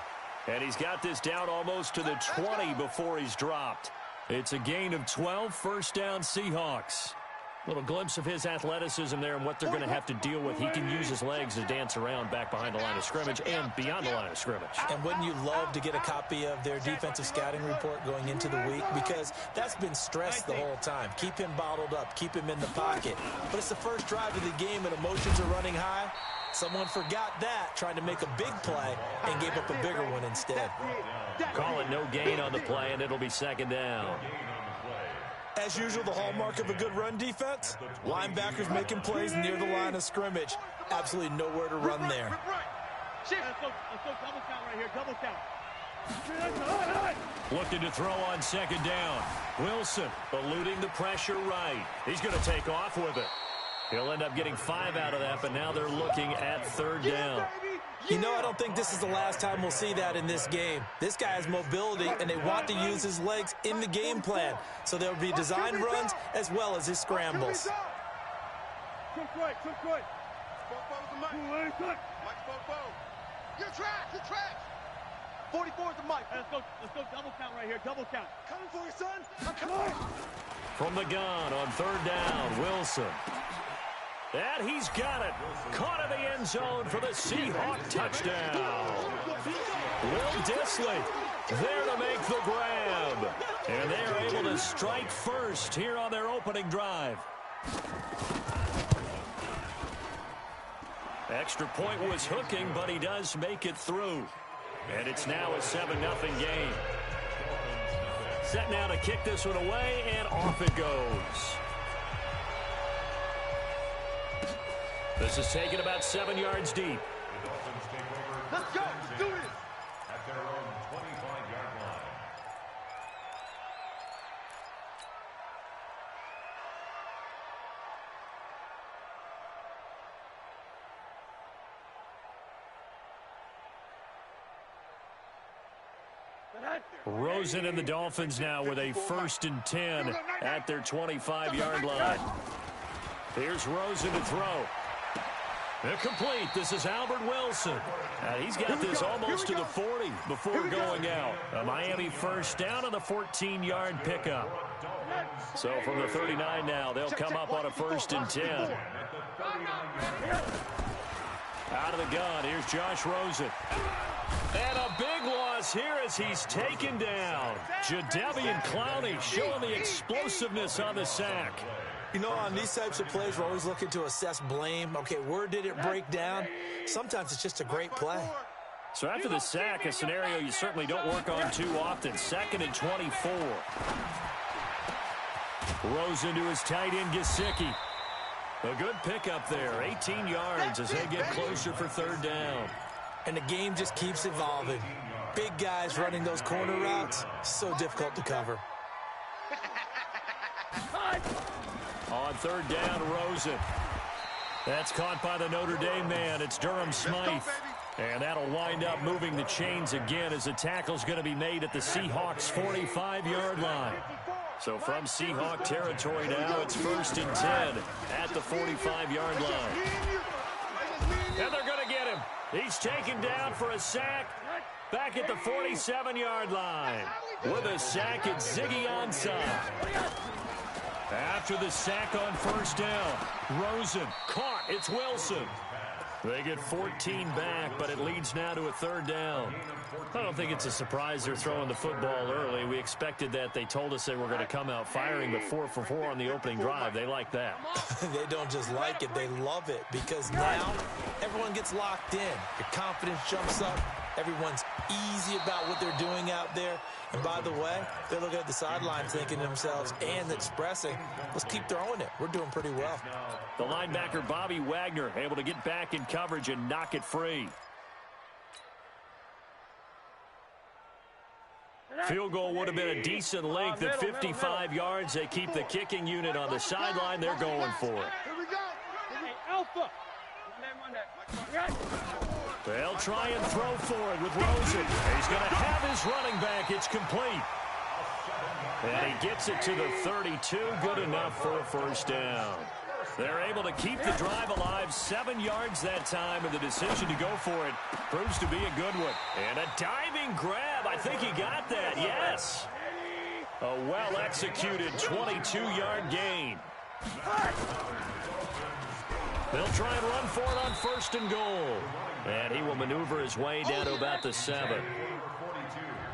And he's got this down almost to the 20 before he's dropped. It's a gain of 12, first down Seahawks. Little glimpse of his athleticism there and what they're going to have to deal with. He can use his legs to dance around back behind the line of scrimmage and beyond the line of scrimmage. And wouldn't you love to get a copy of their defensive scouting report going into the week? Because that's been stressed the whole time. Keep him bottled up. Keep him in the pocket. But it's the first drive of the game and emotions are running high. Someone forgot that, trying to make a big play, and gave up a bigger one instead. Call it no gain on the play, and it'll be 2nd down. As usual, the hallmark of a good run defense, linebackers making plays near the line of scrimmage. Absolutely nowhere to run there. Let's go double count right here, double count. Looking to throw on 2nd down. Wilson eluding the pressure right. He's going to take off with it. He'll end up getting 5 out of that, but now they're looking at 3rd down. You know, I don't think this is the last time we'll see that in this game. This guy has mobility, and they want to use his legs in the game plan. So there'll be design runs as well as his scrambles. Took right. You're trash. 44 is the mic. Let's go double count right here, double count. Coming for you, son. I'm coming. From the gun on 3rd down, Wilson. And he's got it. Caught in the end zone for the Seahawk touchdown. Will Dissly there to make the grab. And they are able to strike first here on their opening drive. Extra point was hooking, but he does make it through. And it's now a 7-0 game. Set now to kick this one away, and off it goes. This is taken about 7 yards deep. Let's go. Let's do this. At their own 25-yard line. Rosen and the Dolphins now with a 1st and 10 at their 25-yard line. Here's Rosen to throw. Complete. This is Albert Wilson. He's got this almost to the 40 before going out. A Miami first down on the 14-yard pickup. So from the 39 now, they'll come up on a 1st and 10. Out of the gun, here's Josh Rosen. And a big loss here as he's taken down. Jadeveon Clowney showing the explosiveness on the sack. You know, on these types of plays, we're always looking to assess blame. Okay, where did it break down? Sometimes it's just a great play. So after the sack, a scenario you certainly don't work on too often. 2nd and 24. Rosen to his tight end, Gesicki. A good pickup there. 18 yards as they get closer for 3rd down. And the game just keeps evolving. Big guys running those corner routes, so difficult to cover. On 3rd down, Rosen. That's caught by the Notre Dame man. It's Durham Smythe. And that'll wind up moving the chains again as the tackle's going to be made at the Seahawks' 45-yard line. So from Seahawk territory now, it's 1st and 10 at the 45-yard line. And they're going to get him. He's taken down for a sack back at the 47-yard line. With a sack, it's Ziggy Ansah. After the sack on 1st down, Rosen caught. It's Wilson. They get 14 back, but it leads now to a 3rd down. I don't think it's a surprise they're throwing the football early. We expected that. They told us they were going to come out firing, but 4 for 4 on the opening drive. They like that. They don't just like it, they love it, because now everyone gets locked in. Your confidence jumps up. Everyone's easy about what they're doing out there. And by the way, they're looking at the sidelines thinking to themselves and expressing, let's keep throwing it. We're doing pretty well. The linebacker, Bobby Wagner, able to get back in coverage and knock it free. Field goal would have been a decent length at 55 yards. They keep the kicking unit on the sideline. They're going for it. Here we go. Hey, Alpha. They'll try and throw for it with Rosen. He's going to have his running back. It's complete. And he gets it to the 32. Good enough for a first down. They're able to keep the drive alive, 7 yards that time, and the decision to go for it proves to be a good one. And a diving grab. I think he got that, yes. A well-executed 22-yard gain. They'll try and run for it on first and goal. And he will maneuver his way down to about the 7.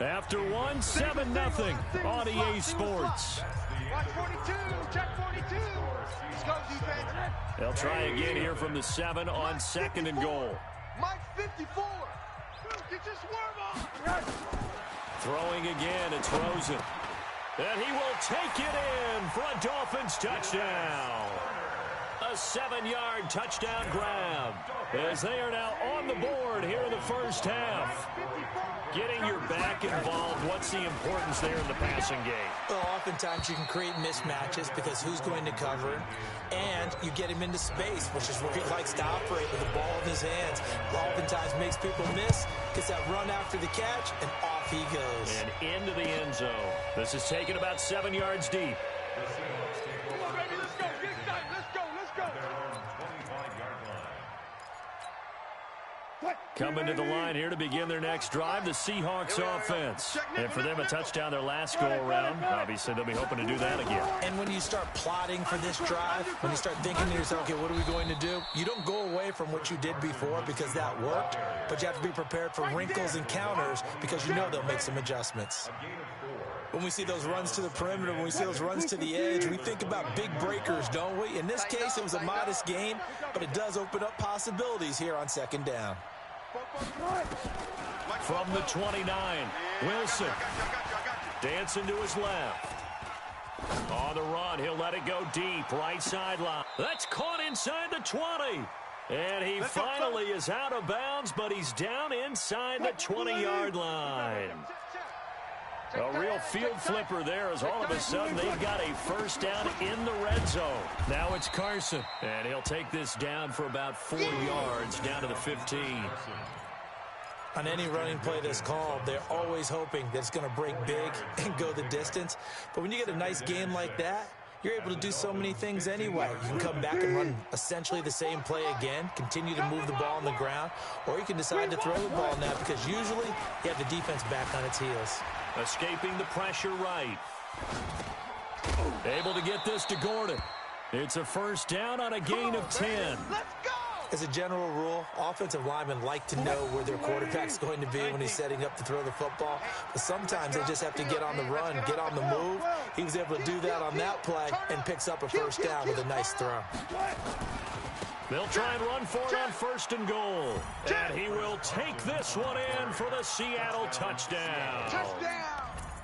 After one, 7-0 on EA Sports. Watch 42. Check 42. Let's go, defense. They'll try again here from the 7 on second and goal. Mike 54. Get your swerve on. Throwing again, it's Rosen. And he will take it in for a Dolphins touchdown. A 7-yard touchdown grab as they are now on the board here in the first half. Getting your back involved, what's the importance there in the passing game? Well, oftentimes you can create mismatches because who's going to cover, and you get him into space, which is where he likes to operate with the ball in his hands. Oftentimes makes people miss, gets that run after the catch, and off he goes. And into the end zone. This is taken about 7 yards deep. Come on, baby, let's go. Get excited. Let's go. Let's go. Coming to the line here to begin their next drive, the Seahawks offense. And for them, a touchdown their last go-around. Obviously, they'll be hoping to do that again. And when you start plotting for this drive, when you start thinking to yourself, okay, what are we going to do? You don't go away from what you did before because that worked, but you have to be prepared for wrinkles and counters because you know they'll make some adjustments. When we see those runs to the perimeter, when we see those runs to the edge, we think about big breakers, don't we? In this case, it was a modest gain, but it does open up possibilities here on second down. From the 29, Wilson dancing to his left. On the run, he'll let it go deep, right sideline. That's caught inside the 20. And he finally is out of bounds, but he's down inside the 20-yard line. A real field flipper there as all of a sudden they've got a first down in the red zone. Now it's Carson, and he'll take this down for about 4 yards down to the 15. On any running play that's called, they're always hoping that it's going to break big and go the distance. But when you get a nice game like that, you're able to do so many things anyway. You can come back and run essentially the same play again, continue to move the ball on the ground, or you can decide to throw the ball now because usually you have the defense back on its heels. Escaping the pressure right. Able to get this to Gordon. It's a first down on a gain of 10. Let's go. As a general rule, offensive linemen like to know where their quarterback's going to be when he's setting up to throw the football. But sometimes they just have to get on the run, get on the move. He was able to do that on that play and picks up a first down with a nice throw. They'll try and run for it on first and goal. And he will take this one in for the Seattle touchdown.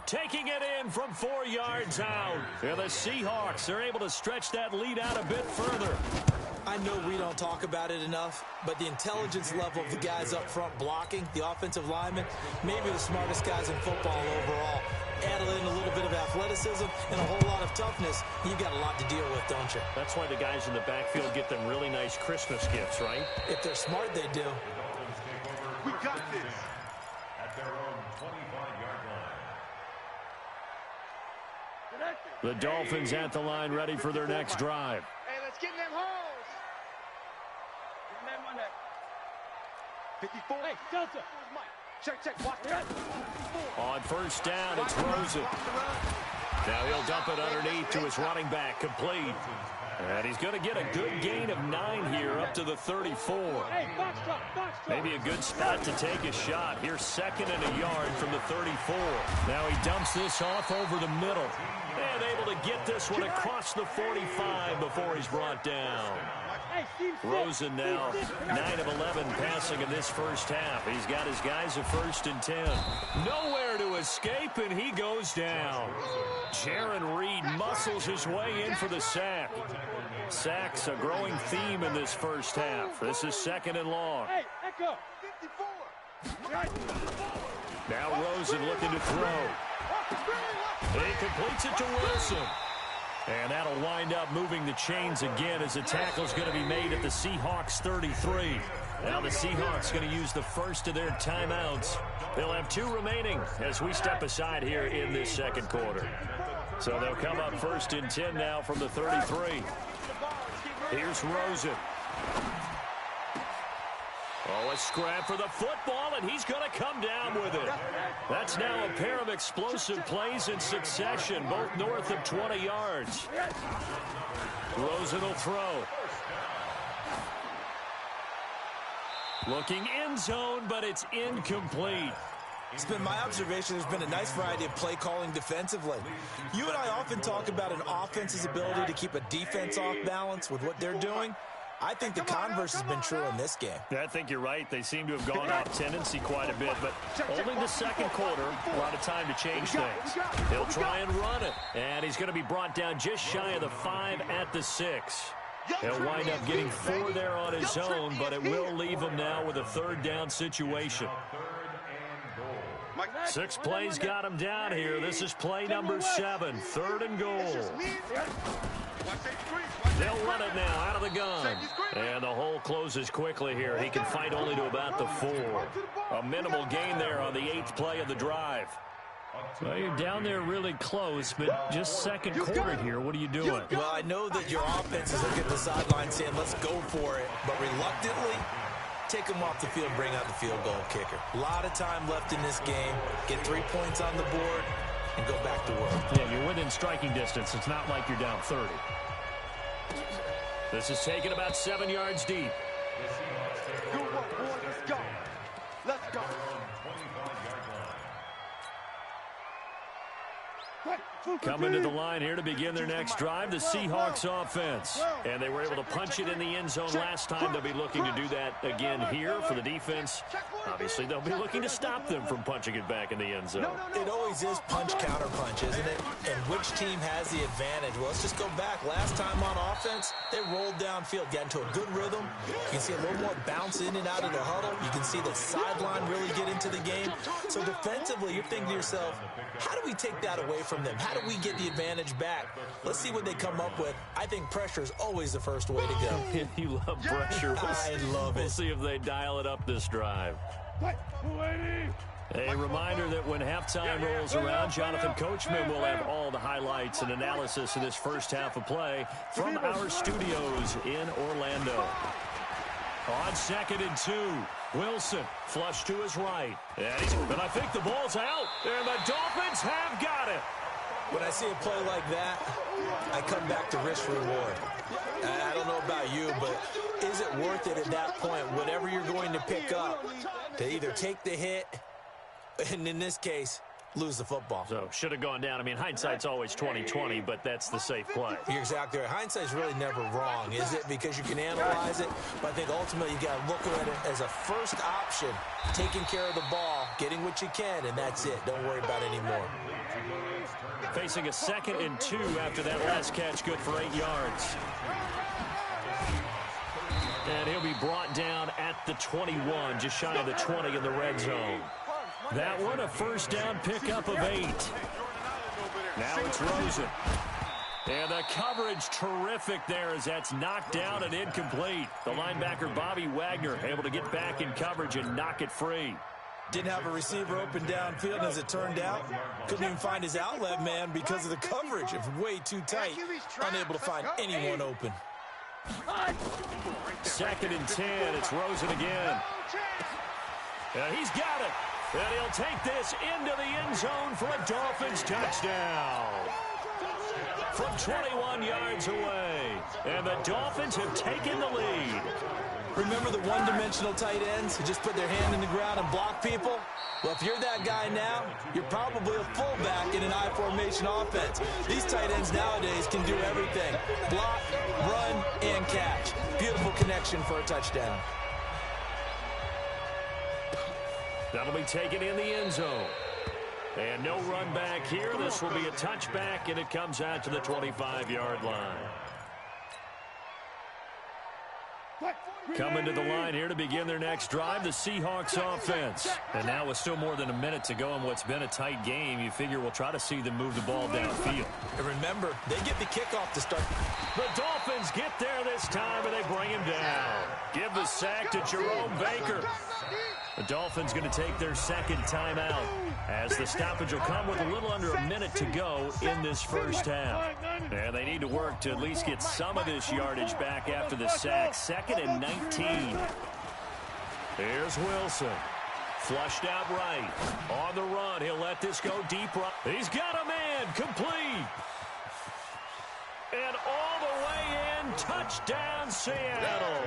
Taking it in from 4 yards out. And the Seahawks are able to stretch that lead out a bit further. I know we don't talk about it enough, but the intelligence level of the guys up front blocking, the offensive linemen, maybe the smartest guys in football overall. Add in a little bit of athleticism and a whole lot of toughness, you've got a lot to deal with, don't you? That's why the guys in the backfield get them really nice Christmas gifts, right? If they're smart, they do. We got this. At their own 25-yard line. The Dolphins at the line ready for their next drive. Hey, let's get in them holes. Get in that 54. Hey, Delta. Check. Watch that. On first down, it's Rosen. Now he'll dump it underneath to his running back, complete. And he's going to get a good gain of 9 here up to the 34. Hey, box drop. Maybe a good spot to take a shot. Here's second and a yard from the 34. Now he dumps this off over the middle. And able to get this one across the 45 before he's brought down. Rosen now 9 of 11 passing in this first half. He's got his guys a first and 10. Nowhere to escape, and he goes down. Jaron Reed muscles his way in for the sack. Sacks a growing theme in this first half. This is second and long. Hey, Echo. 54. Now Rosen looking to throw. completes it to Wilson. And that'll wind up moving the chains again as the tackle's going to be made at the Seahawks 33. Now the Seahawks going to use the first of their timeouts. They'll have 2 remaining as we step aside here in this second quarter. So they'll come up first and 10 now from the 33. Here's Rosen. Oh, a scrap for the football, and he's going to come down with it. That's now a pair of explosive plays in succession, both north of 20 yards. Rosen will throw. Looking end zone, but it's incomplete. It's been my observation there's been a nice variety of play calling defensively. You and I often talk about an offense's ability to keep a defense off balance with what they're doing. I think the converse has been true in this game. Yeah, I think you're right. They seem to have gone off tendency quite a bit, but only the second quarter, a lot of time to change things. He'll try and run it, and he's going to be brought down just shy of the 5 at the 6. He'll wind up getting 4 there on his own, but it will leave him now with a 3rd down situation. 6 plays got him down here. This is play number 7, 3rd and goal. They'll run it now out of the gun. And the hole closes quickly here. He can fight only to about the 4. A minimal gain there on the 8th play of the drive. Well, you're down there really close, but just second quarter here. What are you doing? Well, I know that your offense is looking at the sideline saying, let's go for it. But reluctantly, take them off the field, bring out the field goal kicker. A lot of time left in this game. Get 3 points on the board and go back to work. Yeah, you're within striking distance. It's not like you're down 30. This is taken about 7 yards deep. Good work, boy. Let's go. Let's go. Coming to the line here to begin their next drive, the Seahawks offense. And they were able to punch it in the end zone last time. They'll be looking to do that again here for the defense. Obviously, they'll be looking to stop them from punching it back in the end zone. It always is punch-counter-punch, isn't it? And which team has the advantage? Well, let's just go back. Last time on offense, they rolled downfield, got into a good rhythm. You can see a little more bounce in and out of the huddle. You can see the sideline really get into the game. So defensively, you're thinking to yourself, how do we take that away from them? How do we get the advantage back? Let's see what they come up with. I think pressure is always the first way to go. You love pressure. I love it. We'll see if they dial it up this drive. A reminder that when halftime rolls around, Jonathan Coachman will have all the highlights and analysis of this first half of play from our studios in Orlando. On 2nd and 2, Wilson flush to his right. And I think the ball's out, and the Dolphins have got it. When I see a play like that, I come back to risk-reward. I don't know about you, but is it worth it at that point, whatever you're going to pick up, to either take the hit, and in this case, lose the football? So, should have gone down. I mean, hindsight's always 20/20, but that's the safe play. You're exactly right. Hindsight's really never wrong, is it? Because you can analyze it, but I think ultimately you got to look at it as a first option, taking care of the ball, getting what you can, and that's it. Don't worry about it anymore. Facing a 2nd and 2 after that last catch, good for 8 yards. And he'll be brought down at the 21, just shy of the 20 in the red zone. That one a first down pickup of 8. Now it's Rosen. And the coverage terrific there as that's knocked down and incomplete. The linebacker Bobby Wagner able to get back in coverage and knock it free. Didn't have a receiver open downfield, and as it turned out, couldn't even find his outlet man because of the coverage. It was way too tight, unable to find anyone open. 2nd and 10, it's Rosen again. And he's got it. And he'll take this into the end zone for a Dolphins touchdown. From 21 yards away. And the Dolphins have taken the lead. Remember the one-dimensional tight ends who just put their hand in the ground and block people? Well, if you're that guy now, you're probably a fullback in an I-formation offense. These tight ends nowadays can do everything. Block, run, and catch. Beautiful connection for a touchdown. That'll be taken in the end zone. And no run back here. This will be a touchback, and it comes out to the 25-yard line. Coming to the line here to begin their next drive, the Seahawks offense. And now with still more than a minute to go in what's been a tight game, you figure we'll try to see them move the ball downfield. And remember, they get the kickoff to start. The Dolphins get there this time, and they bring him down. Give the sack to Jerome Baker. The Dolphins going to take their second timeout as the stoppage will come with a little under a minute to go in this first half. And they need to work to at least get some of this yardage back after the sack. 2nd and 19. Here's Wilson. Flushed out right. On the run, he'll let this go deep right. He's got a man. Complete. And all the way in. Touchdown, Seattle.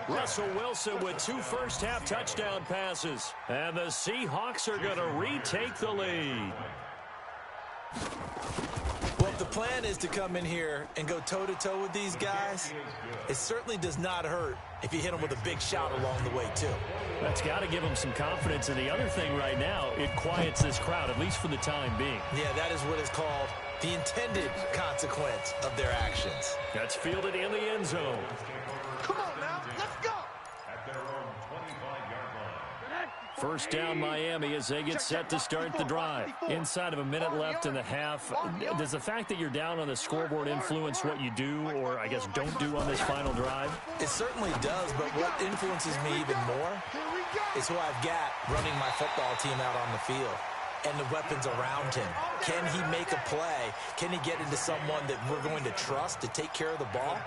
Russell Wilson with 2 first-half touchdown passes. And the Seahawks are going to retake the lead. Well, if the plan is to come in here and go toe-to-toe with these guys, it certainly does not hurt if you hit them with a big shout along the way, too. That's got to give them some confidence. And the other thing right now, it quiets this crowd, at least for the time being. Yeah, that is what is called the intended consequence of their actions. That's fielded in the end zone. Come on now, let's go. At their own 25-yard line. First down Miami as they get set to start the drive. Inside of a minute left in the half. Does the fact that you're down on the scoreboard influence what you do, or I guess don't do on this final drive? It certainly does, but what influences me even more is who I've got running my football team out on the field and the weapons around him. Can he make a play? Can he get into someone that we're going to trust to take care of the ball?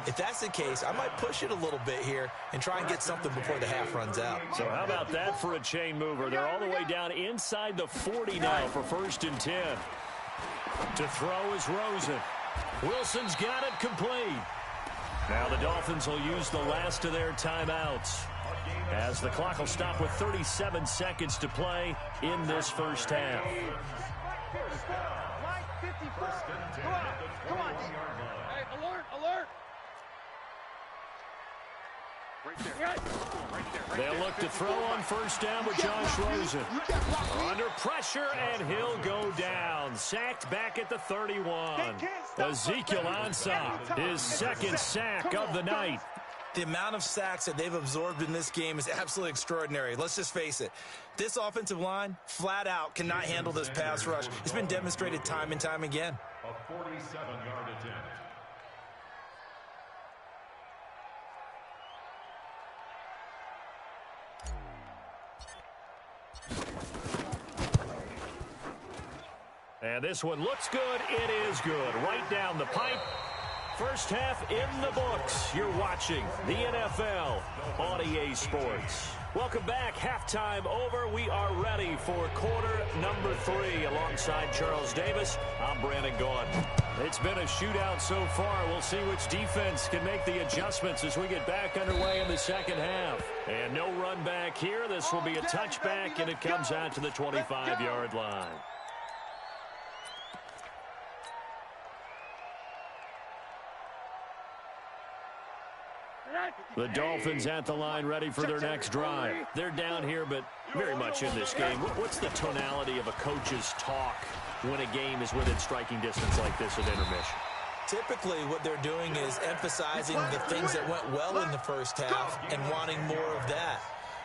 If that's the case, I might push it a little bit here and try and get something before the half runs out. So how about that for a chain mover? They're all the way down inside the 40 now for 1st and 10. To throw is Rosen. Wilson's got it complete. Now the Dolphins will use the last of their timeouts, as the clock will stop with 37 seconds to play in this first half. Come on. Hey, alert, alert. Right there. Right there. They'll look to throw on first down with Josh Rosen. Under pressure, and he'll go down. Sacked back at the 31. Ezekiel Ansah, his second sack of the night. The amount of sacks that they've absorbed in this game is absolutely extraordinary. Let's just face it. This offensive line, flat out, cannot handle this pass rush. It's been demonstrated time and time again. A 47-yard attempt. And this one looks good. It is good. Right down the pipe. First half in the books. You're watching the NFL on EA Sports. Welcome back. Halftime over. We are ready for quarter number 3. Alongside Charles Davis, I'm Brandon Gaughan. It's been a shootout so far. We'll see which defense can make the adjustments as we get back underway in the second half. And no run back here. This will be a touchback, and it comes out to the 25-yard line. The Dolphins at the line, ready for their next drive. They're down here, but very much in this game. What's the tonality of a coach's talk when a game is within striking distance like this at intermission? Typically, what they're doing is emphasizing the things that went well in the first half and wanting more of that.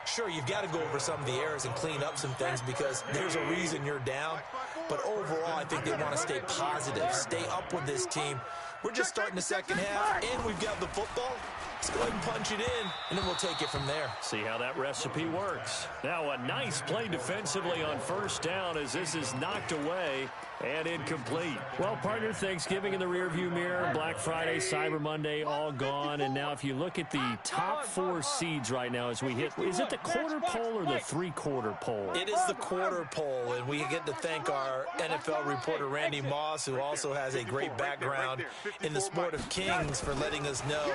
Sure, you've got to go over some of the errors and clean up some things because there's a reason you're down. But overall, I think they want to stay positive, stay up with this team. We're just starting the second half, and we've got the football. Let's go ahead and punch it in, and then we'll take it from there. See how that recipe works. Now a nice play defensively on first down as this is knocked away and incomplete. Well, partner, Thanksgiving in the rearview mirror, Black Friday, Cyber Monday, all gone. And now if you look at the top 4 seeds right now as we hit, is it the quarter pole or the 3/4 pole? It is the quarter pole, and we get to thank our NFL reporter, Randy Moss, who also has a great background in the sport of kings, for letting us know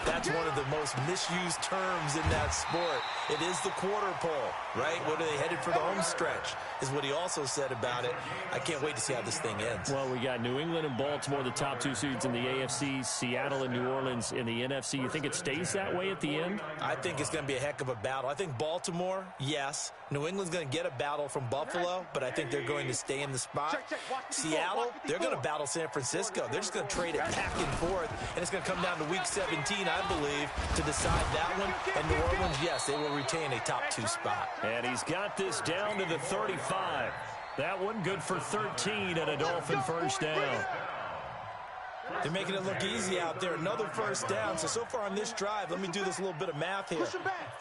that's one of the most misused terms in that sport. It is the quarter pole, right? What are they headed for the home stretch is what he also said about it. I can't wait to see how this thing ends. Well, we got New England and Baltimore, the top 2 seeds in the AFC, Seattle and New Orleans in the NFC. You think it stays that way at the end? I think it's going to be a heck of a battle. I think think Baltimore, yes. New England's going to get a battle from Buffalo, but I think they're going to stay in the spot. Seattle, they're going to battle San Francisco. They're just going to trade it back and forth, and it's going to come down to Week 17, I believe, to decide that one. And New Orleans, yes, they will retain a top 2 spot. And he's got this down to the 35. That one good for 13 and a Dolphin first down. They're making it look easy out there. Another first down. So far on this drive, let me do this little bit of math here.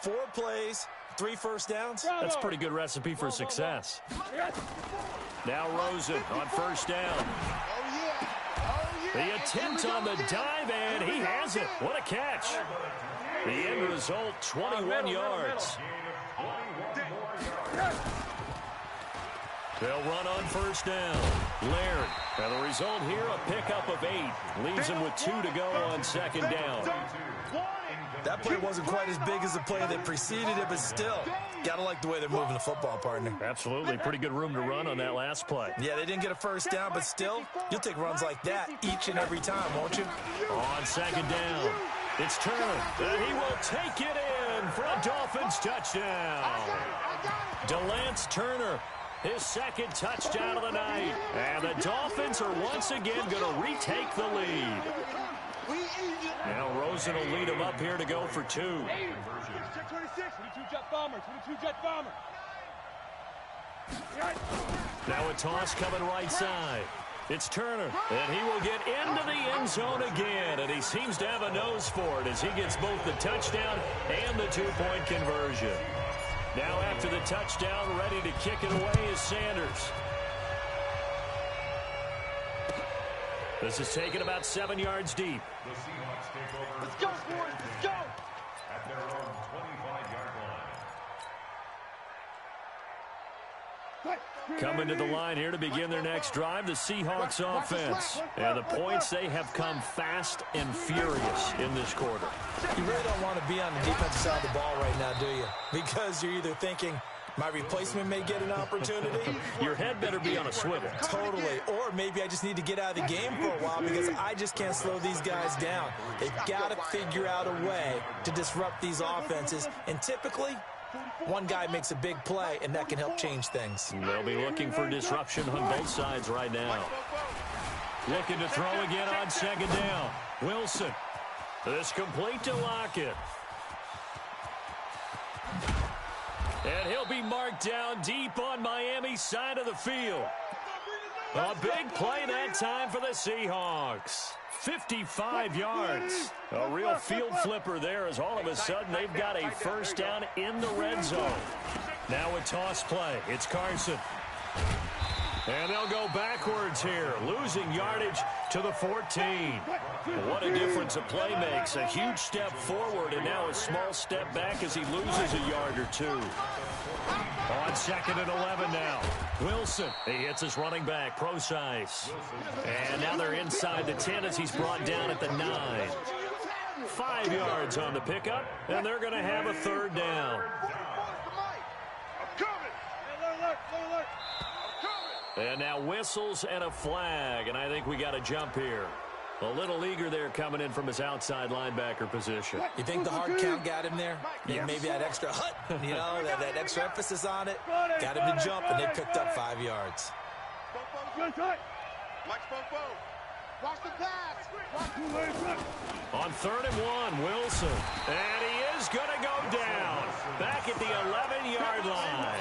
4 plays, 3 first downs. That's a pretty good recipe for success. Now Rosen on first down. The attempt on the dive, and he has it. What a catch. The end result, 21 yards. They'll run on first down. Laird. And the result here, a pickup of 8. Leaves him with 2 to go on second down. That play wasn't quite as big as the play that preceded it, but still, gotta like the way they're moving the football, partner. Absolutely. Pretty good room to run on that last play. Yeah, they didn't get a first down, but still, you'll take runs like that each and every time, won't you? On second down, it's Turner, and he will take it in for a Dolphins touchdown. DeLance Turner, his second touchdown of the night. And the Dolphins are once again going to retake the lead. Now Rosen will lead him up here to go for 2. 26, 22 jet bomber, 22 jet bomber. Now a toss coming right side. It's Turner, and he will get into the end zone again, and he seems to have a nose for it as he gets both the touchdown and the 2-point conversion. Now after the touchdown, ready to kick it away is Sanders. This is taken about 7 yards deep. The Seahawks take over. Let's go, boys, let's go. At their own 25-yard line. Coming to the line here to begin their next drive, the Seahawks offense. And the points, they have come fast and furious in this quarter. You really don't want to be on the defensive side of the ball right now, do you? Because you're either thinking, my replacement may get an opportunity. Your head better be on a swivel. Totally. Or maybe I just need to get out of the game for a while because I just can't slow these guys down. They've got to figure out a way to disrupt these offenses. And typically, one guy makes a big play, and that can help change things. They'll be looking for disruption on both sides right now. Looking to throw again on second down. Wilson. This complete to Lockett. And he'll be marked down deep on Miami's side of the field. A big play that time for the Seahawks. 55 yards. A real field flipper there as all of a sudden they've got a first down in the red zone. Now a toss play. It's Carson. And they'll go backwards here, losing yardage to the 14. What a difference a play makes. A huge step forward and now a small step back as he loses a yard or 2. On second and 11 now. Wilson, he hits his running back, Procise. And now they're inside the 10 as he's brought down at the 9. 5 yards on the pickup, and they're going to have a third down. And now whistles and a flag, and I think we got a jump here. A little eager there coming in from his outside linebacker position. You think the hard count got him there? Yeah, maybe that extra hut, you know, that extra emphasis on it. Got him to jump, and they picked up 5 yards. Watch the pass. On third and 1, Wilson. And he is going to go down. Back at the 11-yard line.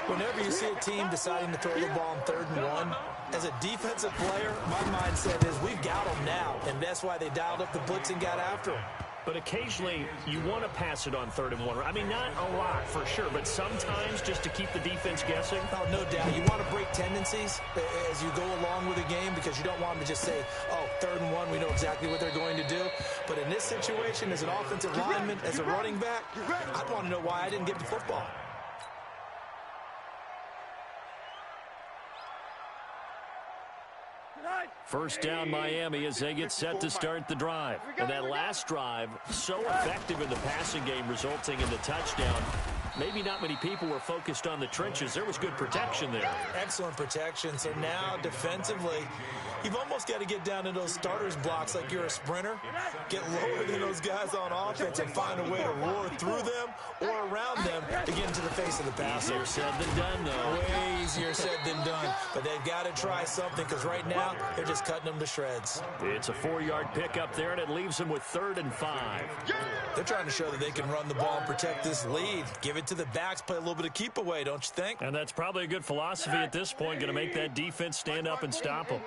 Whenever you see a team deciding to throw the ball on third and 1, as a defensive player, my mindset is we've got them now, and that's why they dialed up the blitz and got after him. But occasionally, you want to pass it on third and 1. I mean, not a lot for sure, but sometimes just to keep the defense guessing. Oh, no doubt. You want to break tendencies as you go along with the game because you don't want them to just say, oh, third and 1, we know exactly what they're going to do. But in this situation, as an offensive lineman, as a running back, I'd want to know why I didn't get the football. First down Miami as they get set to start the drive. And that last drive, so effective in the passing game, resulting in the touchdown. maybe not many people were focused on the trenches. There was good protection there. Excellent protection. So now defensively, you've almost got to get down to those starters blocks like you're a sprinter. Get lower than those guys on offense and find a way to roar through them or around them to get into the face of the passer. Easier said than done, though. Way easier said than done. But they've got to try something because right now they're just cutting them to shreds. It's a 4-yard pickup there, and it leaves them with 3rd and 5. They're trying to show that they can run the ball and protect this lead. Give it to the backs, play a little bit of keep away, don't you think? And that's probably a good philosophy at this point, going to make that defense stand up and stop them.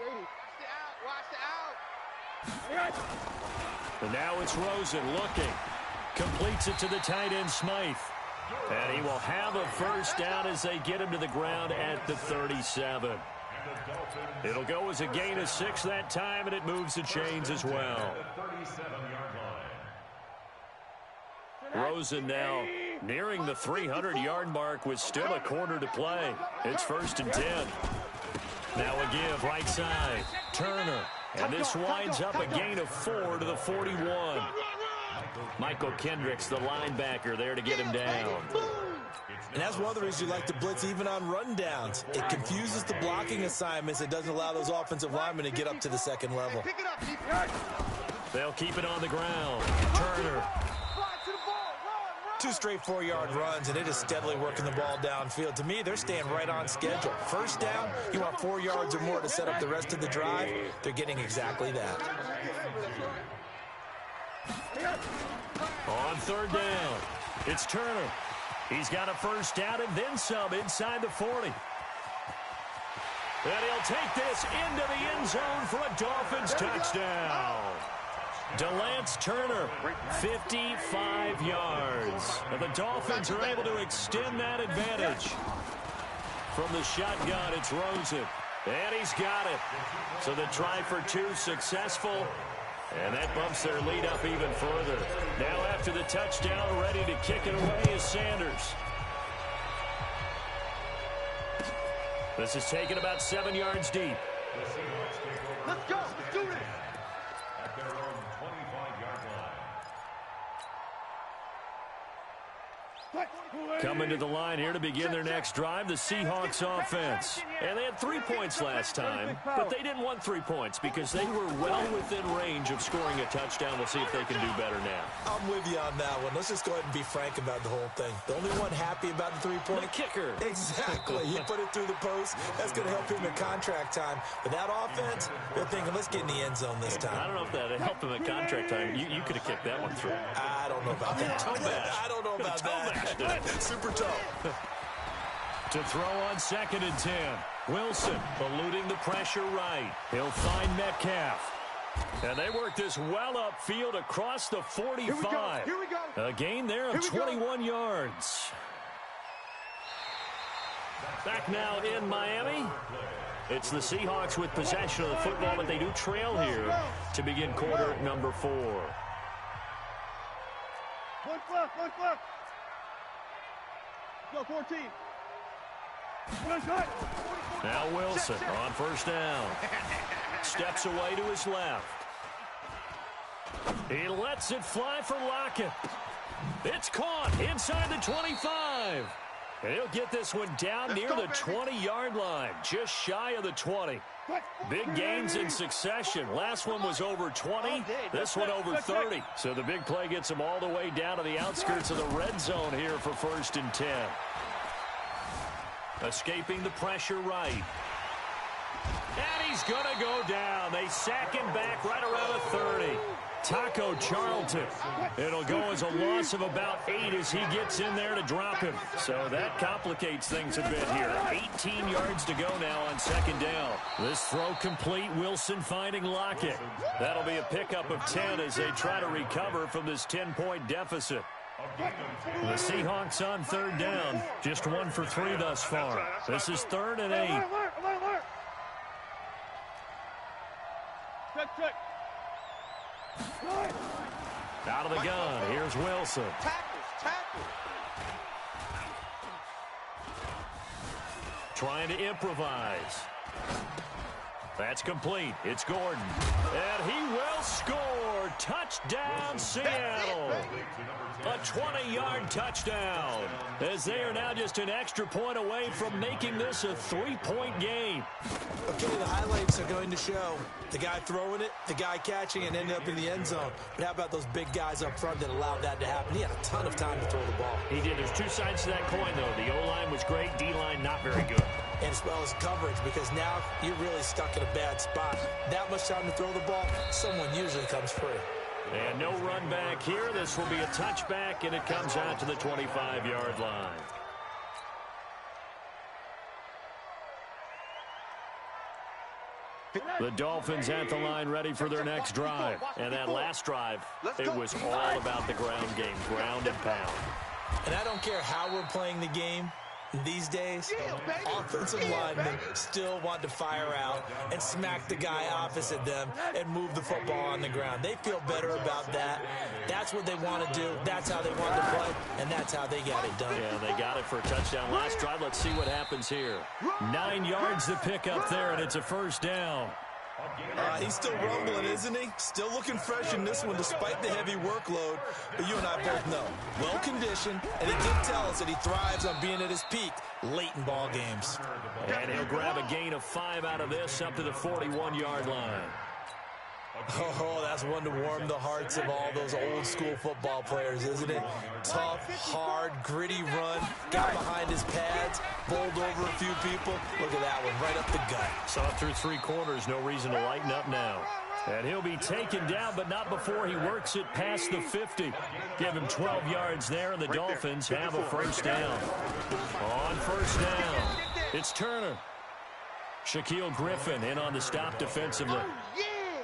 And now it's Rosen looking. Completes it to the tight end, Smythe. And he will have a first down as they get him to the ground at the 37. It'll go as a gain of 6 that time, and it moves the chains as well. Rosen now nearing the 300-yard mark with still a quarter to play. It's 1st and 10. Now a give right side. Turner. And this winds up a gain of 4 to the 41. Michael Kendricks, the linebacker, there to get him down. And that's one of the reasons you like to blitz even on rundowns. It confuses the blocking assignments. It doesn't allow those offensive linemen to get up to the second level. They'll keep it on the ground. Turner. 2 straight 4-yard runs, and it is steadily working the ball downfield. To me, they're staying right on schedule. First down, you want 4 yards or more to set up the rest of the drive. They're getting exactly that. On 3rd down, it's Turner. He's got a first down and then some inside the 40. And he'll take this into the end zone for a Dolphins touchdown. DeLance Turner, 55 yards. And the Dolphins are able to extend that advantage. From the shotgun, it's Rosen. And he's got it. So the try for 2 successful. And that bumps their lead up even further. Now after the touchdown, ready to kick it away is Sanders. This is taken about 7 yards deep. Let's go. Let's do this. At their own 25-yard line. Coming to the line here to begin their next drive, the Seahawks offense. And they had 3 points last time, but they didn't want 3 points because they were well within range of scoring a touchdown. We'll see if they can do better now. I'm with you on that one. Let's just go ahead and be frank about the whole thing. The only one happy about the 3-point? The kicker. Exactly. He put it through the post. That's going to help him in contract time. But that offense, they're thinking, let's get in the end zone this time. I don't know if that helped him at contract time. You could have kicked that one through. I don't know about that. I don't know about that. Super tough. To throw on 2nd and 10. Wilson eluding the pressure right. He'll find Metcalf. And they work this well upfield across the 45. Here we go. A gain there of 21 yards. Back now in Miami. It's the Seahawks with possession of the football, but they do trail here to begin quarter number 4. One flip. Go 14. Now Wilson on 1st down. Steps away to his left. He lets it fly for Lockett. It's caught inside the 25. And he'll get this one down near the 20-yard line, just shy of the 20. Big gains in succession. Last one was over 20. This one over 30. So the big play gets him all the way down to the outskirts of the red zone here for 1st and 10. Escaping the pressure right. And he's going to go down. They sack him back right around the 30. Taco Charlton. It'll go as a loss of about 8 as he gets in there to drop him. So that complicates things a bit here. 18 yards to go now on 2nd down. This throw complete. Wilson finding Lockett. That'll be a pickup of 10 as they try to recover from this 10-point deficit. The Seahawks on 3rd down. Just 1 for 3 thus far. This is 3rd and 8. Check. Out of the gun. Here's Wilson. Tackles. Trying to improvise. That's complete. It's Gordon. And he will score. Touchdown, Seattle. A 20-yard touchdown. As they are now just an extra point away from making this a 3-point game. Okay, the highlights are going to show the guy throwing it, the guy catching it, and ended up in the end zone. But how about those big guys up front that allowed that to happen? He had a ton of time to throw the ball. He did. There's two sides to that coin, though. The O-line was great. D-line not very good. And as well as coverage, because now you're really stuck in a bad spot. That much time to throw the ball, someone usually comes free. And no run back here. This will be a touchback, and it comes out to the 25-yard line. The Dolphins at the line ready for their next drive. And that last drive, it was all about the ground game, ground and pound. And I don't care how we're playing the game these days, offensive linemen still want to fire out and smack the guy opposite them and move the football on the ground. They feel better about that. That's what they want to do. That's how they want to play, and that's how they got it done. Yeah, they got it for a touchdown last drive. Let's see what happens here. 9 yards to pick up there, and it's a first down. He's still rumbling, isn't he? Still looking fresh in this one despite the heavy workload. But you and I both know, well-conditioned, and he did tell us that he thrives on being at his peak late in ball games. And he'll grab a gain of 5 out of this up to the 41-yard line. Oh, that's one to warm the hearts of all those old-school football players, isn't it? Tough, hard, gritty run, got behind his pads, bowled over a few people. Look at that one, right up the gut. Saw it through 3 quarters, no reason to lighten up now. And he'll be taken down, but not before he works it past the 50. Give him 12 yards there, and the Dolphins have a first down. On first down, it's Turner. Shaquille Griffin in on the stop defensively.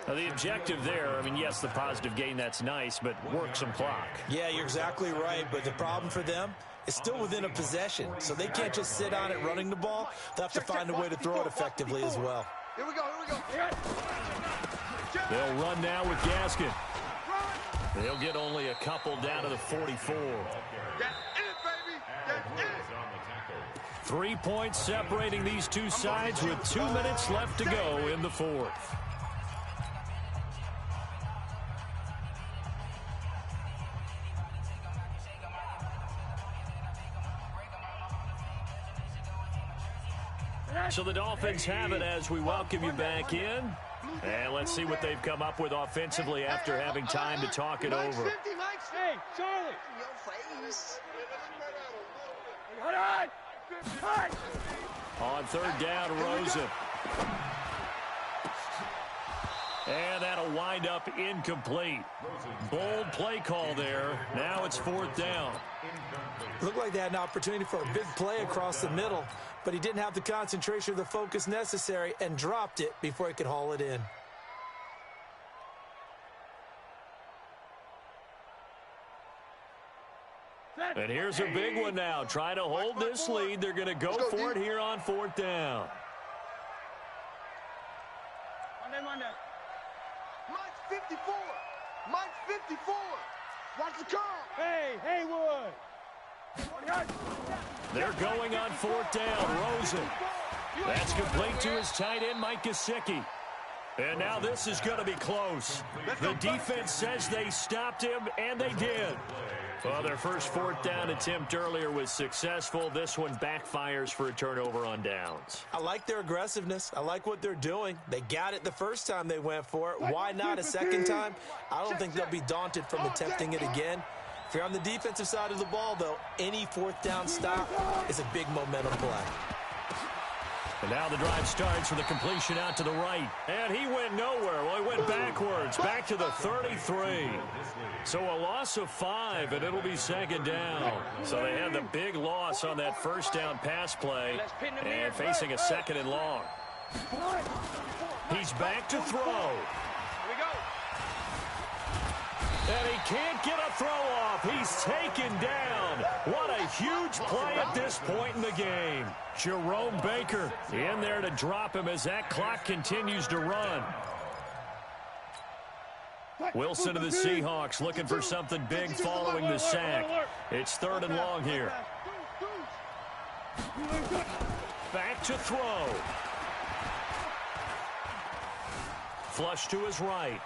Now, the objective there, I mean, yes, the positive gain, that's nice, but work some clock. Yeah, you're exactly right, but the problem for them is still within a possession, so they can't just sit on it running the ball. They'll have to find a way to throw it effectively as well. Here we go, here we go. They'll run now with Gaskin. They'll get only a couple down to the 44. That's it, baby. That's it. 3 points separating these two sides with 2 minutes left to go in the fourth. So the Dolphins have it as we welcome you back in. And let's see what they've come up with offensively after having time to talk it over. Hey, Charlie. Your face. On third down, Rosen. And that'll wind up incomplete. Bold play call there. Now it's fourth down. Looked like they had an opportunity for a big play across the middle, but he didn't have the concentration or the focus necessary and dropped it before he could haul it in. And here's a big one now. Trying to hold this lead. They're going to go for it here on fourth down. Monday. Mike's 54. Mike's 54. Watch the curl. Hey, Haywood. They're going on fourth down. Rosen. That's complete to his tight end, Mike Gesicki. And now this is going to be close. The defense says they stopped him, and they did. Well, their first fourth down attempt earlier was successful. This one backfires for a turnover on downs. I like their aggressiveness. I like what they're doing. They got it the first time they went for it. Why not a second time? I don't think they'll be daunted from attempting it again. If you're on the defensive side of the ball, though, any fourth down stop is a big momentum play. And now the drive starts with a completion out to the right. And he went nowhere. Well, he went backwards, back to the 33. So a loss of 5, and it'll be second down. So they had the big loss on that first down pass play and facing a second and long. He's back to throw. And he can't get a throw off. He's taken down. What a huge play at this point in the game. Jerome Baker in there to drop him as that clock continues to run. Wilson to the Seahawks looking for something big following the sack. It's third and long here. Back to throw. flush to his right.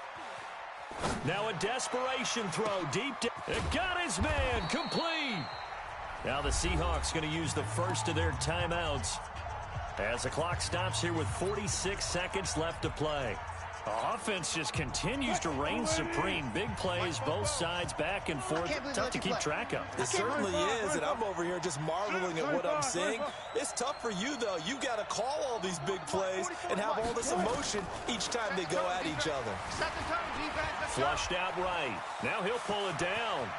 Now a desperation throw deep. It got his man complete. Now the Seahawks going to use the first of their timeouts as the clock stops here with 46 seconds left to play. The offense just continues to reign supreme. Big plays, both sides, back and forth. Tough to keep track of. It certainly is, and I'm over here just marveling at what I'm seeing. It's tough for you, though. You got to call all these big plays and have all this emotion each time they go at each other. Flushed out right. Now he'll pull it down.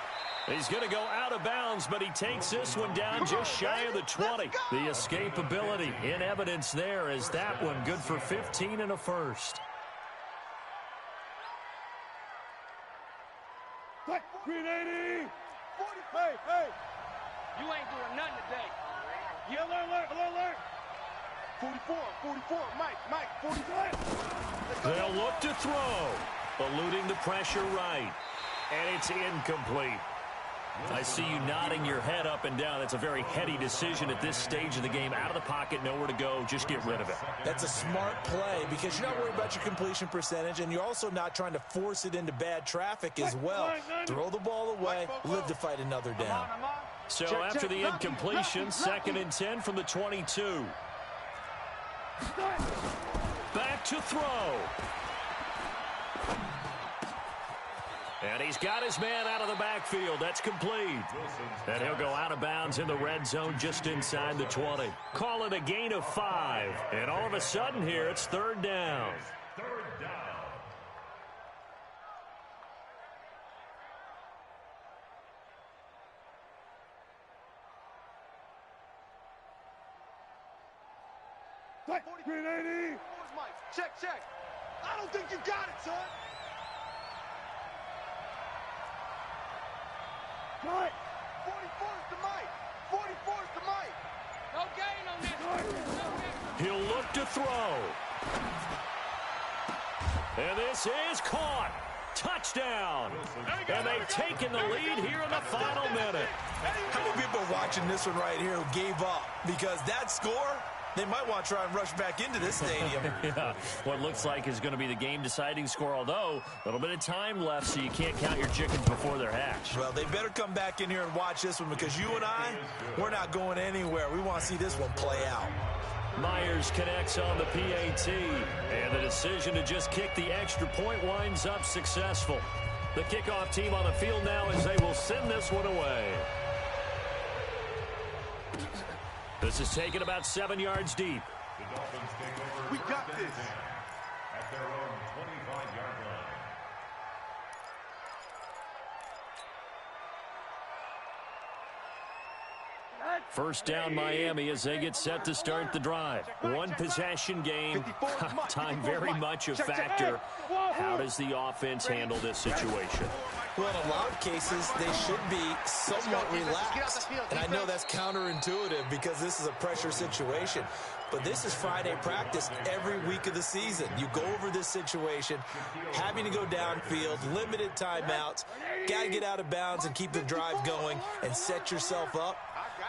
He's going to go out of bounds, but he takes this one down just shy of the 20. The escapability in evidence there as that one good for 15 and a first. Green 80! Hey! You ain't doing nothing today. Yeah, alert! 44, Mike, 44. They'll look to throw, eluding the pressure right, and it's incomplete. I see you nodding your head up and down. That's a very heady decision at this stage of the game. Out of the pocket, nowhere to go. Just get rid of it. That's a smart play because you're not worried about your completion percentage, and you're also not trying to force it into bad traffic as well. Throw the ball away, live to fight another down. So after the incompletion, 2nd and 10 from the 22. Back to throw. And he's got his man out of the backfield. That's complete. And he'll go out of bounds in the red zone just inside the 20. Call it a gain of 5. And all of a sudden here, it's 3rd down. Third down. Green 80! Check. I don't think you got it, son. Mike! 44 is the Mike. 44 is the Mike. No gain on this. He'll look to throw. And this is caught. Touchdown. And they've taken the lead here in the final minute. How many people are watching this one right here who gave up? Because that score, they might want to try and rush back into this stadium. Yeah, what looks like is going to be the game-deciding score, although a little bit of time left, so you can't count your chickens before they're hatched. Well, they better come back in here and watch this one because you and I, we're not going anywhere. We want to see this one play out. Myers connects on the PAT, and the decision to just kick the extra point winds up successful. The kickoff team on the field now as they will send this one away. This is taken about 7 yards deep. The Dolphins take over. We got this. At their own 25-yard line. First down Miami as they get set to start the drive. One possession game. Time very much a factor. How does the offense handle this situation? Well, in a lot of cases, they should be somewhat relaxed. And I know that's counterintuitive because this is a pressure situation. But this is Friday practice every week of the season. You go over this situation, having to go downfield, limited timeouts, got to get out of bounds and keep the drive going and set yourself up.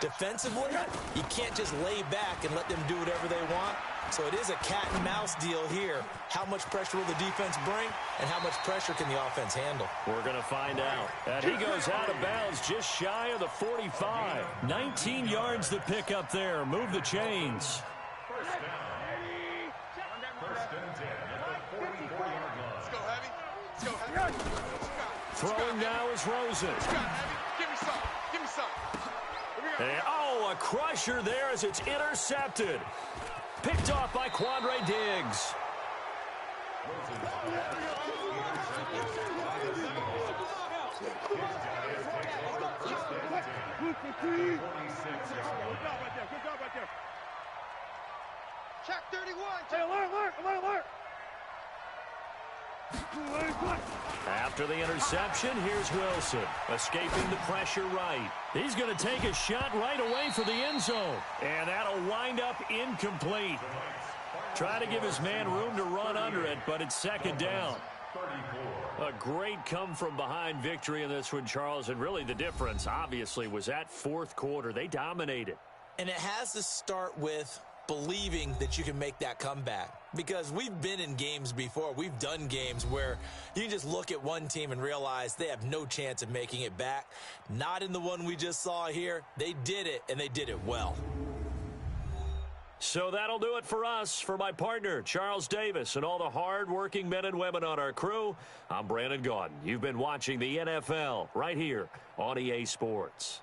Defensively, you can't just lay back and let them do whatever they want. So it is a cat and mouse deal here. How much pressure will the defense bring, and how much pressure can the offense handle? We're going to find out. And he goes out of bounds just shy of the 45. 19 yards to pick up there. Move the chains. First down. First and 10 at the 44-yard line. Let's go, Heavy. Let's go, Heavy. Throwing now is Rosen. Give me some. And, a crusher there as it's intercepted. Picked off by Quandre Diggs. Good job right there. Check 31. Hey, alert. After the interception, here's Wilson, escaping the pressure right. He's going to take a shot right away for the end zone, and that'll wind up incomplete. Try to give his man room to run under it, but it's second down. A great come-from-behind victory in this one, Charles, and really the difference, obviously, was that fourth quarter. They dominated. And it has to start with believing that you can make that comeback. Because we've been in games before. We've done games where you can just look at one team and realize they have no chance of making it back. Not in the one we just saw here. They did it, and they did it well. So that'll do it for us. For my partner, Charles Davis, and all the hard-working men and women on our crew, I'm Brandon Gaudin. You've been watching the NFL right here on EA Sports.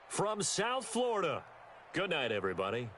From South Florida, good night, everybody.